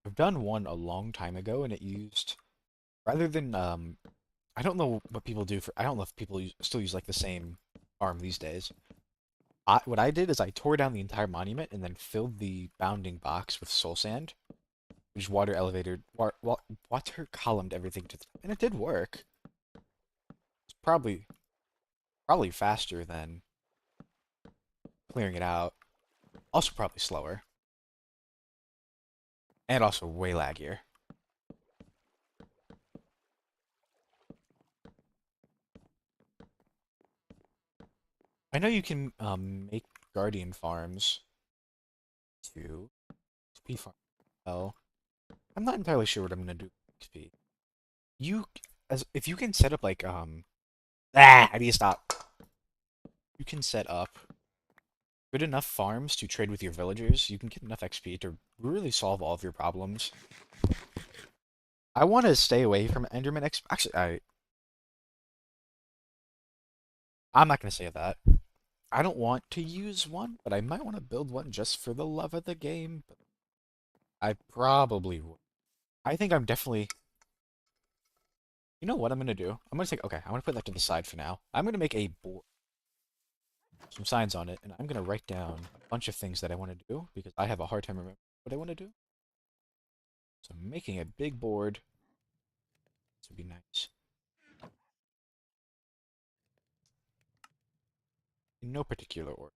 I've done one a long time ago, and it used rather than I don't know what people do for. I don't know if people still use like the same arm these days. What I did is I tore down the entire monument and then filled the bounding box with soul sand, which water elevated, water columned everything to the top, and it did work. It's probably faster than clearing it out. Also probably slower, and also way laggier. I know you can make guardian farms to XP farm. Well, I'm not entirely sure what I'm gonna do with XP. You as if you can set up like I need to stop. You can set up good enough farms to trade with your villagers. You can get enough XP to really solve all of your problems. I want to stay away from Enderman XP. Actually, I'm not gonna say that. I don't want to use one, but I might want to build one just for the love of the game. But I probably would. I think I'm definitely. You know what I'm gonna do? I'm gonna take. Okay, I'm gonna put that to the side for now. I'm gonna make a board, some signs on it, and I'm gonna write down a bunch of things that I want to do because I have a hard time remembering what I want to do. So I'm making a big board. This would be nice. In no particular order.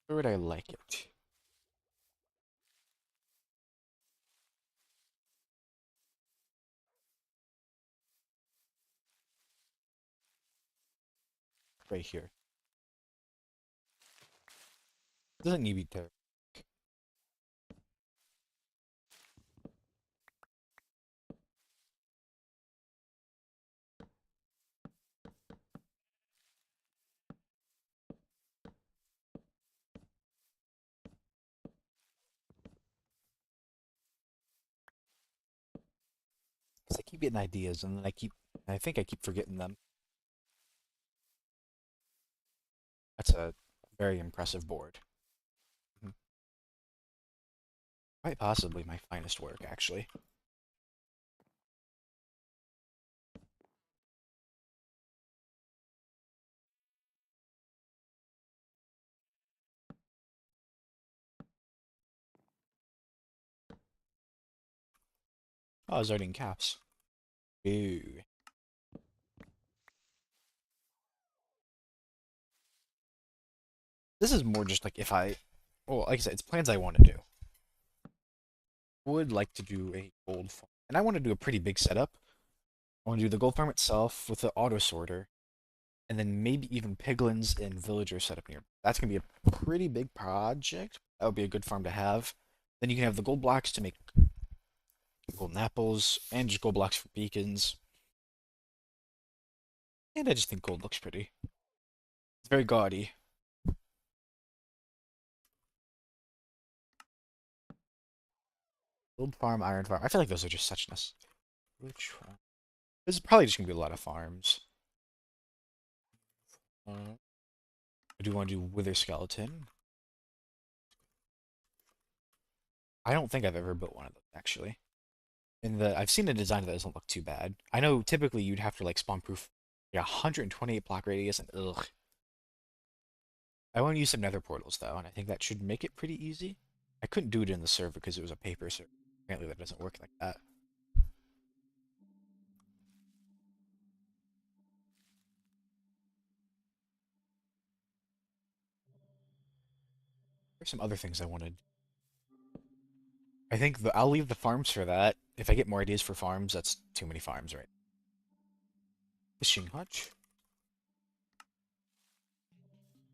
Where would I like it? Right here. It doesn't need to be there. 'Cause I keep getting ideas and then I think I keep forgetting them. That's a very impressive board. Mhm. Quite possibly my finest work, actually. Oh, I was already in caps. Ooh. This is more just like if I, well, like I said, it's plans I want to do. Would like to do a gold farm, and I want to do a pretty big setup. I want to do the gold farm itself with the auto sorter, and then maybe even piglins and villagers set up near. That's gonna be a pretty big project. That would be a good farm to have. Then you can have the gold blocks to make golden apples, and just gold blocks for beacons. And I just think gold looks pretty. It's very gaudy. Gold farm, iron farm. I feel like those are just such nice. Which one? This is probably just gonna be a lot of farms. I do want to do wither skeleton. I don't think I've ever built one of those actually. I've seen a design that doesn't look too bad. I know typically you'd have to like spawn proof 128 block radius and ugh. I want to use some nether portals though, and I think that should make it pretty easy. I couldn't do it in the server because it was a paper server. Apparently that doesn't work like that. There's some other things I wanted. I think I'll leave the farms for that. If I get more ideas for farms, that's too many farms, right? Fishing hutch.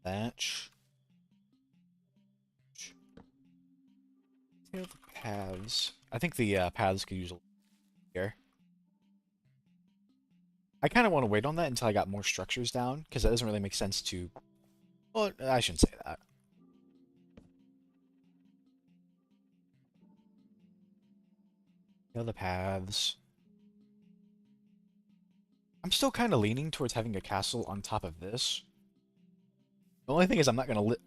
Thatch. The paths. I think the paths could use a little here. I kind of want to wait on that until I got more structures down, because that doesn't really make sense to. Well, I shouldn't say that. The other paths. I'm still kind of leaning towards having a castle on top of this. The only thing is I'm not gonna live.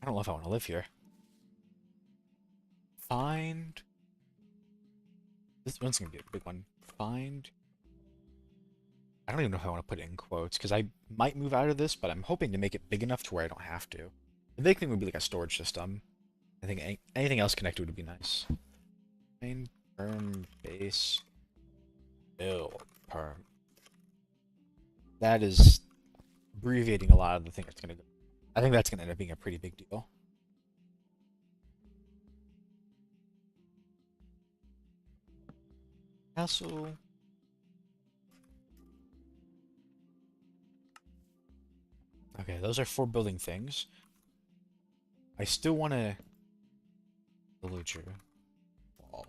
I don't know if I want to live here. Find. This one's gonna be a big one. Find. I don't even know if I want to put it in quotes because I might move out of this, but I'm hoping to make it big enough to where I don't have to. The big thing would be like a storage system. I think anything else connected would be nice. Find perm base build perm. That is abbreviating a lot of the thing that's gonna go. I think that's gonna end up being a pretty big deal. Castle. Okay, those are 4 building things. I still want to villager wall.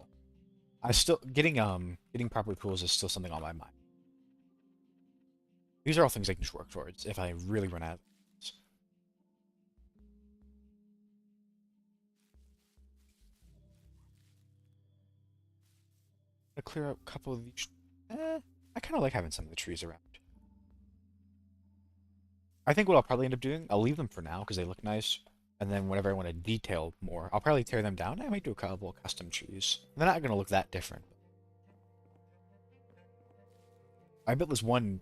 I still getting proper tools is still something on my mind. These are all things I can just work towards if I really run out of things. I'm gonna clear out a couple of these. I kind of like having some of the trees around. I think what I'll probably end up doing, I'll leave them for now because they look nice. And then whenever I want to detail more, I'll probably tear them down. I might do a couple of custom trees. They're not going to look that different. I built this one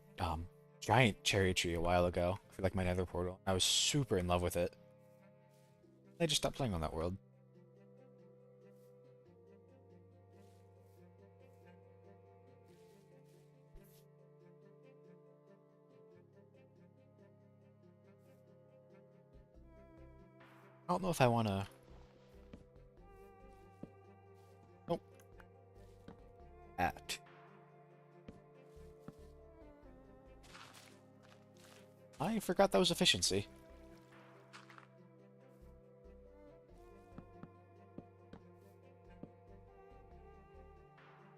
giant cherry tree a while ago for like my nether portal. I was super in love with it. I just stopped playing on that world. I don't know if I want to... Nope. At. I forgot that was efficiency.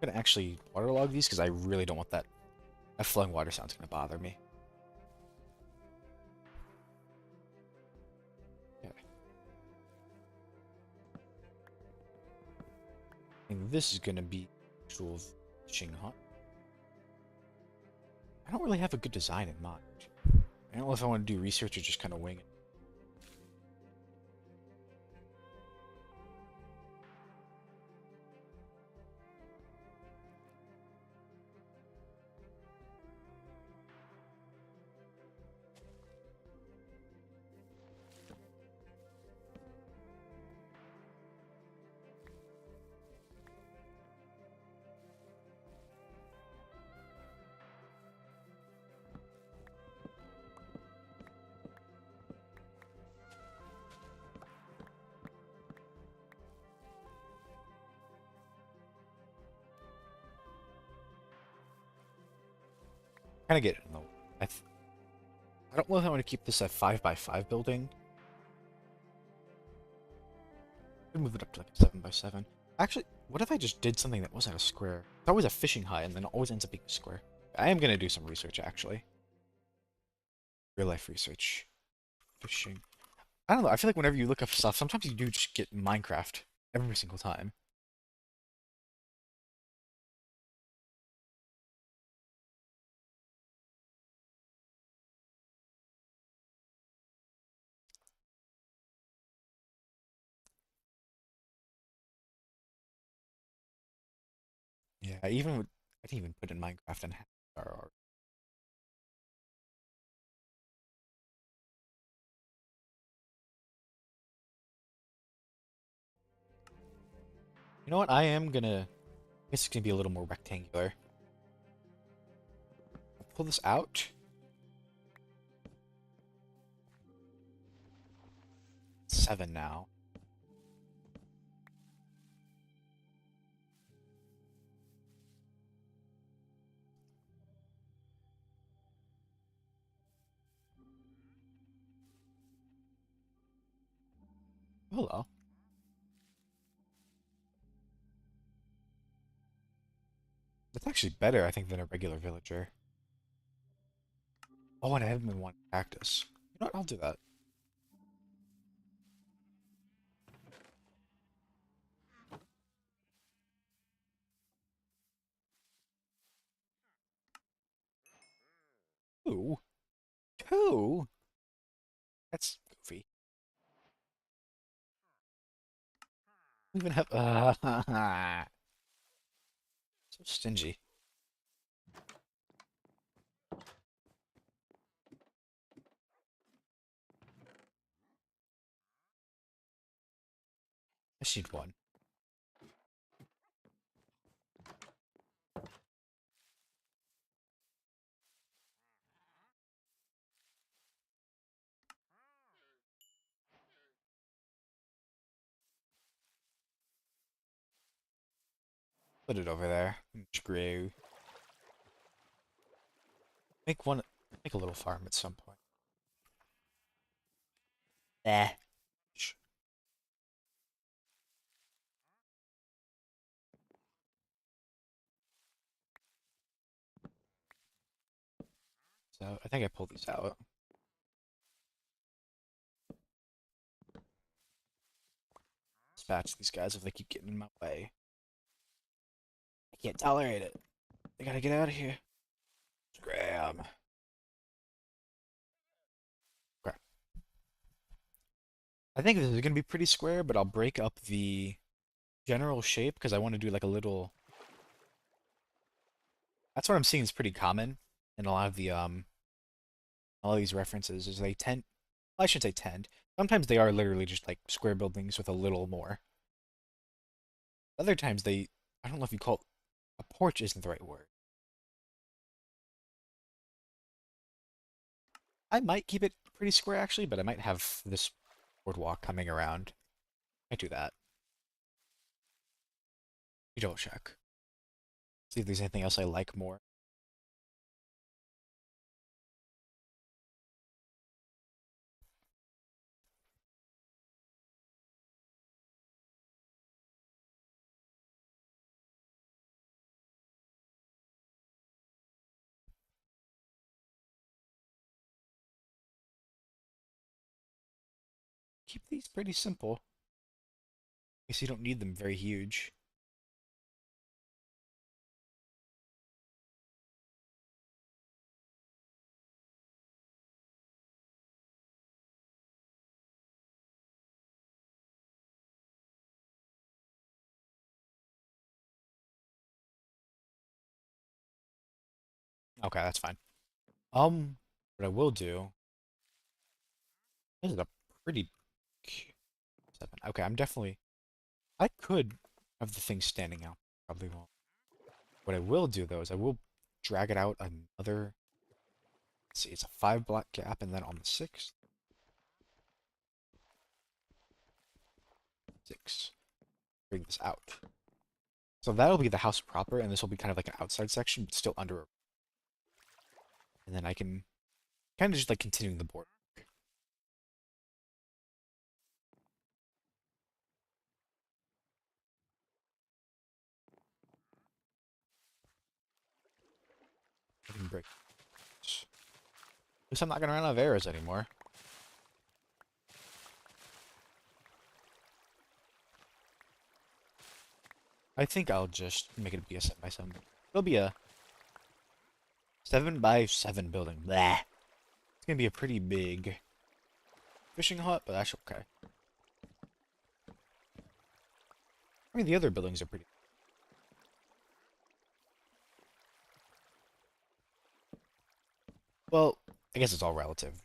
I'm gonna actually waterlog these because I really don't want that. That flowing water sound's gonna bother me. Okay. And this is gonna be actual fishing hunt. I don't really have a good design in mind. I don't know if I want to do research or just kind of wing it. Kind of get it in the... I don't know if I want to keep this a 5x5 building. Could move it up to like a 7x7. Actually, what if I just did something that wasn't a square? It's always a fishing hut, and then it always ends up being a square. I am gonna do some research actually. Real life research. Fishing. I don't know. I feel like whenever you look up stuff, sometimes you do just get Minecraft every single time. Yeah, I didn't even put in Minecraft and RR. You know what? I am gonna. I guess it's gonna be a little more rectangular. I'll pull this out. 7 now. Hello. That's actually better, I think, than a regular villager. Oh, and I haven't been wanting cactus. You know what? I'll do that. Two? Two? That's goofy. We even have so stingy. I just need one. Put it over there. Screw. Make one. Make a little farm at some point. Eh. So I think I pulled these out. Dispatch these guys if they keep getting in my way. I can't tolerate it. They gotta get out of here. Scram. Okay. I think this is gonna be pretty square, but I'll break up the general shape because I want to do like a little. That's what I'm seeing is pretty common in a lot of the all of these references is they tend. Well, I should say tend. Sometimes they are literally just like square buildings with a little more. Other times they. I don't know if you call it a porch isn't the right word. I might keep it pretty square actually, but I might have this boardwalk coming around. I do that. You double check. See if there's anything else I like more. Keep these pretty simple. I guess you don't need them very huge. Okay, that's fine. What I will do. This is a pretty seven. Okay, I'm definitely. I could have the thing standing out. Probably won't. What I will do though is I will drag it out another. Let's see, it's a 5 block gap, and then on the sixth, six, bring this out. So that'll be the house proper, and this will be kind of like an outside section, but still under. And then I can kind of just like continuing the board. I can break. At least I'm not gonna run out of arrows anymore. I think I'll just make it be a 7 by 7. It'll be a 7 by 7 building. Blah. It's gonna be a pretty big fishing hut, but that's okay. I mean, the other buildings are pretty. Well, I guess it's all relative.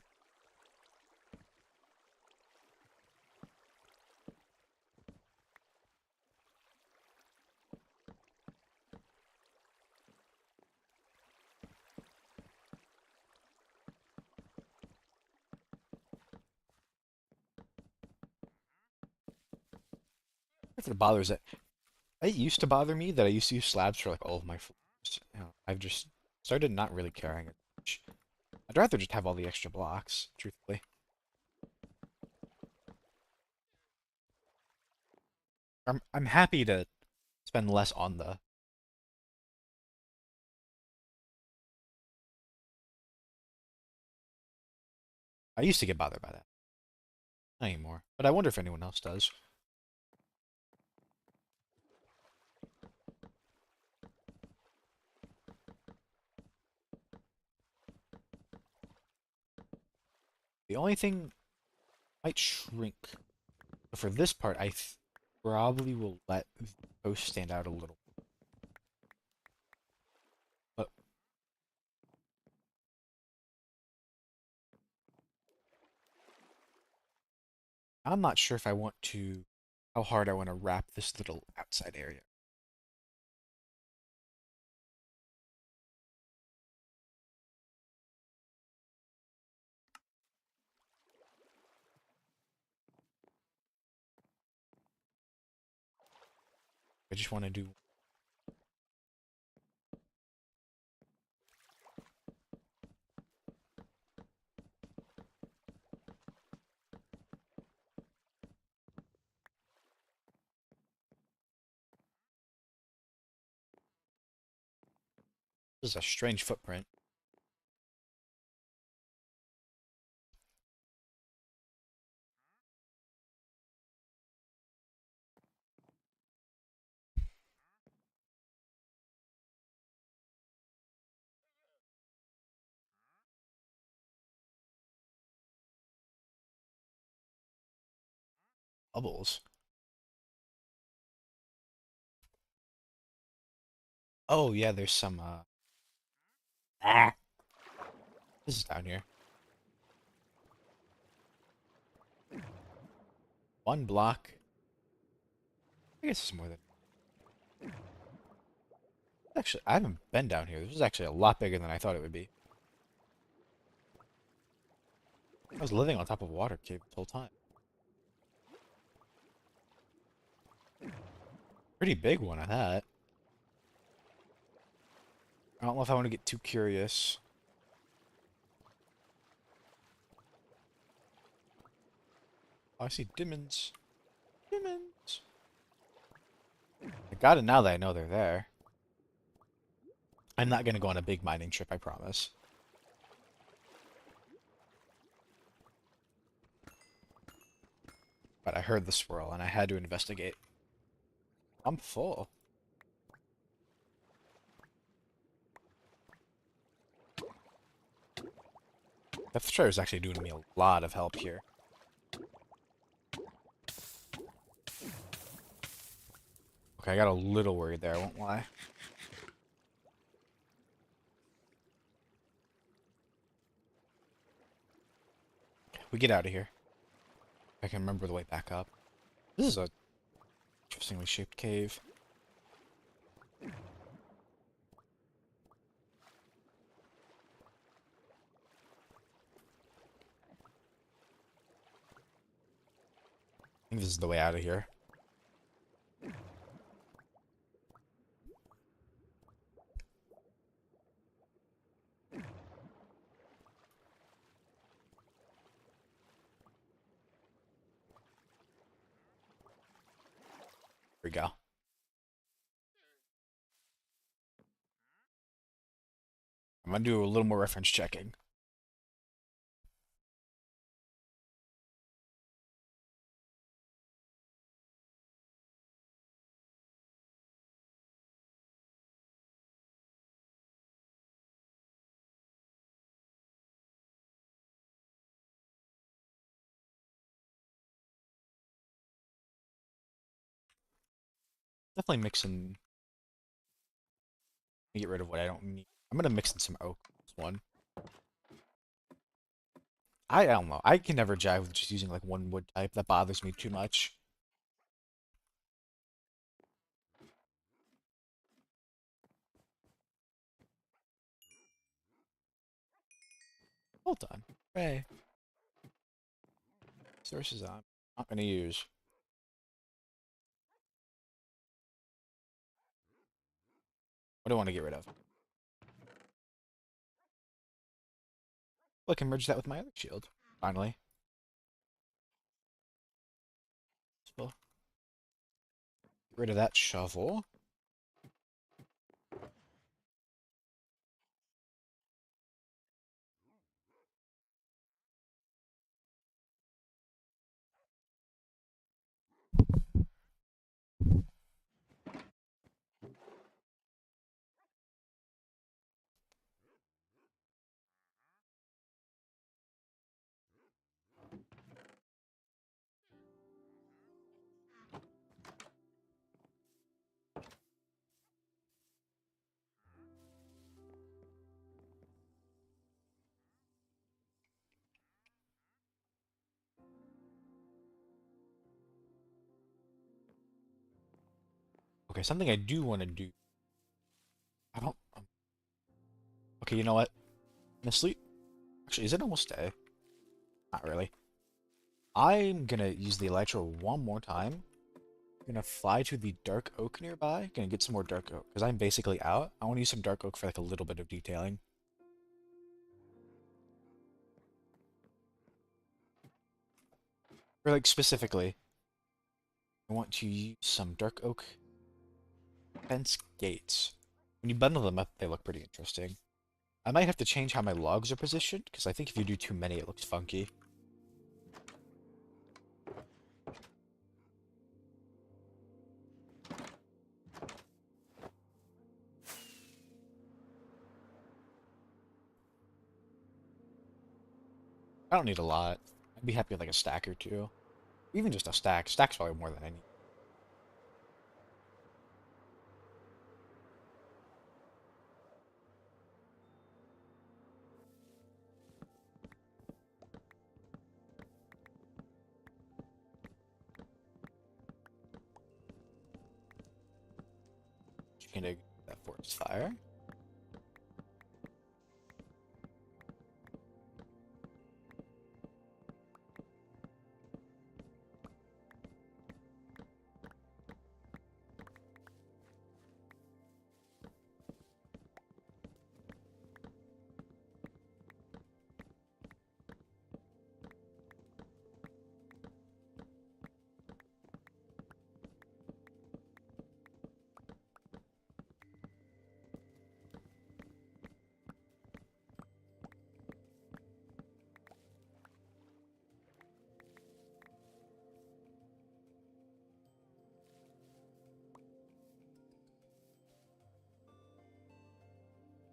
If it bothers it, it used to bother me that I used to use slabs for like all of my floors. You know, I've just started not really caring as much. I'd rather just have all the extra blocks, truthfully. I'm happy to spend less on the. I used to get bothered by that. Not anymore. But I wonder if anyone else does. The only thing might shrink. But for this part, probably will let the coast stand out a little. But I'm not sure if I want to, how hard I want to wrap this little outside area. I just want to do this is a strange footprint. Bubbles. Oh yeah, there's some ah. This is down here. One block. I guess it's more than actually I haven't been down here. This is actually a lot bigger than I thought it would be. I was living on top of a water cave this whole time. Pretty big one at that. I don't know if I want to get too curious. Oh, I see diamonds. Diamonds. I got it now that I know they're there. I'm not gonna go on a big mining trip, I promise. But I heard the swirl and I had to investigate. I'm full. Death Strider is actually doing me a lot of help here. Okay, I got a little worried there, I won't lie. We get out of here. I can remember the way back up. This is a interestingly shaped cave. I think this is the way out of here. Here we go. I'm gonna do a little more reference checking. Definitely mixing. Get rid of what I don't need. I'm gonna mix in some oak. This one. I don't know. I can never jive with just using like one wood type. That bothers me too much. Hold on. Hey. Sources I'm not gonna use. What do I want to get rid of? Look, I can merge that with my other shield. Finally. So, get rid of that shovel. Okay, something I do want to do. I don't. Okay, you know what? I'm gonna sleep. Actually, is it almost day? Not really. I'm gonna use the Elytra one more time. Gonna fly to the dark oak nearby. Gonna get some more dark oak because I'm basically out. I want to use some dark oak for like a little bit of detailing. Or like specifically, I want to use some dark oak fence gates. When you bundle them up, they look pretty interesting. I might have to change how my logs are positioned because I think if you do too many, it looks funky. I don't need a lot. I'd be happy with like a stack or two. Even just a stack. Stack's probably more than I need. Gonna that forest fire.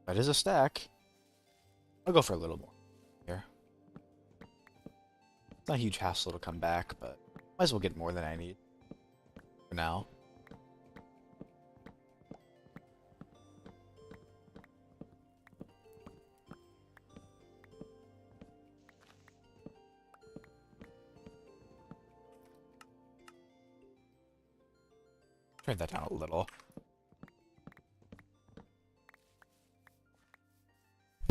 That is a stack. I'll go for a little more here. It's not a huge hassle to come back, but might as well get more than I need for now. Turn that down a little.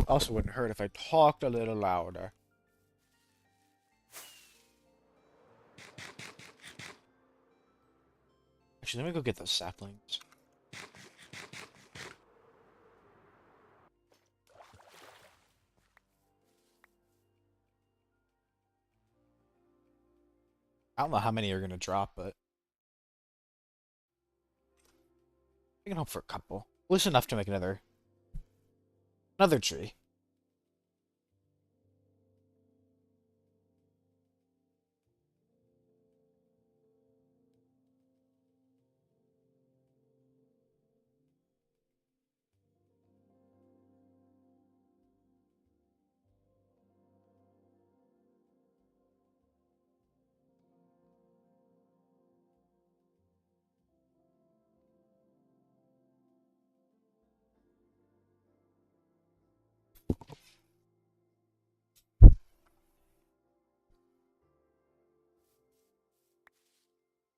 Also wouldn't hurt if I talked a little louder. Actually, let me go get those saplings. I don't know how many are gonna drop, but I can hope for a couple. At least enough to make another tree.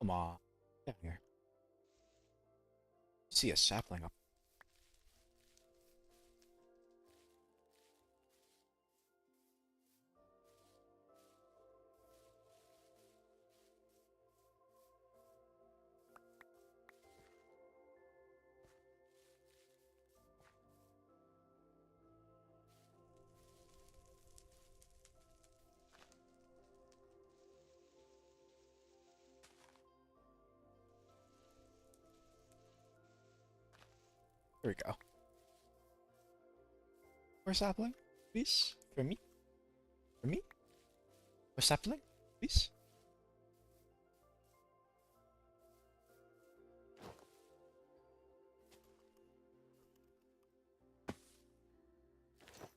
Come on. Down here. See a sapling up. There we go. More sapling, please. For me. For me. More sapling, please.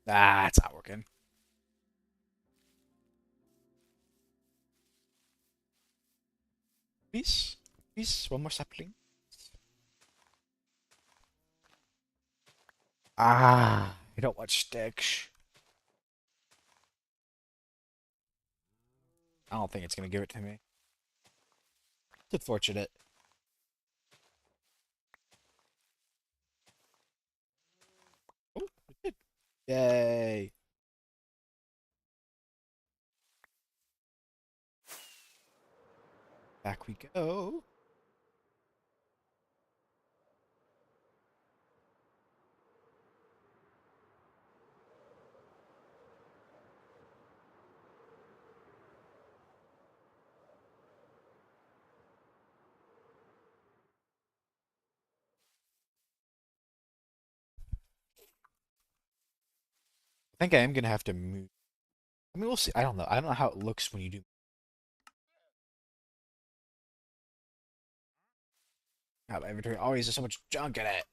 Ah, it's not working. Please. Please, one more sapling. Ah, I don't want sticks. I don't think it's gonna give it to me. It's unfortunate. Yay! Back we go. I think I am gonna have to move. I mean, we'll see. I don't know. I don't know how it looks when you do. God, my inventory always has so much junk in it.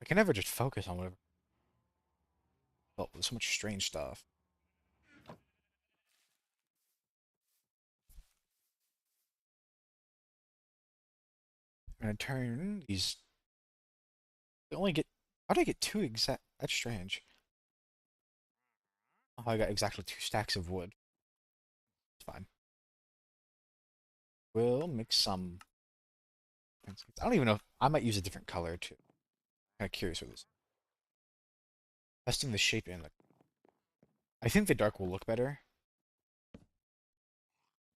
I can never just focus on whatever. Oh, there's so much strange stuff. I'm gonna turn these. They only get. How do I get two exact? That's strange. Oh, I got exactly 2 stacks of wood. It's fine. We'll mix some. I don't even know if I might use a different color too. Kind of curious with this. Testing the shape in the. I think the dark will look better.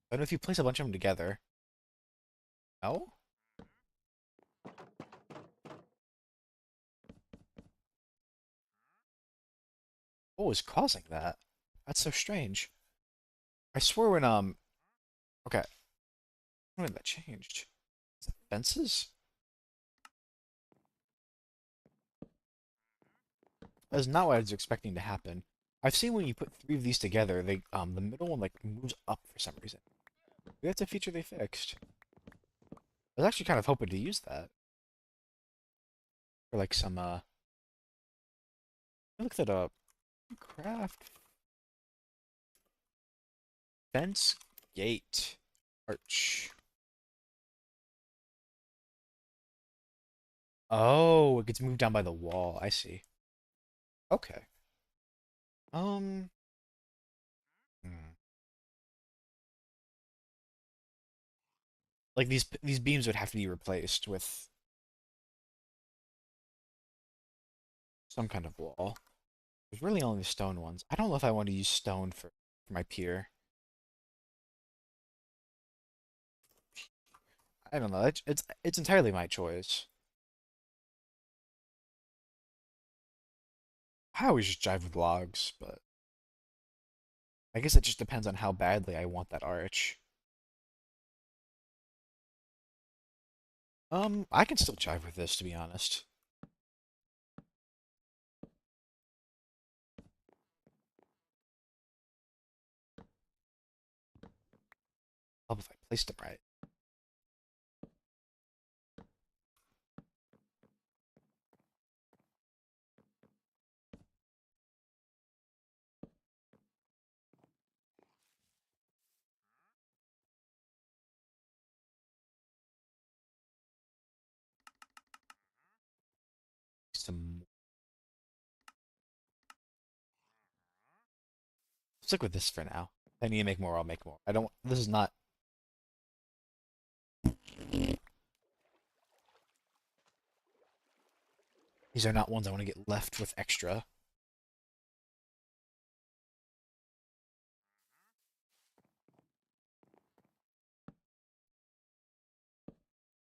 But if you place a bunch of them together. No? What was causing that? That's so strange. I swear when. Okay. When did that changed? Is it fences? That's not what I was expecting to happen. I've seen when you put 3 of these together, the middle one like moves up for some reason. Maybe that's a feature they fixed. I was actually kind of hoping to use that for like some. I looked that up. Craft fence gate arch. Oh, it gets moved down by the wall. I see. Okay. Um. hmm. Like these beams would have to be replaced with some kind of wall. There's really only the stone ones. I don't know if I want to use stone for my pier. I don't know. It's entirely my choice. I always just jive with logs, but I guess it just depends on how badly I want that arch. I can still jive with this, to be honest. Help if I placed them right. Some Stick with this for now. If I need to make more, I'll make more. I don't. This is not. These are not ones I want to get left with extra.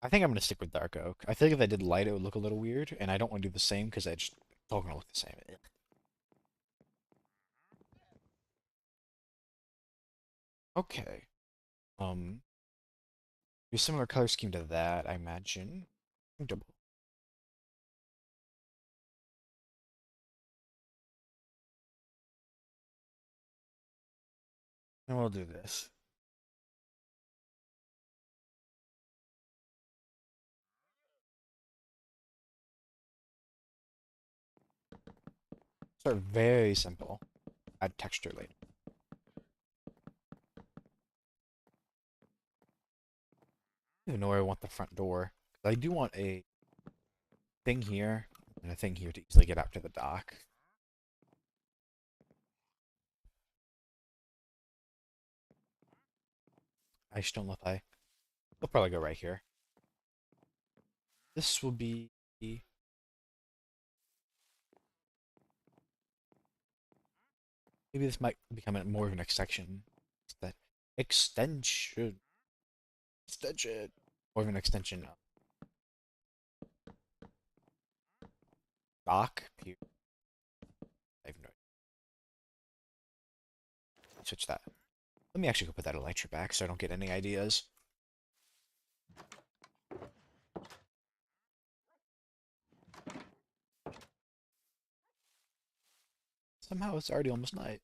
I think I'm gonna stick with dark oak. I think if I did light, it would look a little weird, and I don't want to do the same because it's all gonna look the same. Okay. Um, a similar color scheme to that, I imagine. Double. And we'll do this. Start very simple. Add texture later. I don't even know where I want the front door. I do want a thing here and a thing here to easily get out to the dock. I just don't know if I. We'll probably go right here. This will be Maybe this might become more of an extension. That extension. Extension. More of an extension of dock. Pier. I have no idea. Switch that. Let me actually go put that elytra back so I don't get any ideas. Somehow it's already almost night.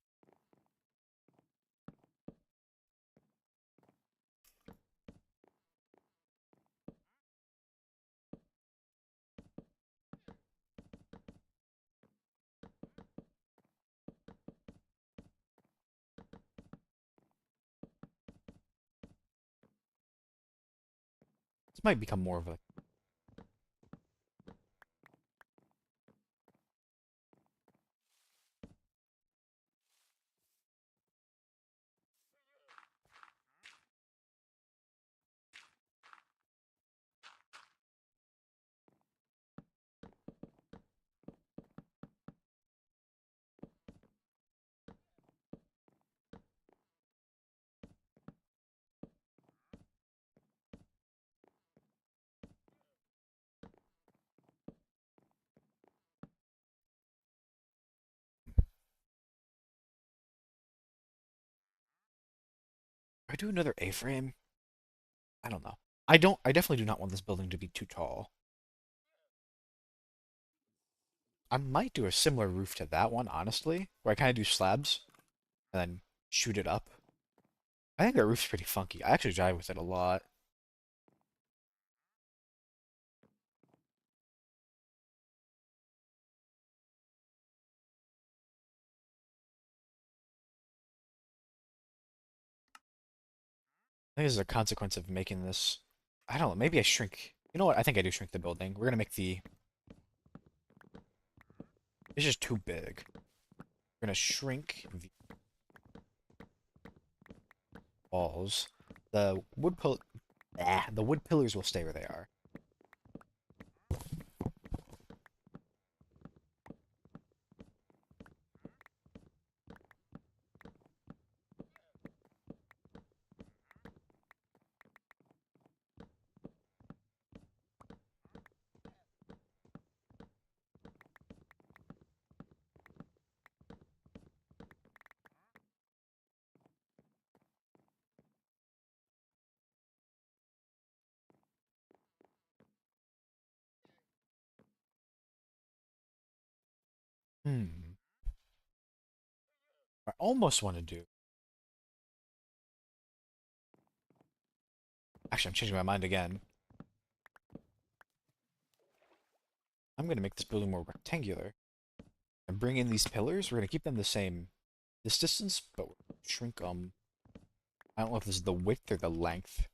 This might become more of a. I do another A-frame? I don't know. I don't. I definitely do not want this building to be too tall. I might do a similar roof to that one, honestly, where I kind of do slabs and then shoot it up. I think that roof's pretty funky. I actually jive with it a lot. I think this is a consequence of making this. I don't know. Maybe I shrink. You know what? I think I do shrink the building. We're gonna make the. It's just too big. We're gonna shrink the walls. The wood pill. The wood pillars will stay where they are. Hmm. I almost want to do. Actually, I'm changing my mind again. I'm gonna make this building more rectangular and bring in these pillars. We're gonna keep them the same this distance, but shrink them. I don't know if this is the width or the length.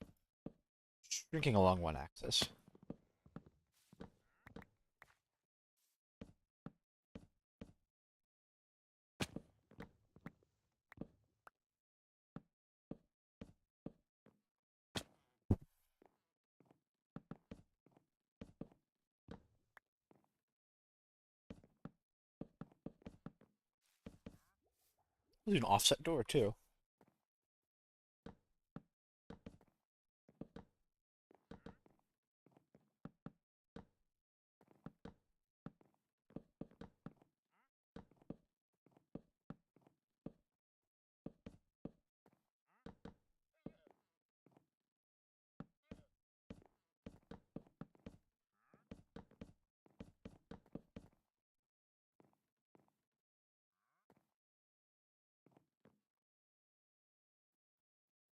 Shrinking along one axis. We'll do an offset door too.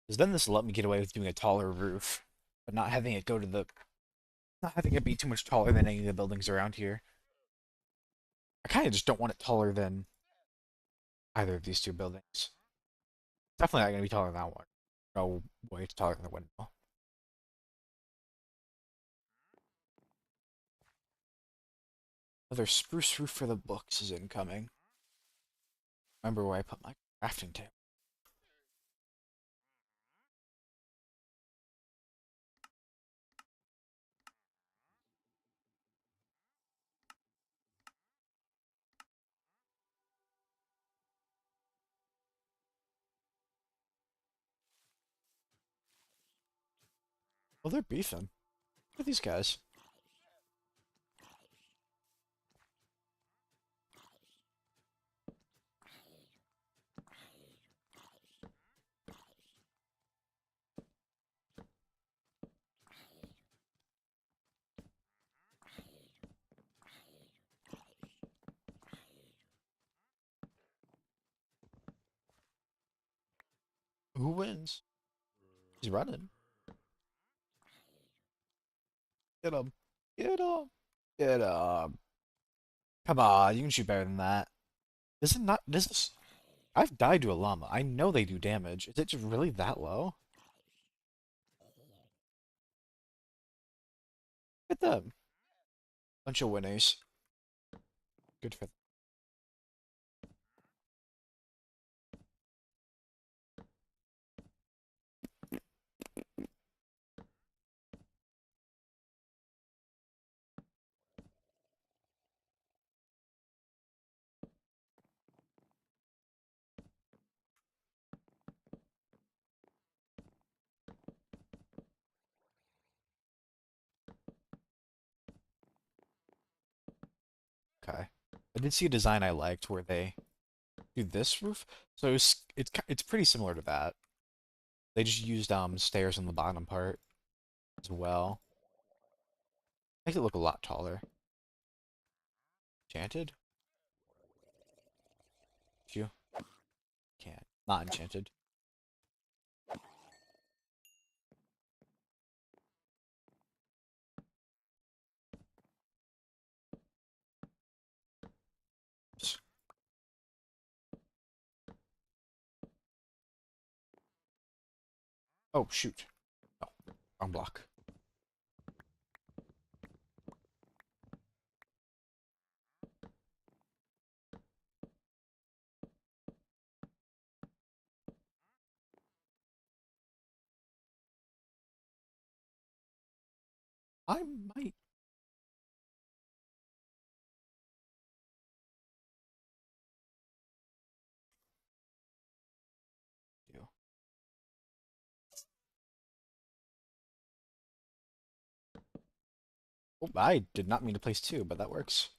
Because then this will let me get away with doing a taller roof, but not having it go to the, not having it be too much taller than any of the buildings around here. I kind of just don't want it taller than either of these two buildings. Definitely not going to be taller than that one. No way it's taller than the window. Another spruce roof for the books is incoming. Remember where I put my crafting table. Oh, they're beefing. Look at these guys. Who wins? He's running. Get him. Get him. Get him. Come on, you can shoot better than that. This is not. This is. I've died to a llama. I know they do damage. Is it just really that low? Get them. Bunch of winners. Good for them. Okay. I did see a design I liked where they do this roof. So it's pretty similar to that. They just used stairs on the bottom part as well. Make it look a lot taller. Enchanted? You can't. Not enchanted. Oh shoot. Oh, wrong block. I might do. Oh, I did not mean to place two, but that works.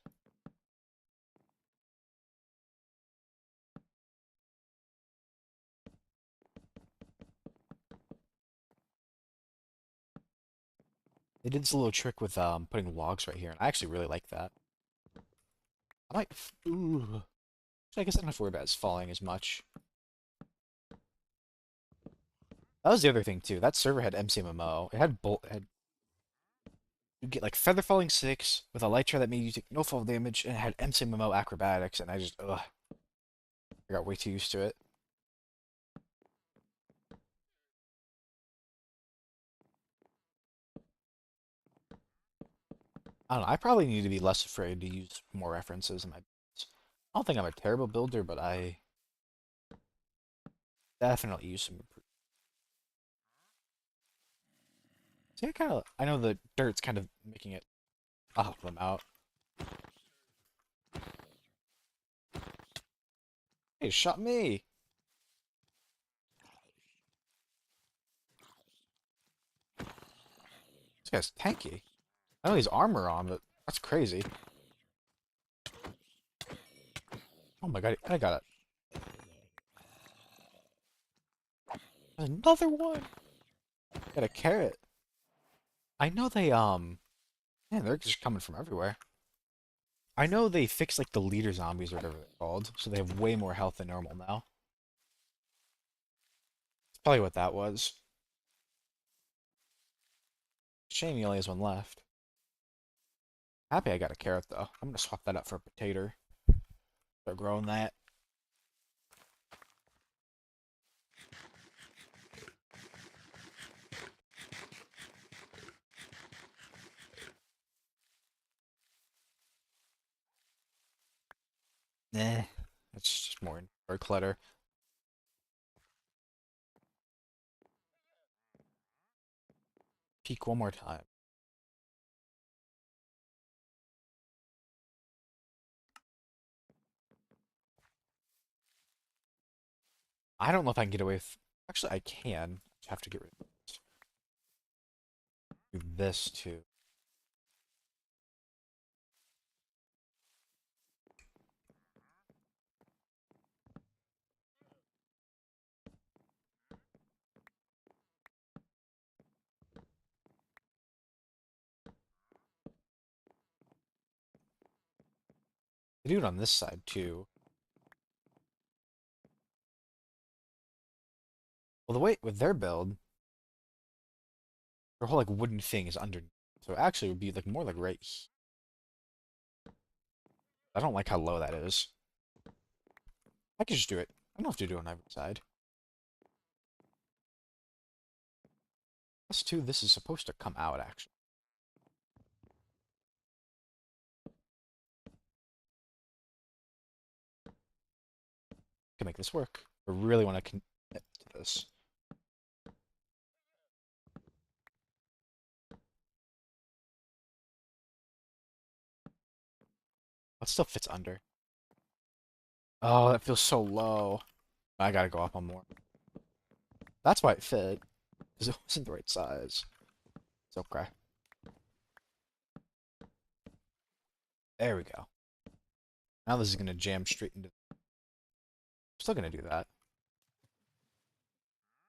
They did this little trick with putting logs right here, and I actually really like that. I might. Ooh. So I guess I don't have to worry about it falling as much. That was the other thing too. That server had MCMMO. It had bolt. Had you get like feather falling 6 with a Elytra that made you take no fall damage, and it had MCMMO acrobatics, and I just I got way too used to it. I don't know. I probably need to be less afraid to use more references in my builds. I don't think I'm a terrible builder, but I definitely use some. See, I know the dirt's kind of making it. I'll help them out. Hey, shot me. This guy's tanky. I know he's armor on, but that's crazy. Oh my god, I got it. Another one. Got a carrot. I know they man, they're just coming from everywhere. I know they fixed like the leader zombies or whatever they're called, so they have way more health than normal now. That's probably what that was. Shame he only has one left. Happy I got a carrot though. I'm gonna swap that out for a potato. Start growing that. Nah, it's just more clutter. Peek one more time. I don't know if I can get away with. Actually, I can. I have to get rid of it. Do this too. Do it on this side too. Well, the way with their build, their whole like wooden thing is underneath. So actually, it would be like more like right. I don't like how low that is. I could just do it. I don't have to do it on every side. Plus two, this is supposed to come out actually. Can make this work. I really want to commit to this. It still fits under. Oh, that feels so low. I gotta go up on more. That's why it fit. Because it wasn't the right size. It's okay. There we go. Now this is gonna jam straight into. I'm still gonna do that.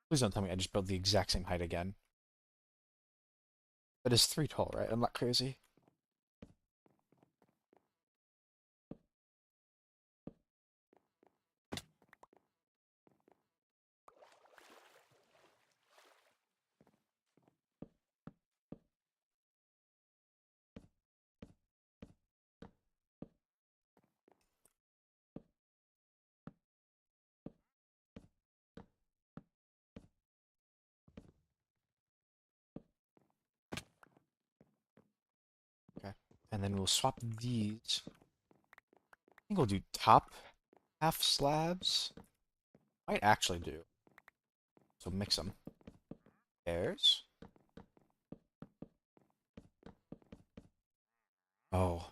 Please don't tell me I just built the exact same height again. That is 3 tall, right? I'm not crazy. Okay. And then we'll swap these. I think we'll do top half slabs. Might actually do. So mix them. There's. Oh.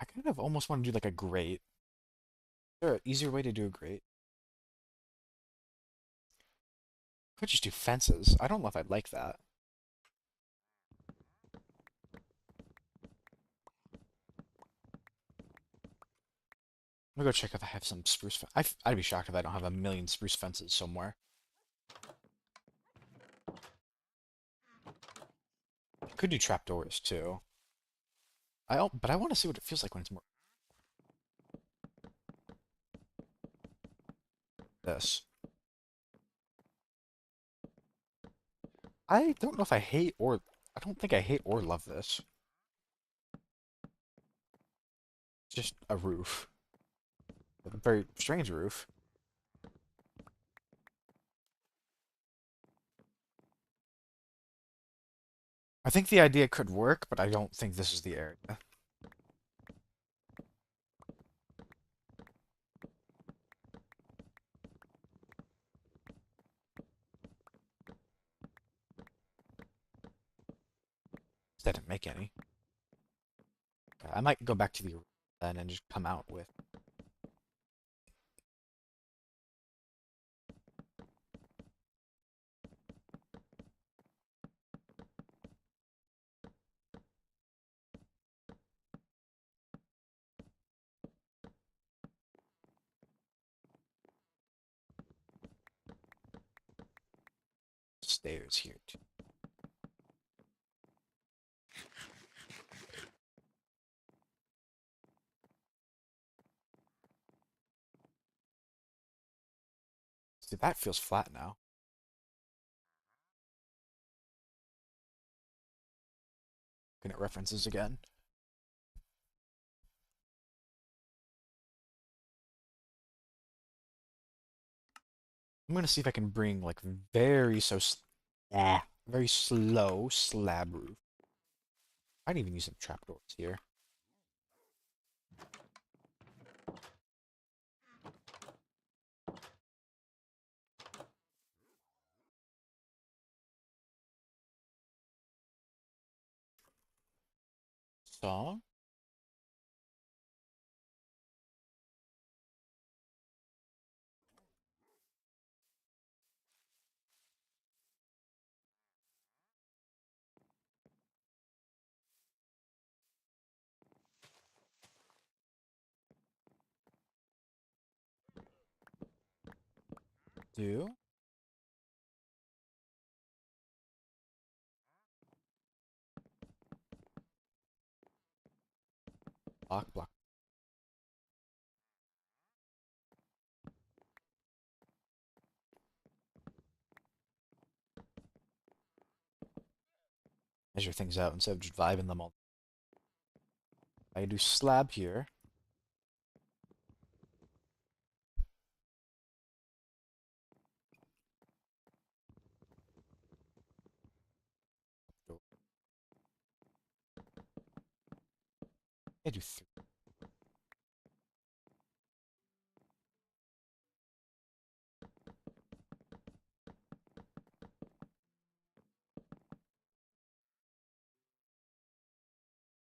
I kind of almost want to do like a grate. Is there an easier way to do a grate? Could just do fences. I don't know if I'd like that. I'm gonna go check if I have some spruce. I'd be shocked if I don't have a million spruce fences somewhere. Could do trapdoors too. But I want to see what it feels like when it's more this. I don't know if I hate or I don't think I hate or love this. It's just a roof. A very strange roof. I think the idea could work, but I don't think this is the area. I didn't make any. I might go back to the then and just come out with. Stairs here too. See, that feels flat now. Looking at references again. I'm gonna see if I can bring like very slow slab roof. I'd even use some trapdoors here. Saw. Do block, block. Measure things out instead of just vibing them all. I do slab here. I do three.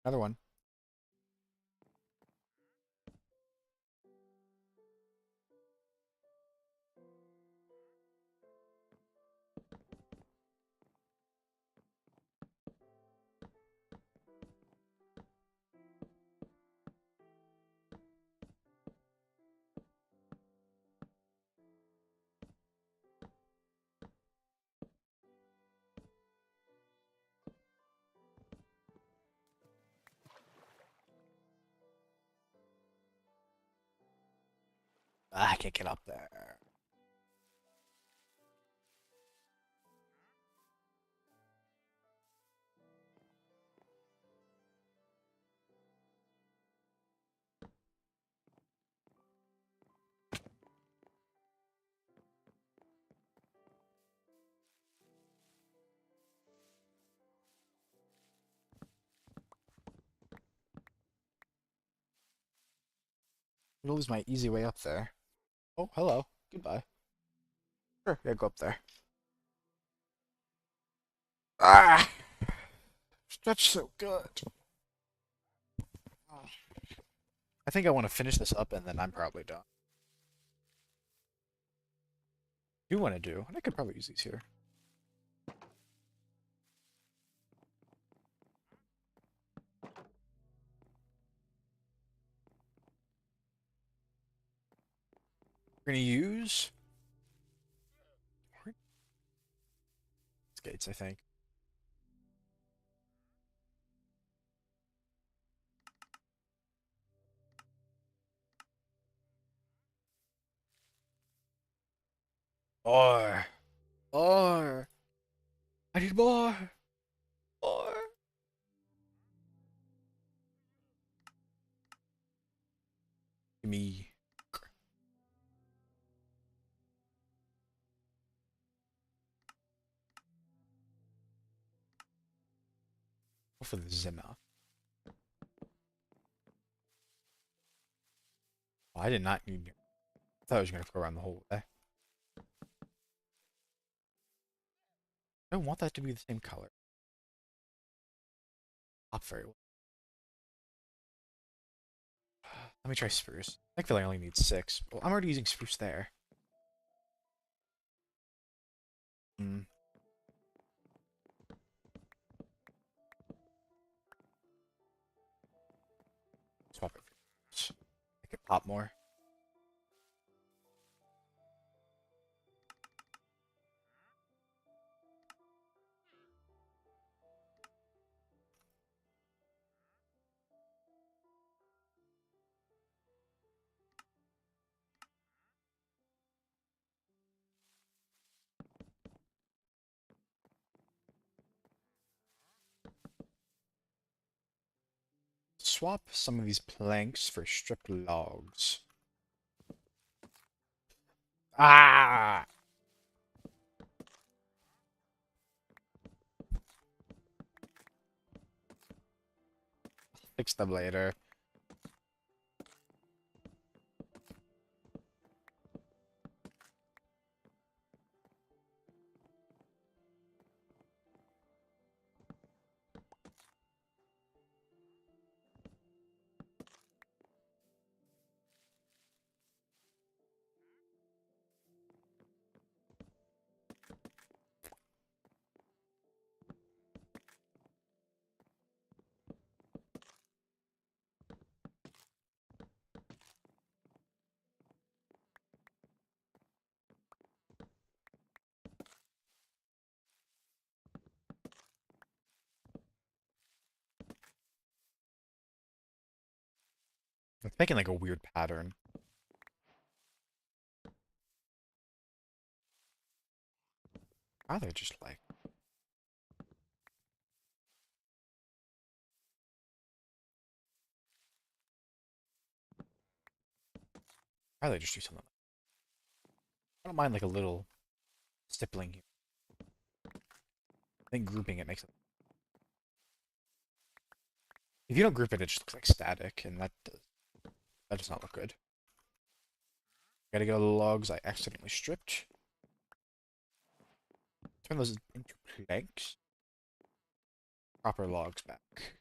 Another one. Ah, I can't get up there. I'm gonna lose my easy way up there. Oh, hello. Goodbye. Sure, yeah, go up there. Ah! That's so good. I think I want to finish this up and then I'm probably done. I do want to do, and I could probably use these here. We're gonna use gates, I think. Or, or, I need more. Or, give me. Go for the Zimmer. Oh, I did not need. I thought I was gonna go around the whole way. I don't want that to be the same color. Not very well. Let me try spruce. I feel I only need 6. Well, I'm already using spruce there. Hmm. Swap it. Make it pop more. Swap some of these planks for stripped logs. Ah! Fix them later. It's making like a weird pattern. Are they just like... Are they just do something? I don't mind like a little stippling here. I think grouping it makes it... If you don't group it, it just looks like static, and that does not look good. Gotta get all the logs I accidentally stripped. Turn those into planks. Proper logs back.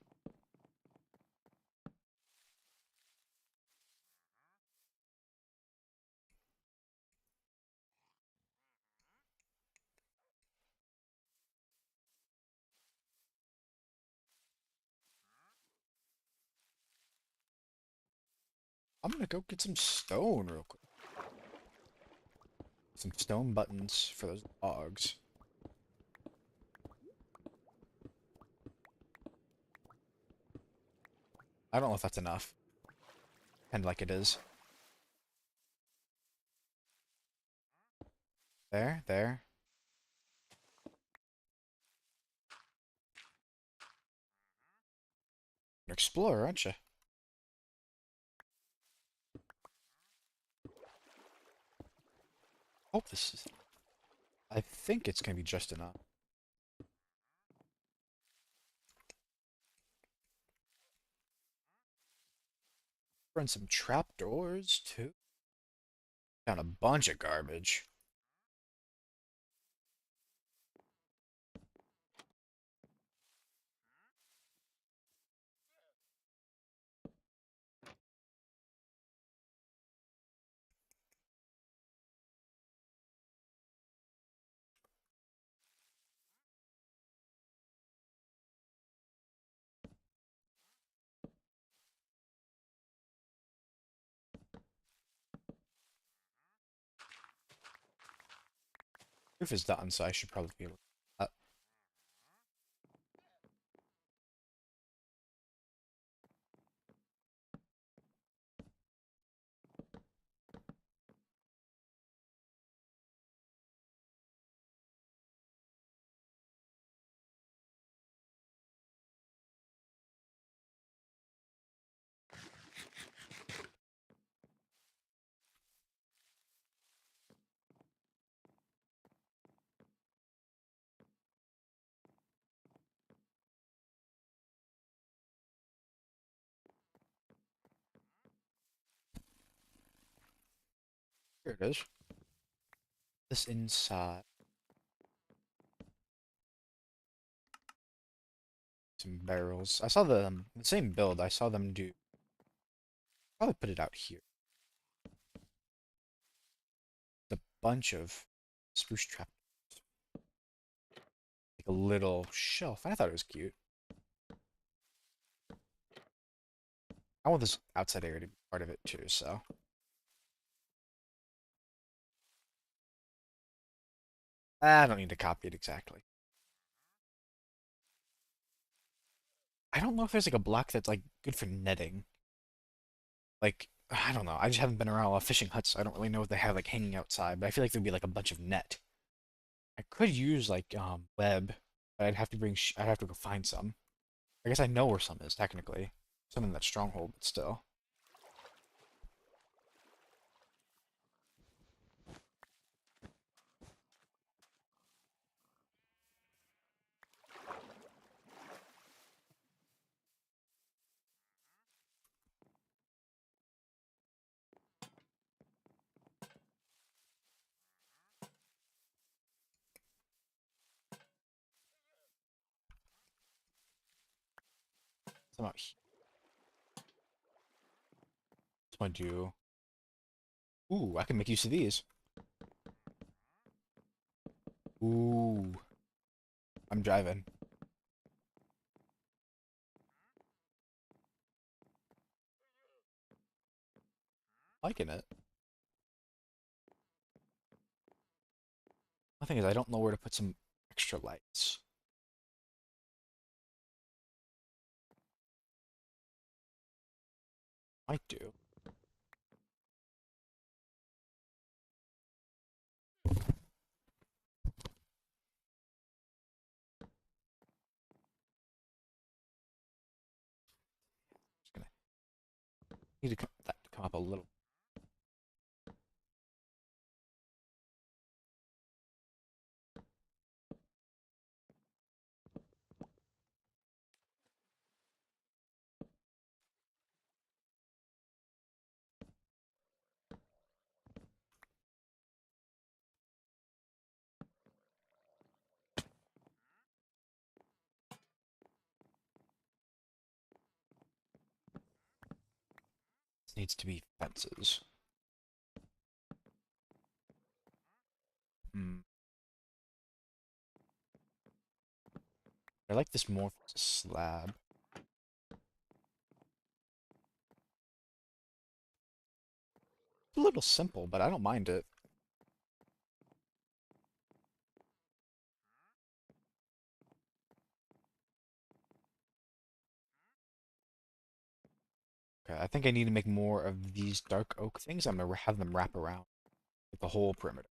I'm gonna go get some stone real quick. Some stone buttons for those logs. I don't know if that's enough. And like it is. There, there. You're an explorer, aren't you? Hope this is... I think it's gonna be just enough. Run some trapdoors too. Found a bunch of garbage. Roof is done, so I should probably be able to... Here it is. This inside. Some barrels. I saw the same build. I saw them do... Probably put it out here. A bunch of spruce trap. Like a little shelf. I thought it was cute. I want this outside area to be part of it too, so... I don't need to copy it exactly. I don't know if there's like a block that's like good for netting. Like, I don't know. I just haven't been around a lot of fishing huts, so I don't really know what they have like hanging outside, but I feel like there'd be like a bunch of net. I could use like web, but I'd have to I'd have to go find some. I guess I know where some is technically. Some in that stronghold, but still. Some out here. This one do. Ooh, I can make use of these. Ooh, I'm driving. Liking it. The thing is, I don't know where to put some extra lights. Might do. Just gonna need to that to come up a little. This needs to be fences. Hmm. I like this more as a slab. It's a little simple, but I don't mind it. Okay, I think I need to make more of these dark oak things. I'm gonna have them wrap around like, the whole perimeter.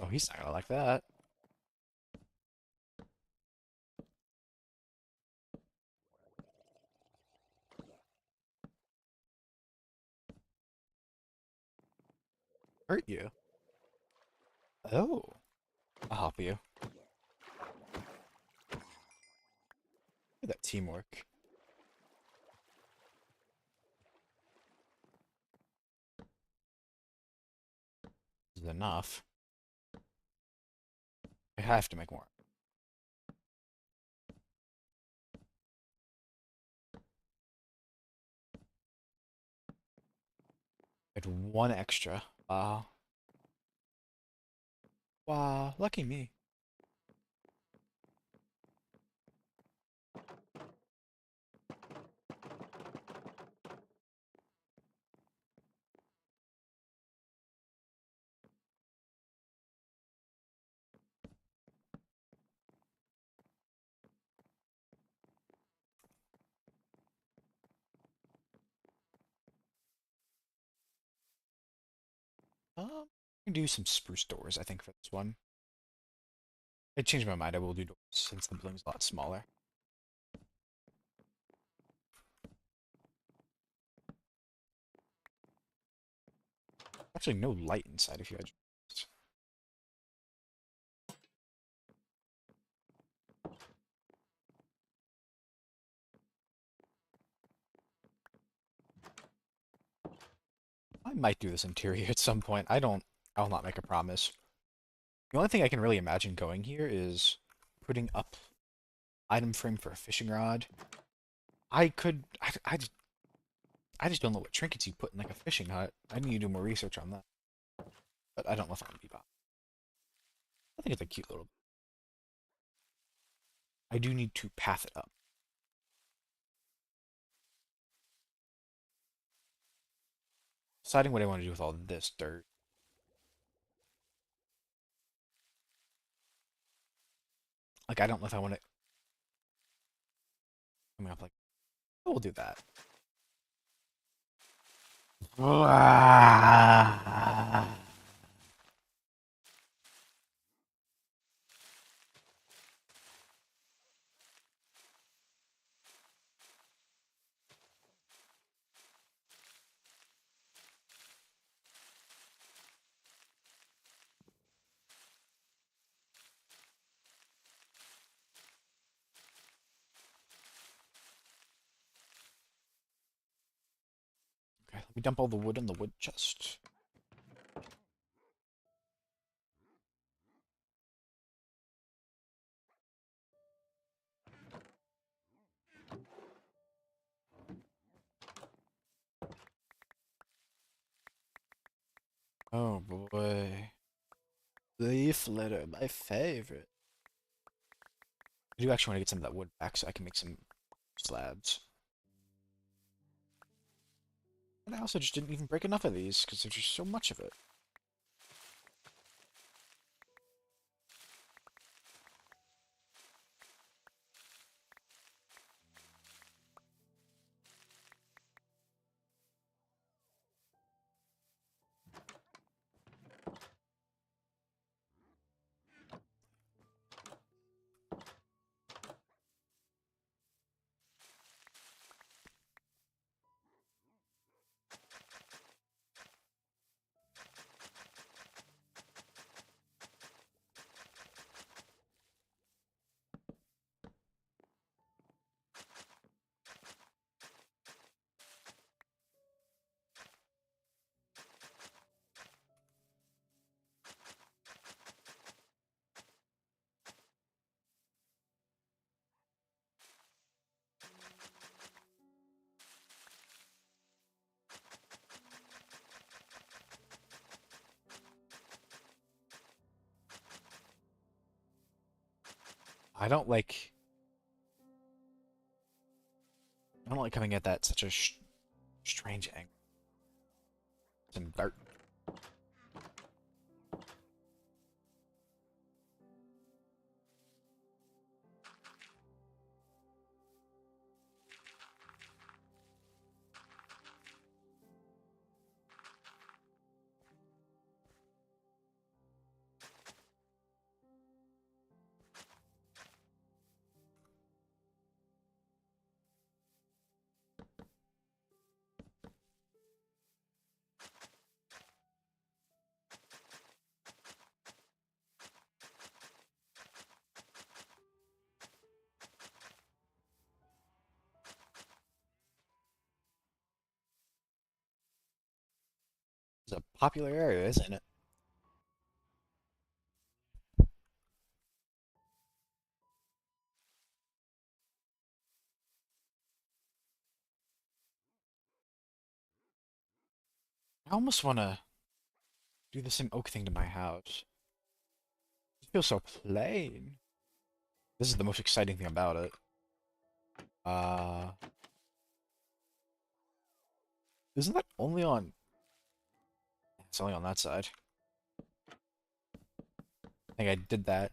Oh, he's not gonna like that. Hurt you. Oh, I'll help you. Look at that teamwork. This is enough. I have to make more. I had one extra. Wow. Wow, lucky me. I can do some spruce doors, I think, for this one. I changed my mind. I will do doors since the balloon's a lot smaller. Actually, no light inside if you had. I might do this interior at some point. I don't. I'll not make a promise. The only thing I can really imagine going here is putting up item frame for a fishing rod. I could. I just don't know what trinkets you put in like a fishing hut. I need to do more research on that. But I don't know if I'm gonna be bothered. I think it's a cute little. I do need to path it up. Deciding what I want to do with all this dirt. Like I don't know if I want to. Coming up like. Oh, we'll do that. Okay, let me dump all the wood in the wood chest. Oh boy. Leaf litter, my favorite. I do actually want to get some of that wood back so I can make some slabs. And I also just didn't even break enough of these because there's just so much of it. I don't like I don't like coming at that such a strange angle. Some dirt. It's a popular area, isn't it? I almost want to do the same oak thing to my house. It feels so plain. This is the most exciting thing about it. Uh, isn't that only on? It's only on that side. I think I did that,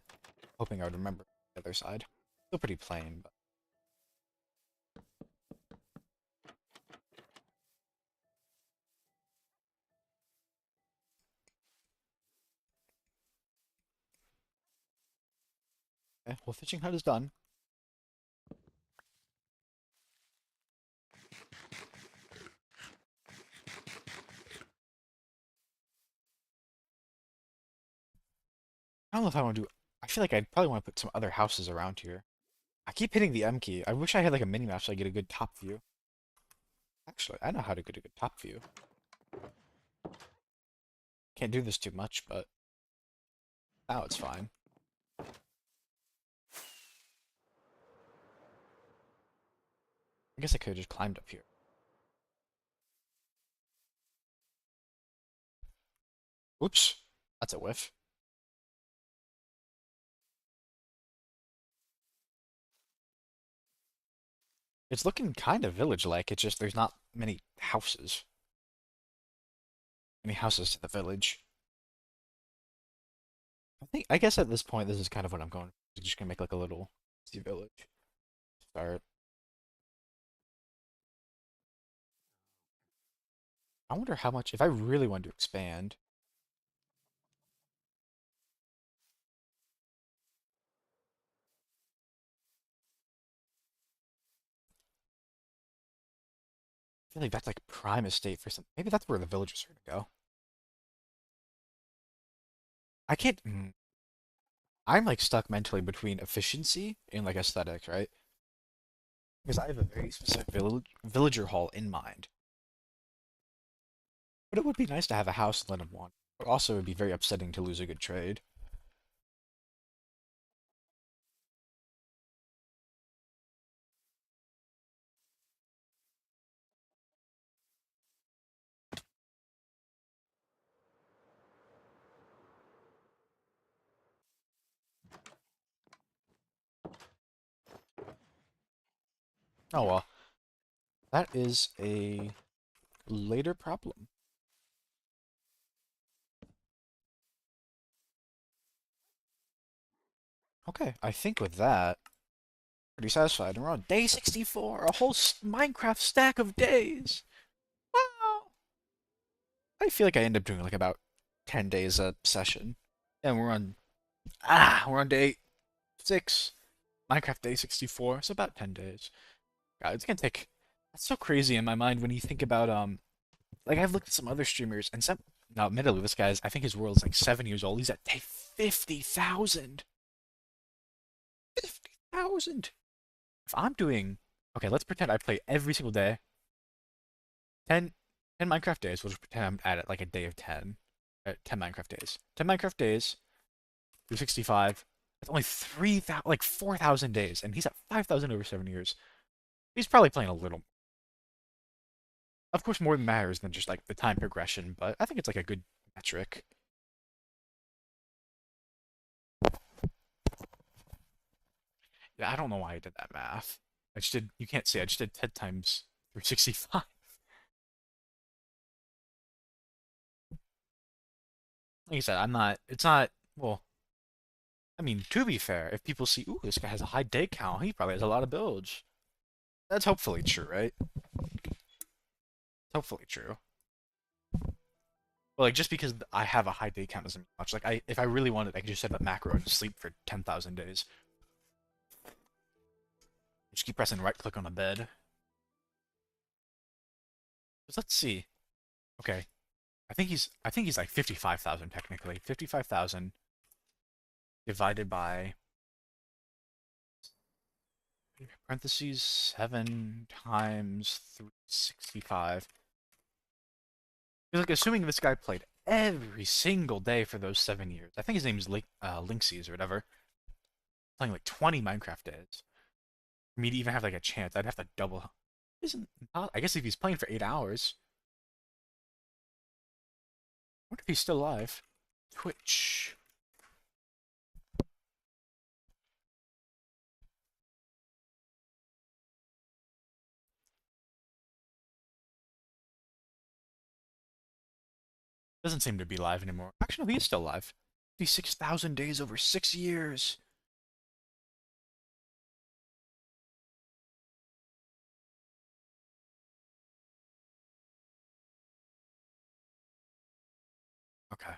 hoping I would remember the other side. Still pretty plain, but okay. Well, fishing hut is done. I don't know if I want to do. I feel like I'd probably want to put some other houses around here. I keep hitting the M key. I wish I had like a mini map so I get a good top view. Actually, I know how to get a good top view. Can't do this too much, but now it's fine. I guess I could have just climbed up here. Oops, that's a whiff. It's looking kind of village-like. It's just there's not many houses. Many houses to the village. I guess at this point this is kind of what I'm going. I'm just gonna make like a little city village. Start. I wonder how much if I really want to expand. I feel like that's like prime estate for some. Maybe that's where the villagers are gonna go. I can't. I'm like stuck mentally between efficiency and like aesthetics, right? Because I have a very specific villager hall in mind. But it would be nice to have a house in Len one. But also, it would be very upsetting to lose a good trade. Oh well. That is a later problem. Okay, I think with that, pretty satisfied. And we're on day 64, a whole Minecraft stack of days. Wow! I feel like I end up doing like about 10 days a session. And we're on day 6. Minecraft day 64, so about 10 days. God, it's gonna take. That's so crazy in my mind when you think about like I've looked at some other streamers and some. Now, admittedly, this guy's I think his world's like 7 years old. He's at day 50,000. 50,000. If I'm doing okay, let's pretend I play every single day. 10, 10 Minecraft days. We'll just pretend I'm at it like a day of 10. 10 Minecraft days. 10 Minecraft days. 365. That's only 3,000, like 4,000 days, and he's at 5,000 over 7 years. He's probably playing a little. Of course, more matters than just like the time progression, but I think it's like a good metric. Yeah, I don't know why I did that math. I just did. You can't see. I just did 10 times 365. Like I said, I'm not. It's not. Well, I mean, to be fair, if people see, ooh, this guy has a high day count, he probably has a lot of builds. That's hopefully true, right? Hopefully true. But like, just because I have a high day count doesn't mean much. Like, if I really wanted, I could just set that macro and sleep for 10,000 days. Just keep pressing right click on the bed. Let's see. Okay, I think he's like 55,000 technically. 55,000 divided by parentheses 7 times 365. Like assuming this guy played every single day for those 7 years. I think his name is Linksys or whatever. Playing like 20 Minecraft days. For me to even have like a chance, I'd have to double. Isn't I guess if he's playing for 8 hours. I wonder if he's still alive. Twitch. Doesn't seem to be live anymore. Actually, no, he is still alive. 56,000 days over 6 years. Okay.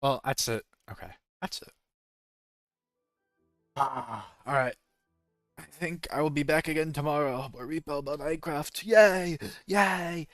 Well, that's it. Okay. That's it. Alright. I think I will be back again tomorrow. A repo about Minecraft. Yay! Yay!